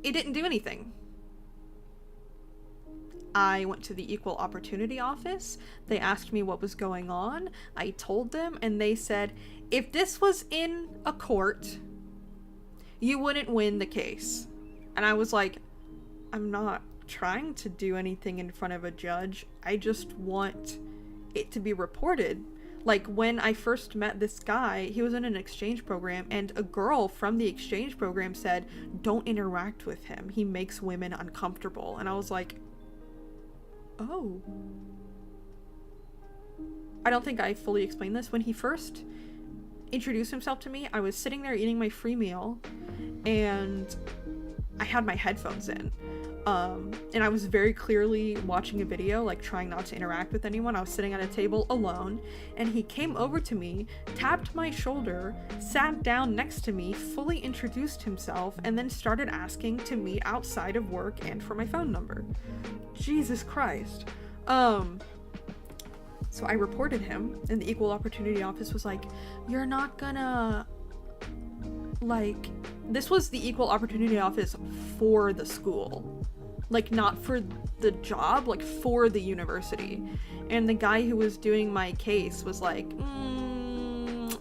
it didn't do anything. I went to the equal opportunity office. They asked me what was going on. I told them and they said, if this was in a court, you wouldn't win the case. And I was like, I'm not trying to do anything in front of a judge. I just want it to be reported. Like, when I first met this guy, he was in an exchange program, and a girl from the exchange program said, don't interact with him. He makes women uncomfortable. And I was like, oh. I don't think I fully explained this. When he first introduced himself to me, I was sitting there eating my free meal, and I had my headphones in. And I was very clearly watching a video, like trying not to interact with anyone. I was sitting at a table alone, and he came over to me, tapped my shoulder, sat down next to me, fully introduced himself, and then started asking to meet outside of work and for my phone number. Jesus Christ. So I reported him, and the equal opportunity office was like, you're not gonna, like, this was the equal opportunity office for the school. Like, not for the job, like for the university. And the guy who was doing my case was like,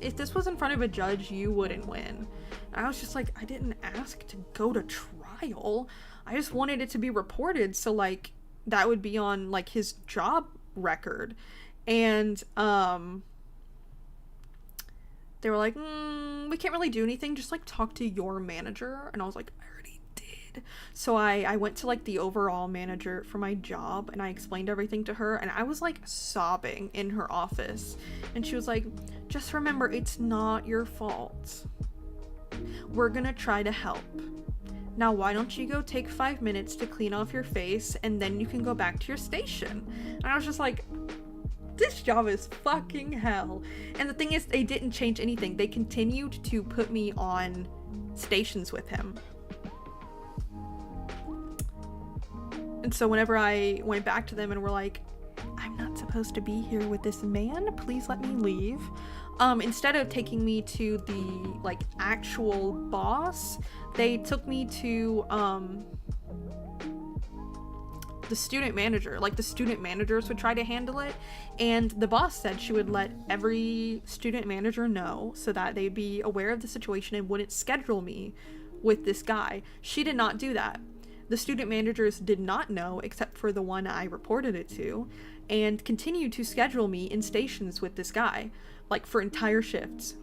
if this was in front of a judge, you wouldn't win. And I was just like, I didn't ask to go to trial. I just wanted it to be reported, so like that would be on like his job record. And they were like, we can't really do anything, just like talk to your manager. And I was like, I already did. So I went to like the overall manager for my job, and I explained everything to her, and I was like sobbing in her office, and she was like, just remember, it's not your fault. We're gonna try to help. Now why don't you go take 5 minutes to clean off your face, and then you can go back to your station. And I was just like, this job is fucking hell. And the thing is, they didn't change anything. They continued to put me on stations with him. And so whenever I went back to them and were like, I'm not supposed to be here with this man, please let me leave. Instead of taking me to the like actual boss, they took me to the student manager. Like, the student managers would try to handle it, and the boss said she would let every student manager know so that they'd be aware of the situation and wouldn't schedule me with this guy. She did not do that. The student managers did not know, except for the one I reported it to, and continued to schedule me in stations with this guy, like for entire shifts.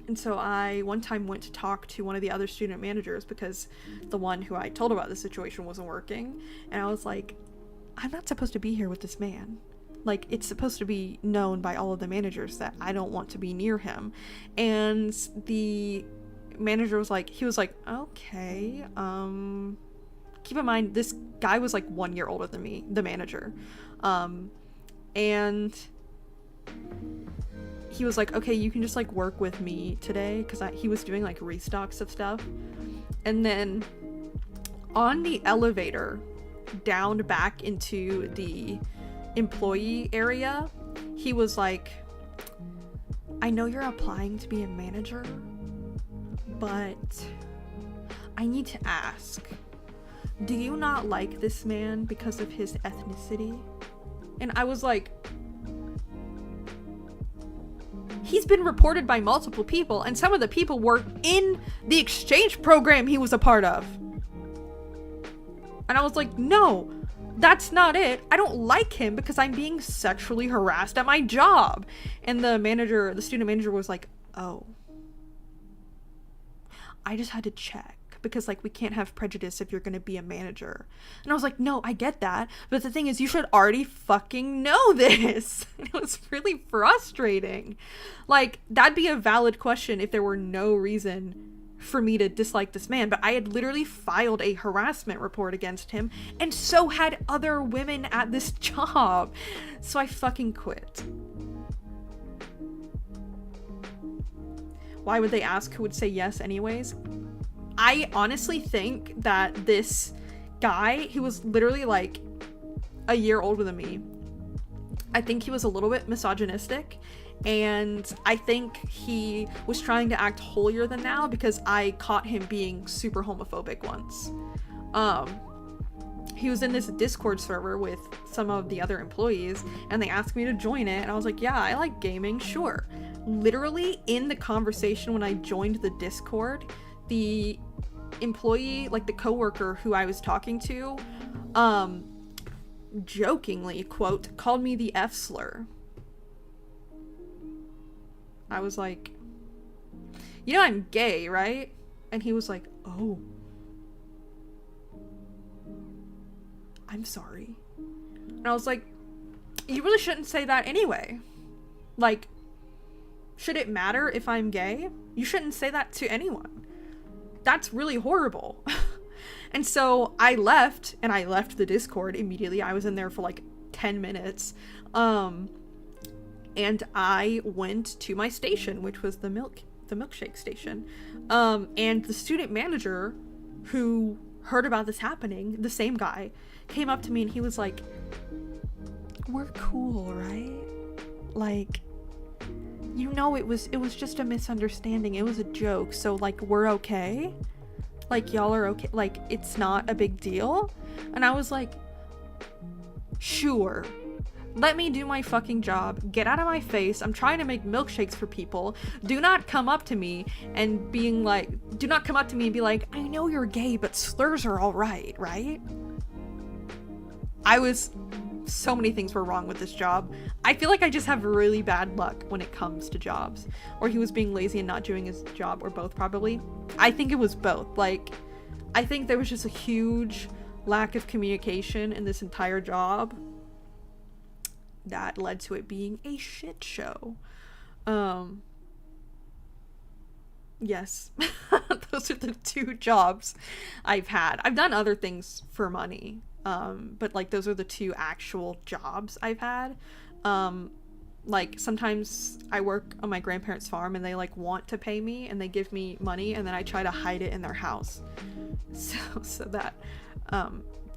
And so I one time went to talk to one of the other student managers because the one who I told about the situation wasn't working. And I was like, I'm not supposed to be here with this man. Like, it's supposed to be known by all of the managers that I don't want to be near him. And the manager was like, okay, keep in mind, this guy was like 1 year older than me, the manager. And he was like, okay, you can just like work with me today, because he was doing like restocks of stuff. And then on the elevator down back into the employee area, he was like, I know you're applying to be a manager, but I need to ask, do you not like this man because of his ethnicity? And I was like, he's been reported by multiple people, and some of the people were in the exchange program he was a part of. And I was like, no, that's not it. I don't like him because I'm being sexually harassed at my job. And the student manager was like, oh, I just had to check, because like we can't have prejudice if you're gonna be a manager. And I was like, no, I get that, but the thing is, you should already fucking know this. It was really frustrating. Like, that'd be a valid question if there were no reason for me to dislike this man, but I had literally filed a harassment report against him, and so had other women at this job. So I fucking quit. Why would they ask who would say yes anyways? I honestly think that this guy, he was literally like a year older than me. I think he was a little bit misogynistic, and I think he was trying to act holier than thou because I caught him being super homophobic once. He was in this Discord server with some of the other employees, and they asked me to join it, and I was like, yeah, I like gaming, sure. Literally in the conversation when I joined the Discord, the employee, like the coworker who I was talking to, jokingly, quote, called me the F slur. I was like, you know I'm gay, right? And he was like, oh, I'm sorry. And I was like, you really shouldn't say that anyway. Like, should it matter if I'm gay? You shouldn't say that to anyone. That's really horrible. And so I left, and I left the Discord immediately. I was in there for like 10 minutes. And I went to my station, which was the milkshake station. And the student manager who heard about this happening, the same guy, came up to me and he was like, we're cool, right? Like, you know, it was just a misunderstanding. It was a joke. So like, we're okay. Like, y'all are okay. Like, it's not a big deal. And I was like, sure. Let me do my fucking job. Get out of my face. I'm trying to make milkshakes for people. Do not come up to me and be like, I know you're gay, but slurs are all right, right? So many things were wrong with this job. I feel like I just have really bad luck when it comes to jobs. Or he was being lazy and not doing his job, or both probably. I think it was both. Like, I think there was just a huge lack of communication in this entire job that led to it being a shit show. Yes. Those are the two jobs I've had. I've done other things for money. But like those are the two actual jobs I've had. Like sometimes I work on my grandparents' farm and they like want to pay me and they give me money and then I try to hide it in their house so that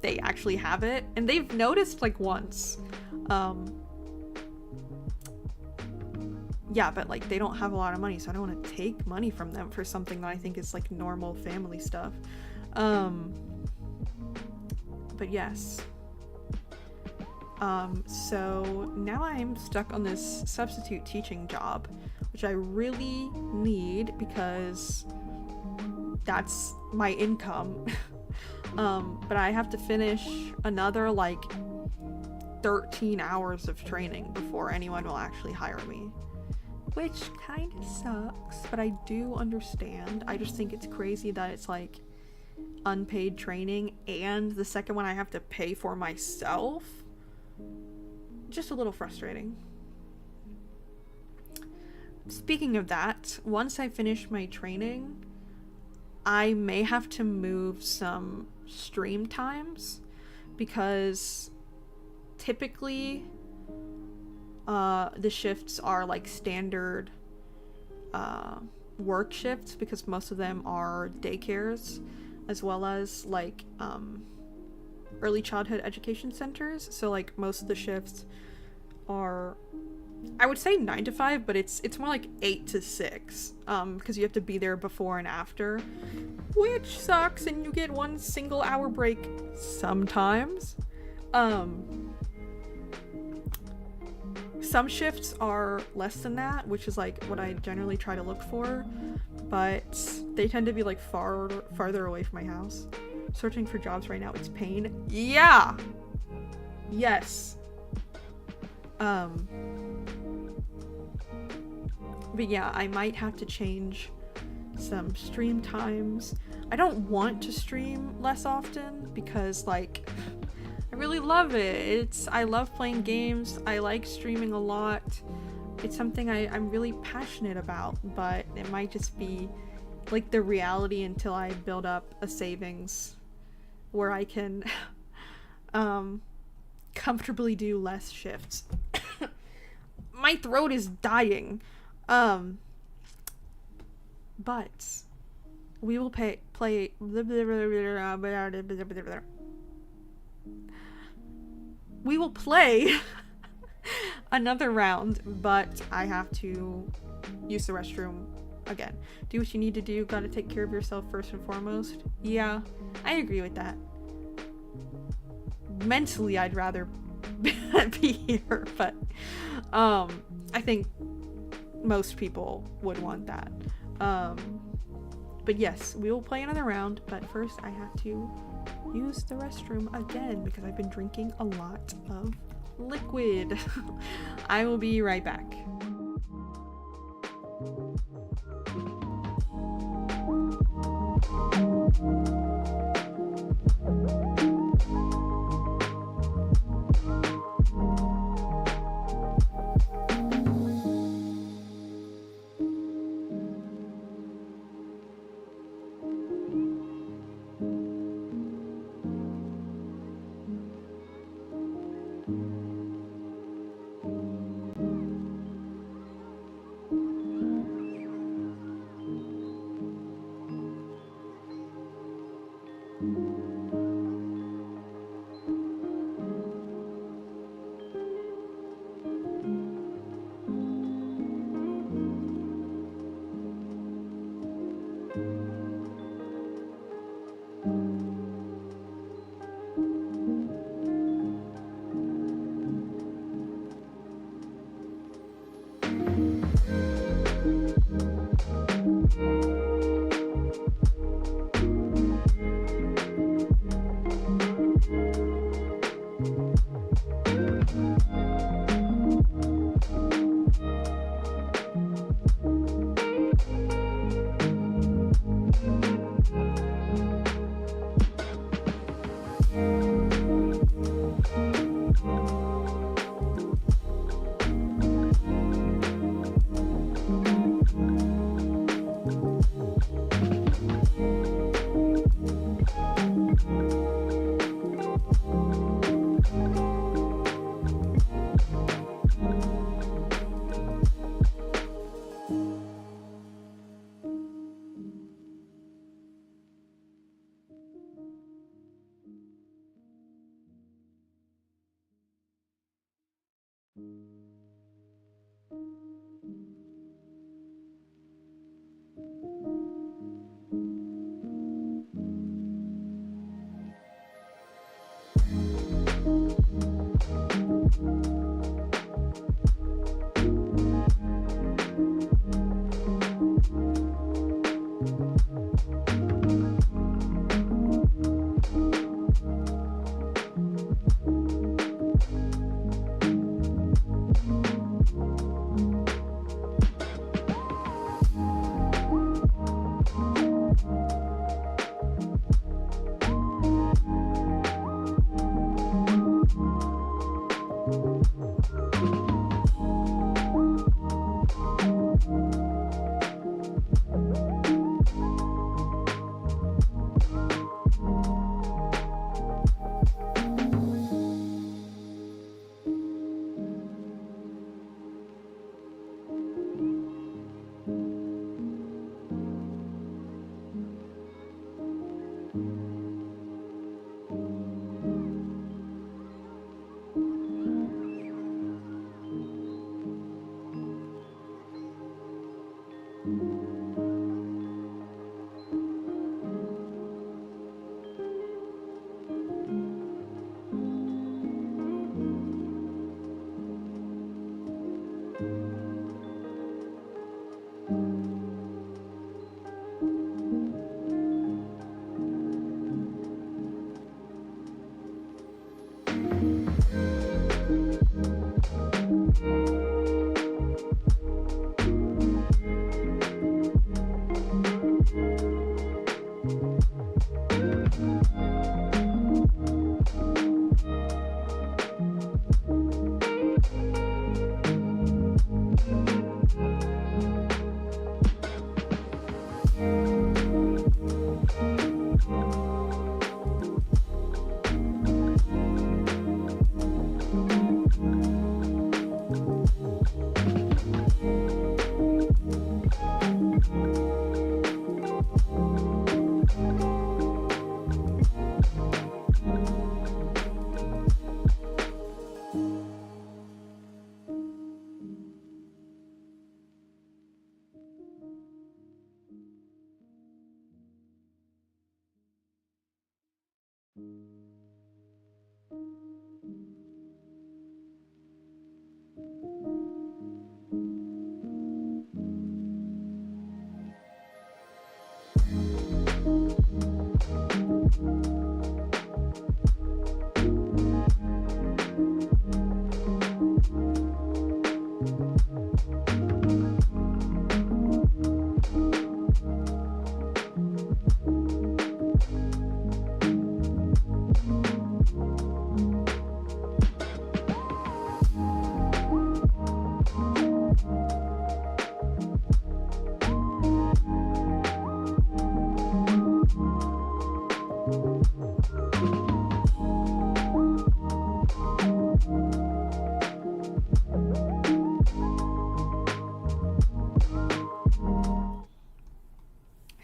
they actually have it, and they've noticed like once. Yeah, but like they don't have a lot of money, so I don't want to take money from them for something that I think is like normal family stuff. But yes. So now I'm stuck on this substitute teaching job, which I really need because that's my income. But I have to finish another like 13 hours of training before anyone will actually hire me, which kind of sucks, but I do understand. I just think it's crazy that it's like unpaid training and the second one I have to pay for myself. Just a little frustrating. Speaking of that, once I finish my training, I may have to move some stream times because typically the shifts are like standard work shifts because most of them are daycares as well as like early childhood education centers. So like most of the shifts are, I would say 9 to 5, but it's more like 8 to 6 because you have to be there before and after, which sucks, and you get 1 single hour break sometimes. Some shifts are less than that, which is like what I generally try to look for, but they tend to be like farther away from my house. Searching for jobs right now, it's pain. Yeah. Yes. But yeah, I might have to change some stream times. I don't want to stream less often because like I really love it. I love playing games. I like streaming a lot. It's something I'm really passionate about, but it might just be like the reality until I build up a savings where I can comfortably do less shifts. My throat is dying. But we will play we will play another round, but I have to use the restroom again. Do what you need to do. Gotta take care of yourself first and foremost. Yeah, I agree with that. Mentally, I'd rather be here, but I think most people would want that. But yes, we will play another round, but first I have to use the restroom again because I've been drinking a lot of liquid. I will be right back.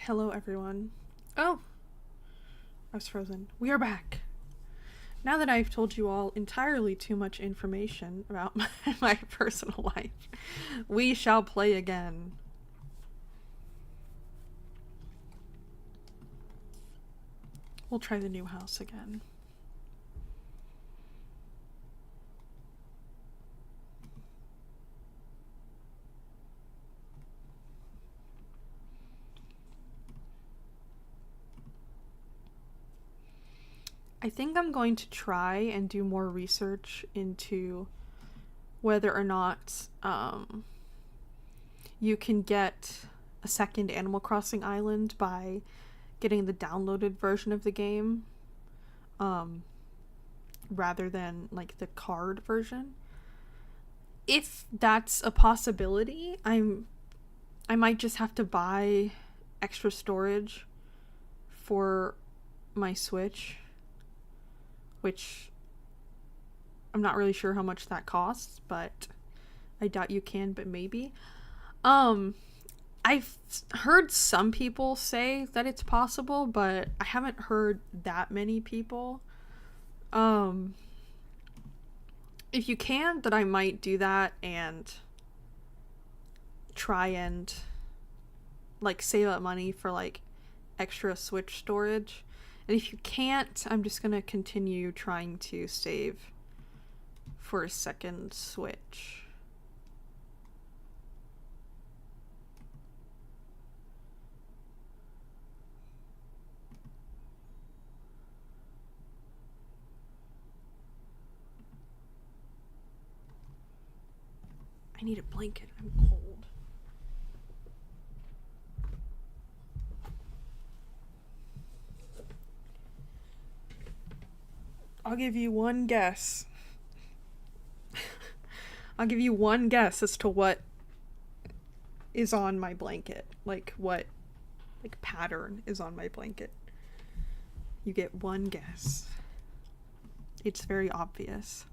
Hello, everyone. Oh, I was frozen. We are back. Now that I've told you all entirely too much information about my personal life, we shall play again. We'll try the new house again. I think I'm going to try and do more research into whether or not you can get a second Animal Crossing island by getting the downloaded version of the game rather than like the card version. If that's a possibility, I might just have to buy extra storage for my Switch, which I'm not really sure how much that costs, but I doubt you can, but maybe. I've heard some people say that it's possible, but I haven't heard that many people. If you can, then I might do that and try and like save up money for like extra Switch storage. And if you can't, I'm just gonna continue trying to save for a second Switch. I need a blanket. I'm cold. I'll give you one guess. I'll give you one guess as to what is on my blanket. Like what like pattern is on my blanket. You get one guess. It's very obvious.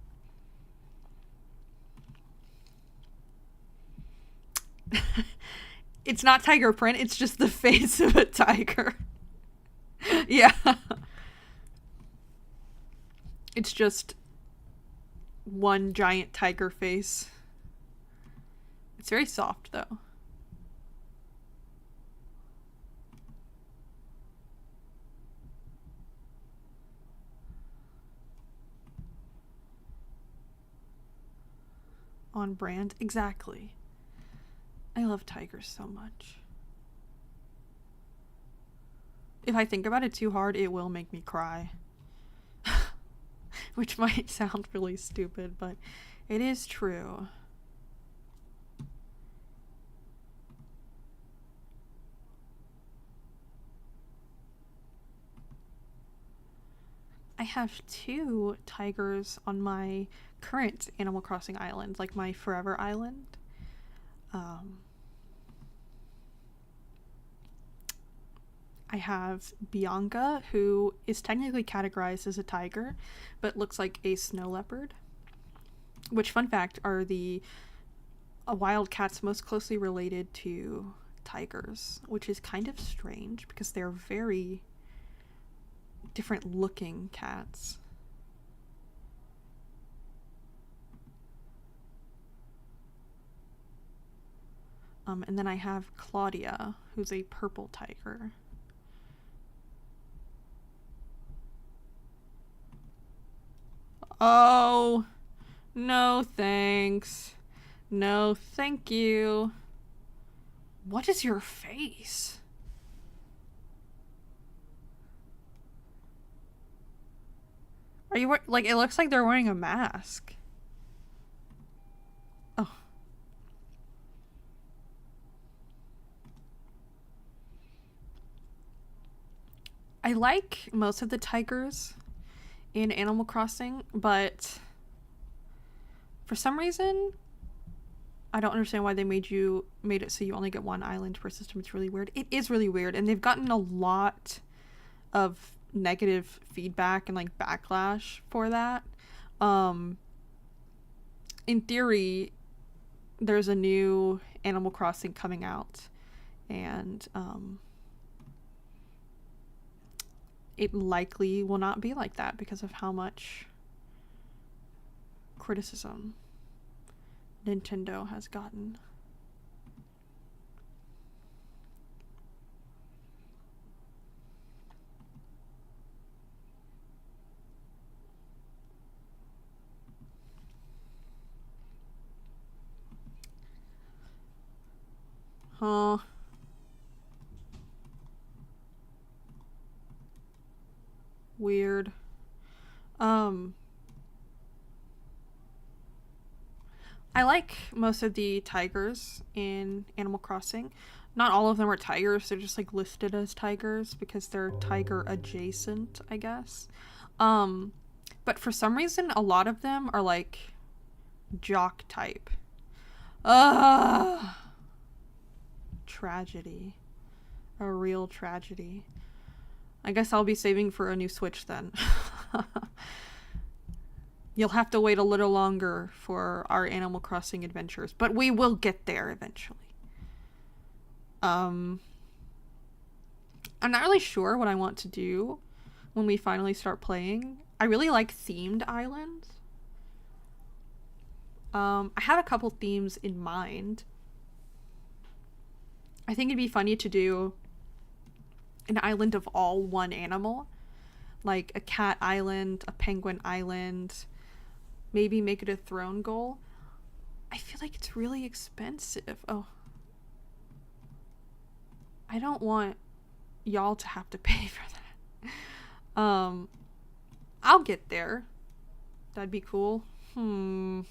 It's not tiger print, it's just the face of a tiger. Yeah. It's just one giant tiger face. It's very soft, though. On brand? Exactly. I love tigers so much. If I think about it too hard, it will make me cry. Which might sound really stupid, but it is true. I have 2 tigers on my current Animal Crossing island, like my forever island. I have Bianca, who is technically categorized as a tiger, but looks like a snow leopard. Which, fun fact, are the wild cats most closely related to tigers, which is kind of strange because they're very different looking cats. And then I have Claudia, who's a purple tiger. Oh, no thanks. No thank you. What is your face? Are you like, it looks like they're wearing a mask. Oh. I like most of the tigers in Animal Crossing, but for some reason, I don't understand why they made it so you only get one island per system. It's really weird. It is really weird, and they've gotten a lot of negative feedback and like backlash for that. In theory, there's a new Animal Crossing coming out, and it likely will not be like that because of how much criticism Nintendo has gotten. Huh. Weird. I like most of the tigers in Animal Crossing. Not all of them are tigers, they're just like listed as tigers because they're tiger adjacent, I guess. But for some reason a lot of them are like jock type. Ugh. Tragedy. A real tragedy. I guess I'll be saving for a new Switch then. You'll have to wait a little longer for our Animal Crossing adventures, but we will get there eventually. I'm not really sure what I want to do when we finally start playing. I really like themed islands. I have a couple themes in mind. I think it'd be funny to do an island of all one animal, like a cat island, a penguin island, maybe make it a throne goal. I feel like it's really expensive. Oh, I don't want y'all to have to pay for that. I'll get there. That'd be cool. I'll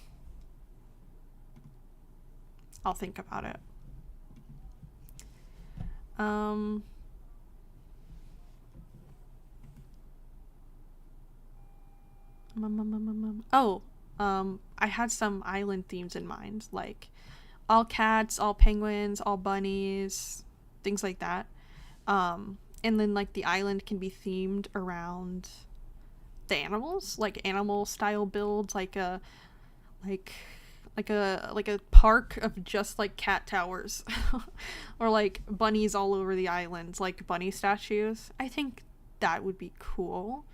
think about it. I had some island themes in mind, like all cats, all penguins, all bunnies, things like that. And then like the island can be themed around the animals, like animal style builds, like a park of just like cat towers or like bunnies all over the islands, like bunny statues. I think that would be cool.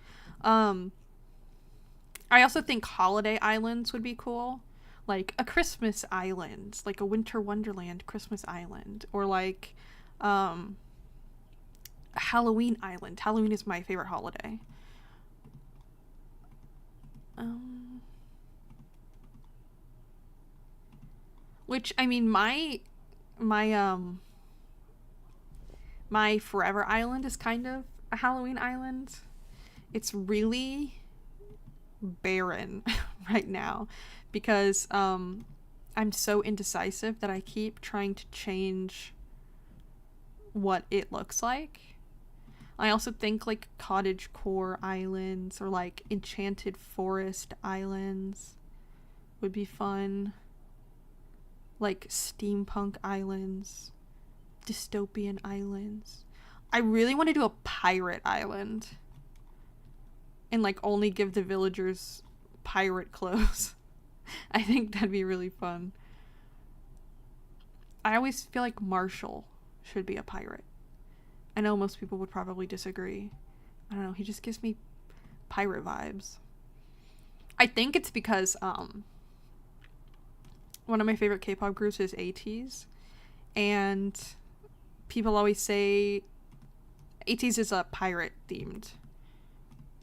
I also think holiday islands would be cool, like a Christmas island, like a Winter Wonderland Christmas island, or like a Halloween island. Halloween is my favorite holiday. Which, I mean, my forever island is kind of a Halloween island. It's really barren right now because I'm so indecisive that I keep trying to change what it looks like. I also think like cottage core islands or like enchanted forest islands would be fun. Like steampunk islands, dystopian islands. I really want to do a pirate island and like only give the villagers pirate clothes. I think that'd be really fun. I always feel like Marshall should be a pirate. I know most people would probably disagree. I don't know, he just gives me pirate vibes. I think it's because one of my favorite K-pop groups is ATEEZ, and people always say ATEEZ is a pirate themed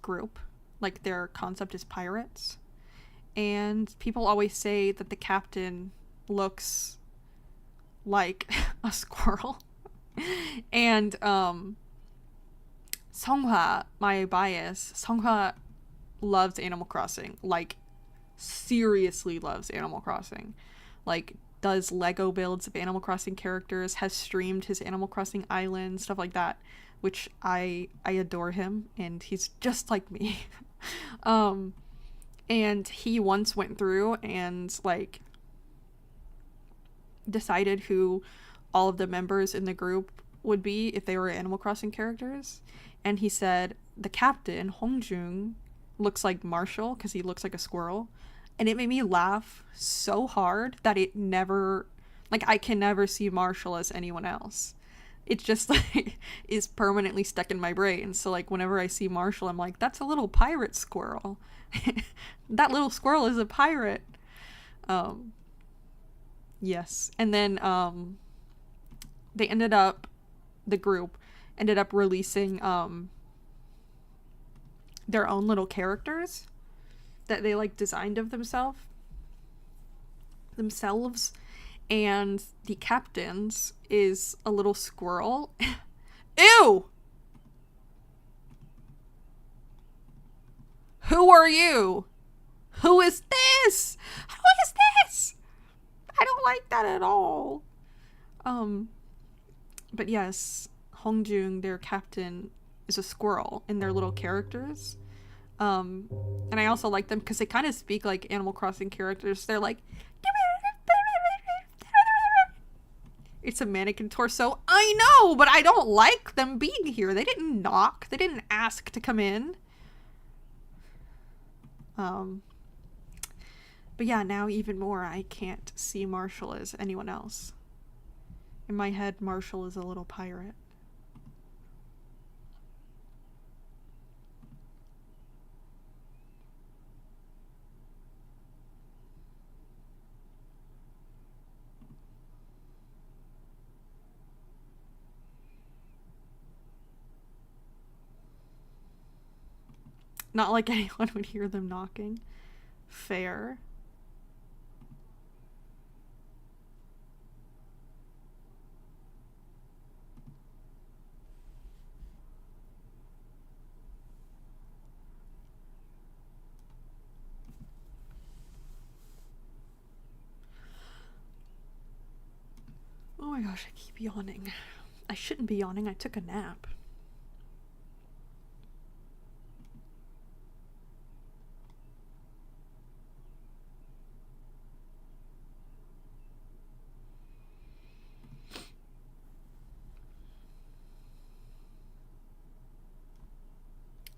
group, Like, their concept is pirates. And people always say that the captain looks like a squirrel. And Songhwa, my bias, Songhwa loves Animal Crossing. Like, seriously loves Animal Crossing. Like, does Lego builds of Animal Crossing characters, has streamed his Animal Crossing island, stuff like that, which I adore him, and he's just like me. And he once went through and, like, decided who all of the members in the group would be if they were Animal Crossing characters. And he said the captain, Hongjung, looks like Marshall because he looks like a squirrel. And it made me laugh so hard that it never, like, I can never see Marshall as anyone else. It just, like, is permanently stuck in my brain. So, like, whenever I see Marshall, I'm like, that's a little pirate squirrel. That little squirrel is a pirate. Yes. And then the group ended up releasing their own little characters that they, like, designed of themselves. And the captain's is a little squirrel. Ew! Who are you? Who is this? Who is this? I don't like that at all. But yes, Hongjung, their captain, is a squirrel in their little characters. And I also like them because they kind of speak like Animal Crossing characters. They're like, it's a mannequin torso. I know, but I don't like them being here. They didn't knock. They didn't ask to come in. But yeah, now even more, I can't see Marshall as anyone else. In my head, Marshall is a little pirate. Not like anyone would hear them knocking. Fair. Oh my gosh, I keep yawning. I shouldn't be yawning. I took a nap.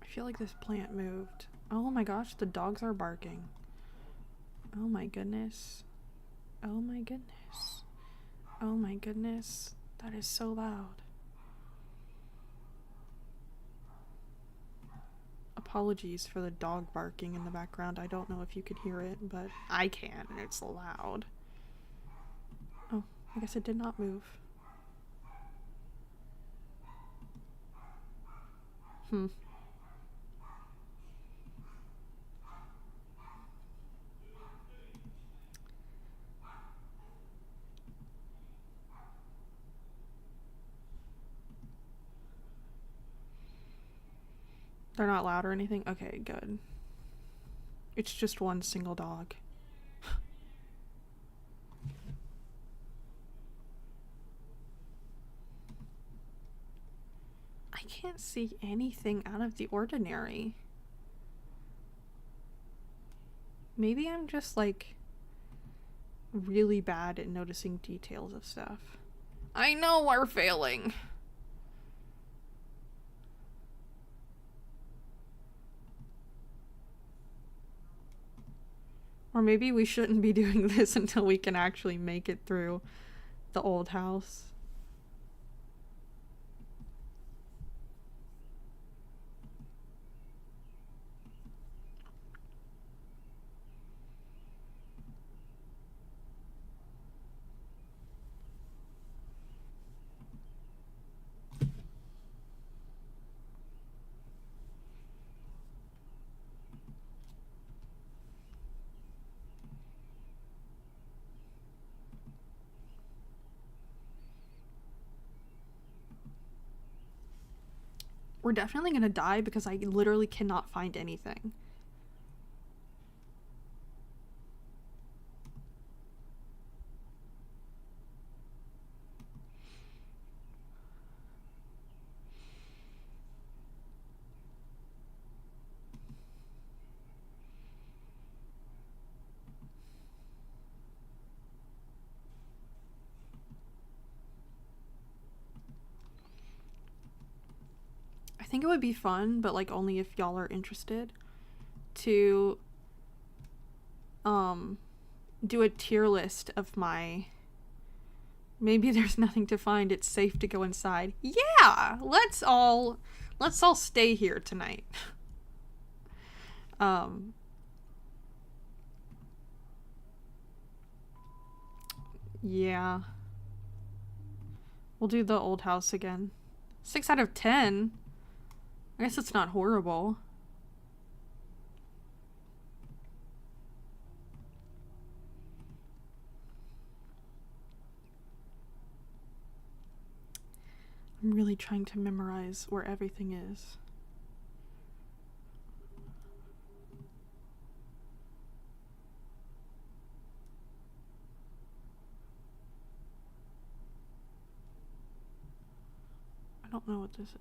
I feel like this plant moved. Oh my gosh, the dogs are barking. Oh my goodness. Oh my goodness. Oh my goodness. That is so loud. Apologies for the dog barking in the background. I don't know if you could hear it, but I can, and it's loud. Oh, I guess it did not move. They're not loud or anything? Okay, good. It's just one single dog. I can't see anything out of the ordinary. Maybe I'm just, like, really bad at noticing details of stuff. I know we're failing. Or maybe we shouldn't be doing this until we can actually make it through the old house. We're definitely gonna die because I literally cannot find anything. I think it would be fun, but like only if y'all are interested, to do a tier list of my maybe there's nothing to find, it's safe to go inside. Yeah, let's all stay here tonight. Yeah. We'll do the old house again. 6 out of 10. I guess it's not horrible. I'm really trying to memorize where everything is. I don't know what this is.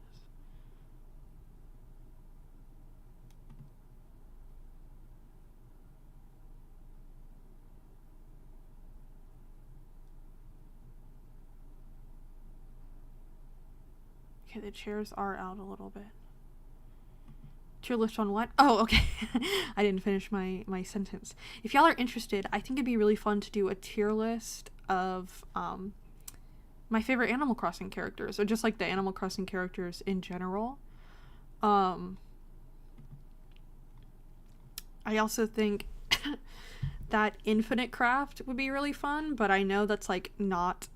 Okay, the chairs are out a little bit. Tier list on what? Oh, okay. I didn't finish my sentence. If y'all are interested, I think it'd be really fun to do a tier list of my favorite Animal Crossing characters, or just like the Animal Crossing characters in general. I also think that Infinite Craft would be really fun, but I know that's like not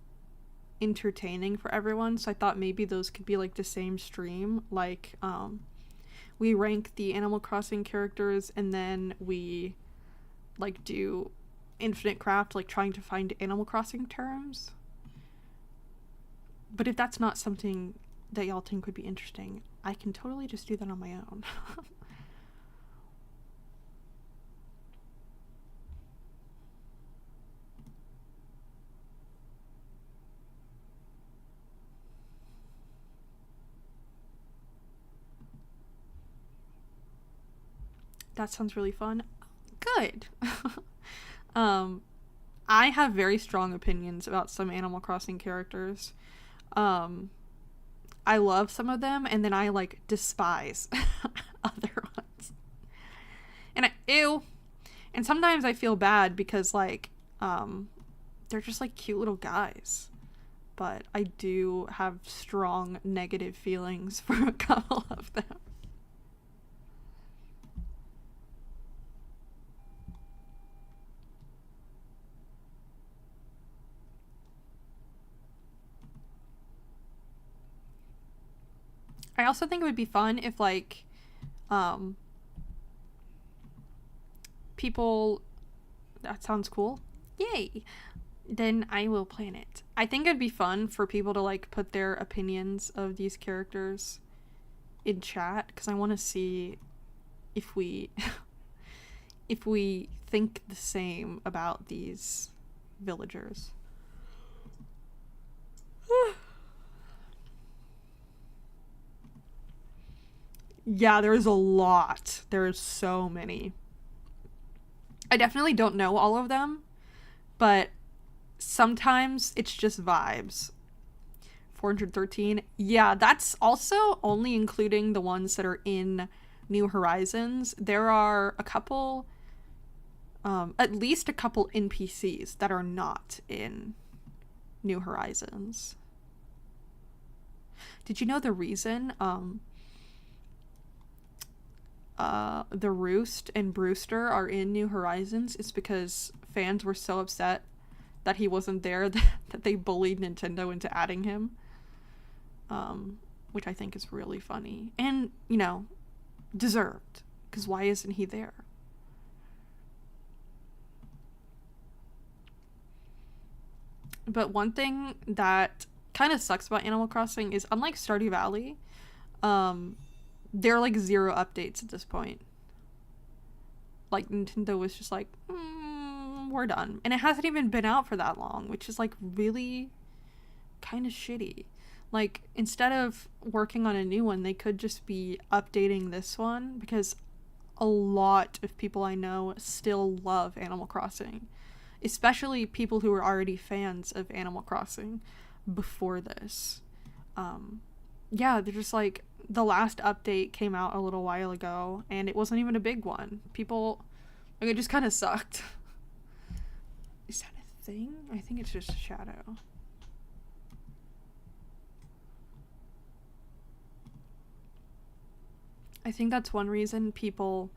entertaining for everyone, so I thought maybe those could be like the same stream. Like we rank the Animal Crossing characters and then we like do Infinite Craft, like trying to find Animal Crossing terms. But if that's not something that y'all think would be interesting, I can totally just do that on my own. That sounds really fun. Good. I have very strong opinions about some Animal Crossing characters. I love some of them, and then I like despise other ones. And ew. And sometimes I feel bad because like they're just like cute little guys. But I do have strong negative feelings for a couple of them. I also think it would be fun if like people, that sounds cool. Yay. Then I will plan it. I think it'd be fun for people to like put their opinions of these characters in chat, because I want to see if we if we think the same about these villagers. Yeah, there's a lot. There's so many. I definitely don't know all of them, but sometimes it's just vibes. 413. Yeah, that's also only including the ones that are in New Horizons. There are a couple, at least a couple NPCs that are not in New Horizons. Did you know the reason the Roost and Brewster are in New Horizons is because fans were so upset that he wasn't there that they bullied Nintendo into adding him, which I think is really funny and, you know, deserved, because why isn't he there? But one thing that kind of sucks about Animal Crossing is, unlike Stardew Valley, There are like 0 updates at this point. Like, Nintendo was just like, we're done. And it hasn't even been out for that long, which is like really kind of shitty. Like, instead of working on a new one, they could just be updating this one, because a lot of people I know still love Animal Crossing, especially people who were already fans of Animal Crossing before this. Yeah, they're just like, the last update came out a little while ago, and it wasn't even a big one. People, like, it just kind of sucked. Is that a thing? I think it's just a shadow. I think that's one reason people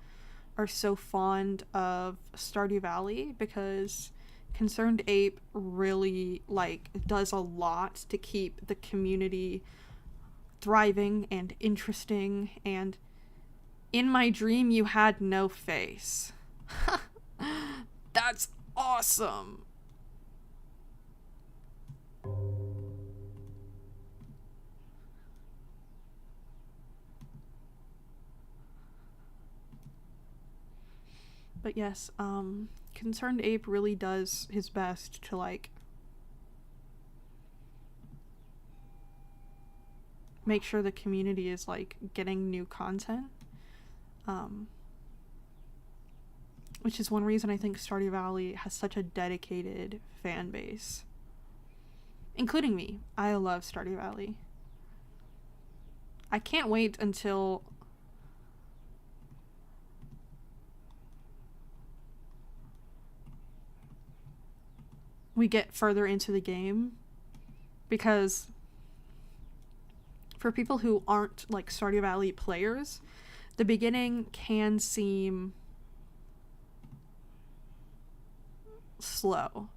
are so fond of Stardew Valley, because Concerned Ape really, like, does a lot to keep the community thriving and interesting. And in my dream, you had no face. That's awesome. But yes, Concerned Ape really does his best to, like, make sure the community is, like, getting new content. Which is one reason I think Stardew Valley has such a dedicated fan base. Including me. I love Stardew Valley. I can't wait until we get further into the game, because for people who aren't, like, Stardew Valley players, the beginning can seem slow.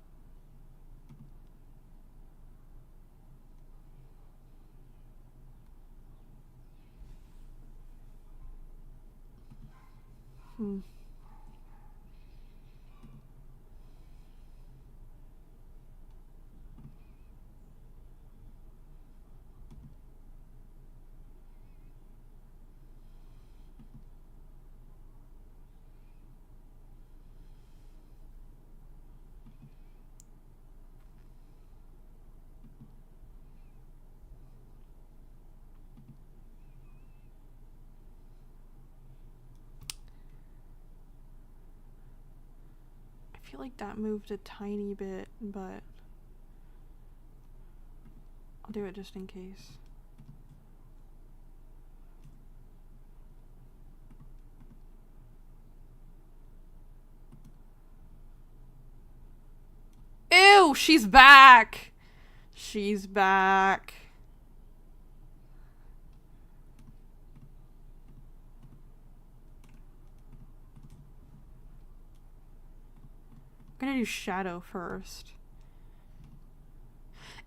I feel like that moved a tiny bit, but I'll do it just in case. Ew, she's back. She's back. I'm gonna do shadow first.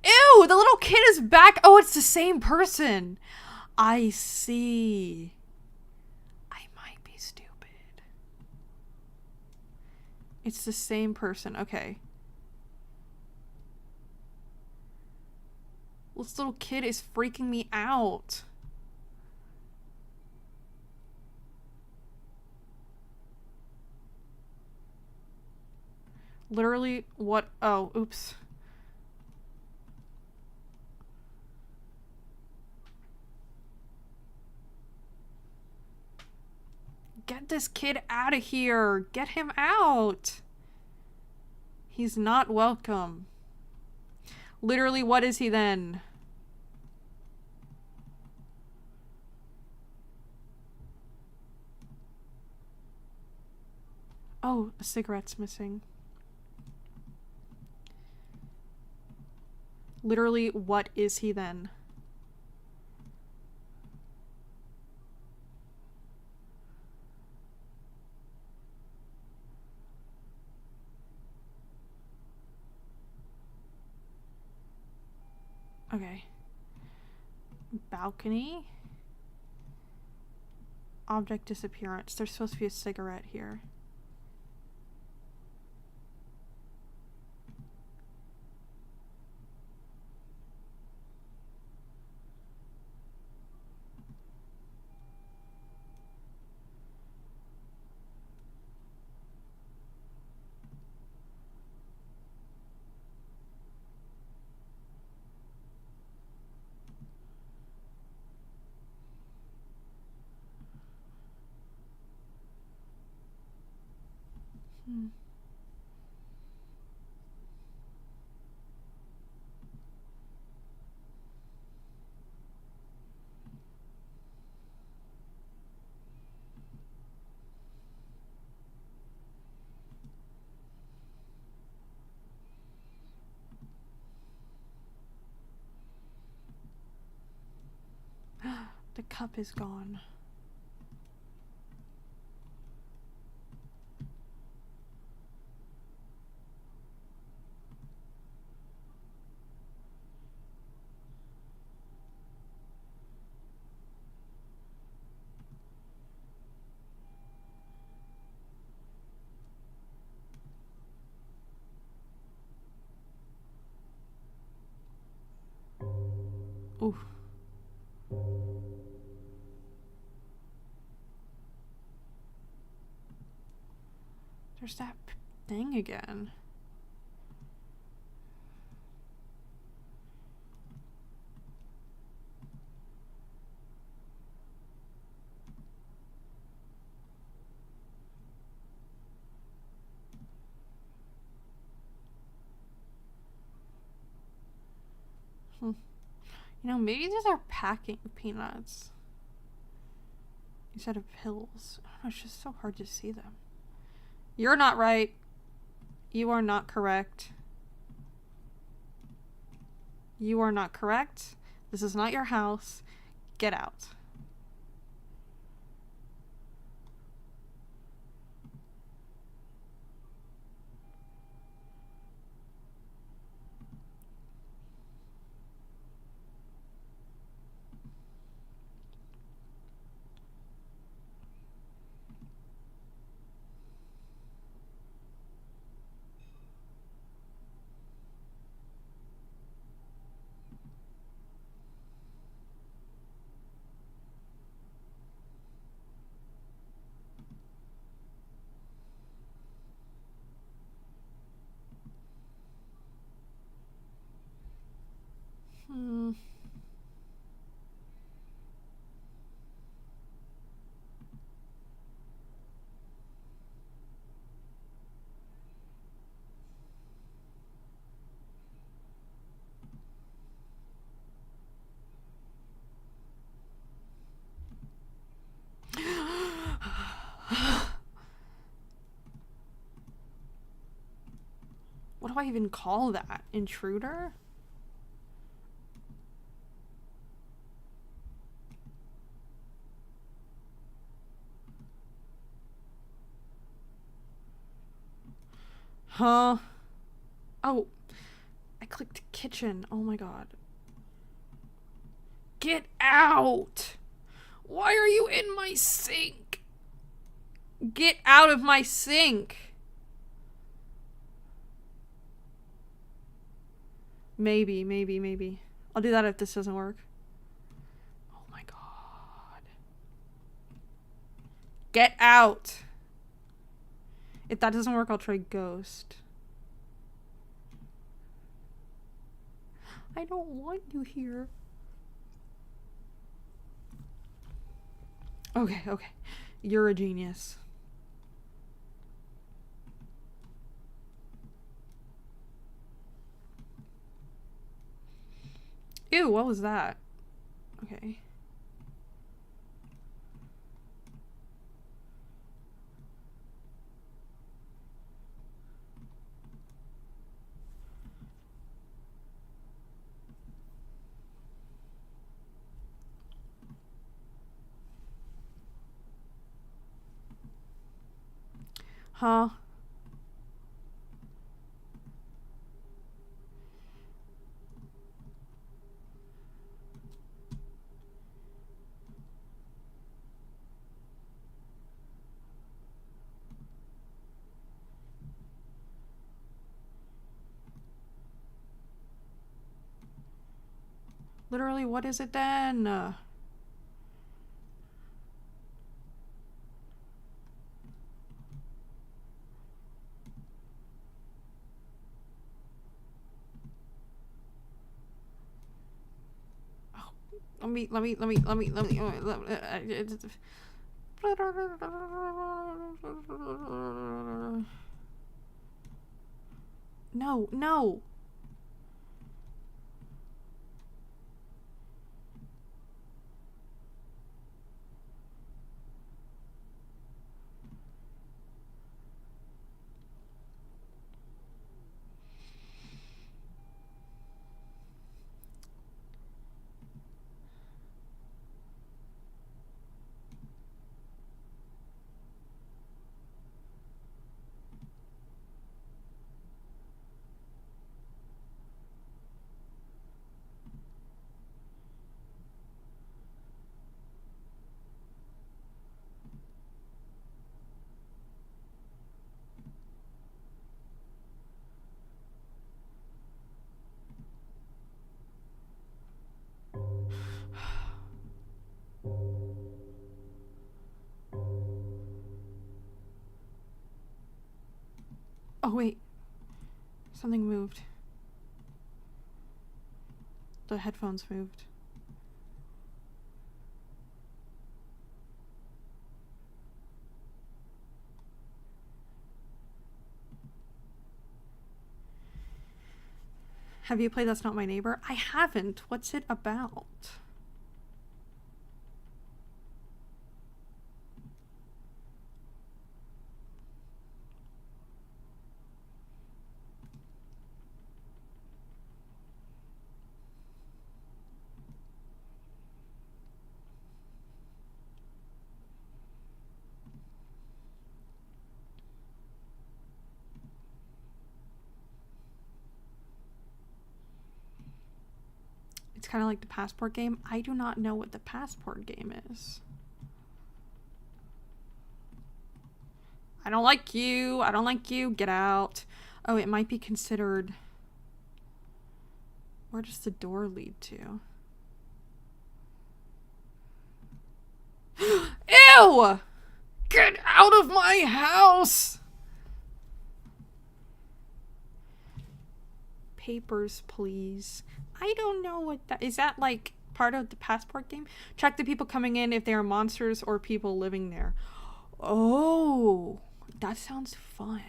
Ew, the little kid is back. Oh, it's the same person. I see. I might be stupid. It's the same person. Okay. This little kid is freaking me out. Literally, what? Oh, oops. Get this kid out of here. Get him out. He's not welcome. Literally, what is he then? Oh, a cigarette's missing. Literally, what is he then? Okay. Balcony. Object disappearance. There's supposed to be a cigarette here. The cup is gone. Ooh. There's that thing again. You know, maybe these are packing peanuts instead of pills. I don't know, it's just so hard to see them. You're not right. You are not correct. You are not correct. This is not your house. Get out. What do I even call that? Intruder? Huh? Oh, I clicked kitchen. Oh my god. Get out! Why are you in my sink? Get out of my sink! Maybe. I'll do that if this doesn't work. Oh my god. Get out! If that doesn't work, I'll try ghost. I don't want you here. Okay. You're a genius. Ew, what was that? Okay. Huh? Literally, what is it then? Let me. No. Oh, wait. Something moved. The headphones moved. Have you played That's Not My Neighbor? I haven't. What's it about? It's kind of like the passport game. I do not know what the passport game is. I don't like you. I don't like you. Get out. Oh, it might be considered... Where does the door lead to? Ew! Get out of my house! Papers, please. I don't know what that is. That like part of the passport game? Track the people coming in if they are monsters or people living there. Oh, that sounds fun.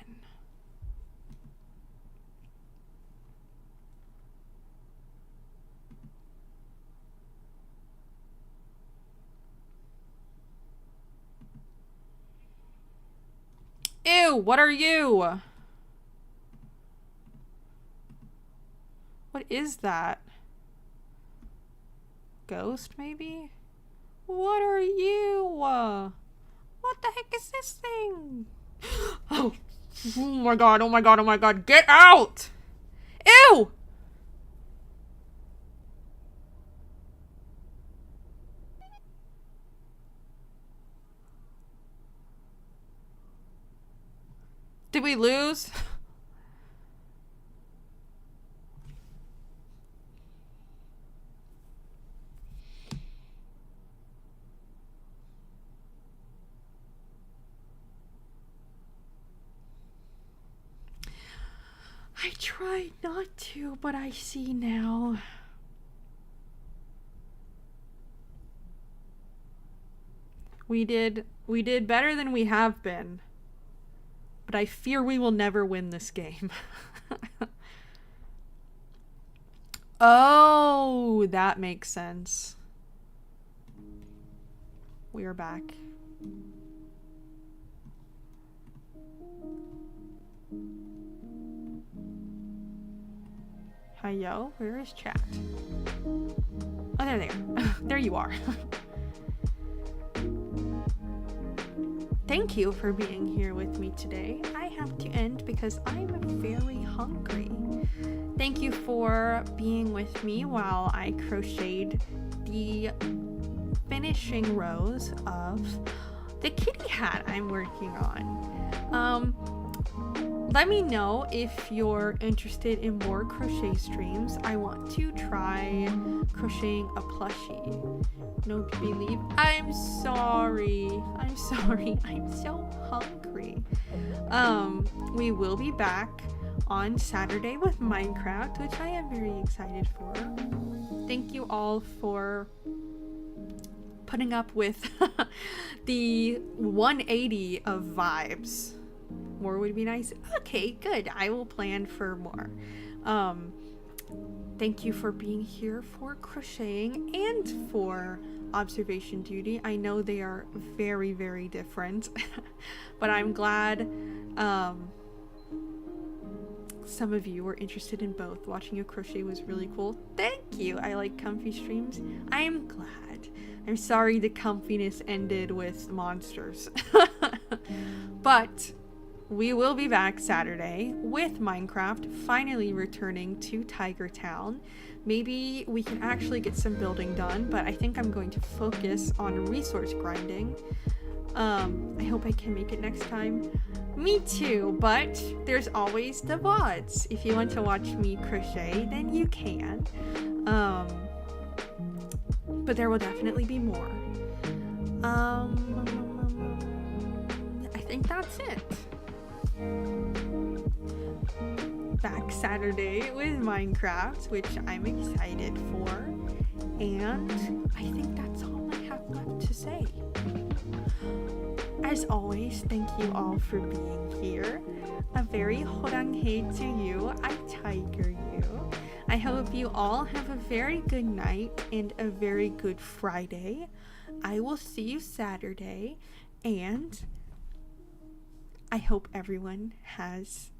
Ew, what are you? What is that? Ghost, maybe? What are you? What the heck is this thing? Oh my god, oh my god, oh my god. Get out! Ew! Did we lose? I tried not to, but I see now. We did better than we have been. But I fear we will never win this game. Oh, that makes sense. We are back. Hi, yo, where is chat? Oh, there they are. There you are. Thank you for being here with me today. I have to end because I'm very hungry. Thank you for being with me while I crocheted the finishing rows of the kitty hat I'm working on. Let me know if you're interested in more crochet streams. I want to try crocheting a plushie. No believe. I'm sorry. I'm sorry. I'm so hungry. We will be back on Saturday with Minecraft, which I am very excited for. Thank you all for putting up with the 180 of vibes. More would be nice. Okay, good. I will plan for more. Thank you for being here for crocheting and for observation duty. I know they are very, very different, but I'm glad some of you were interested in both. Watching you crochet was really cool. Thank you. I like comfy streams. I am glad. I'm sorry the comfiness ended with monsters. But we will be back Saturday with Minecraft finally returning to Tiger Town. Maybe we can actually get some building done, but I think I'm going to focus on resource grinding. I hope I can make it next time. Me too, but there's always the VODs. If you want to watch me crochet, then you can. But there will definitely be more. I think that's it. back Saturday with Minecraft, which I'm excited for. And I think that's all I have left to say. As always, thank you all for being here. A very horanghe to you. I tiger you. I hope you all have a very good night and a very good Friday. I will see you Saturday, and I hope everyone has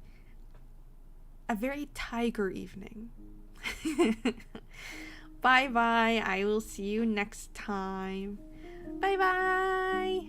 a very tiger evening. Bye bye. I will see you next time. Bye bye.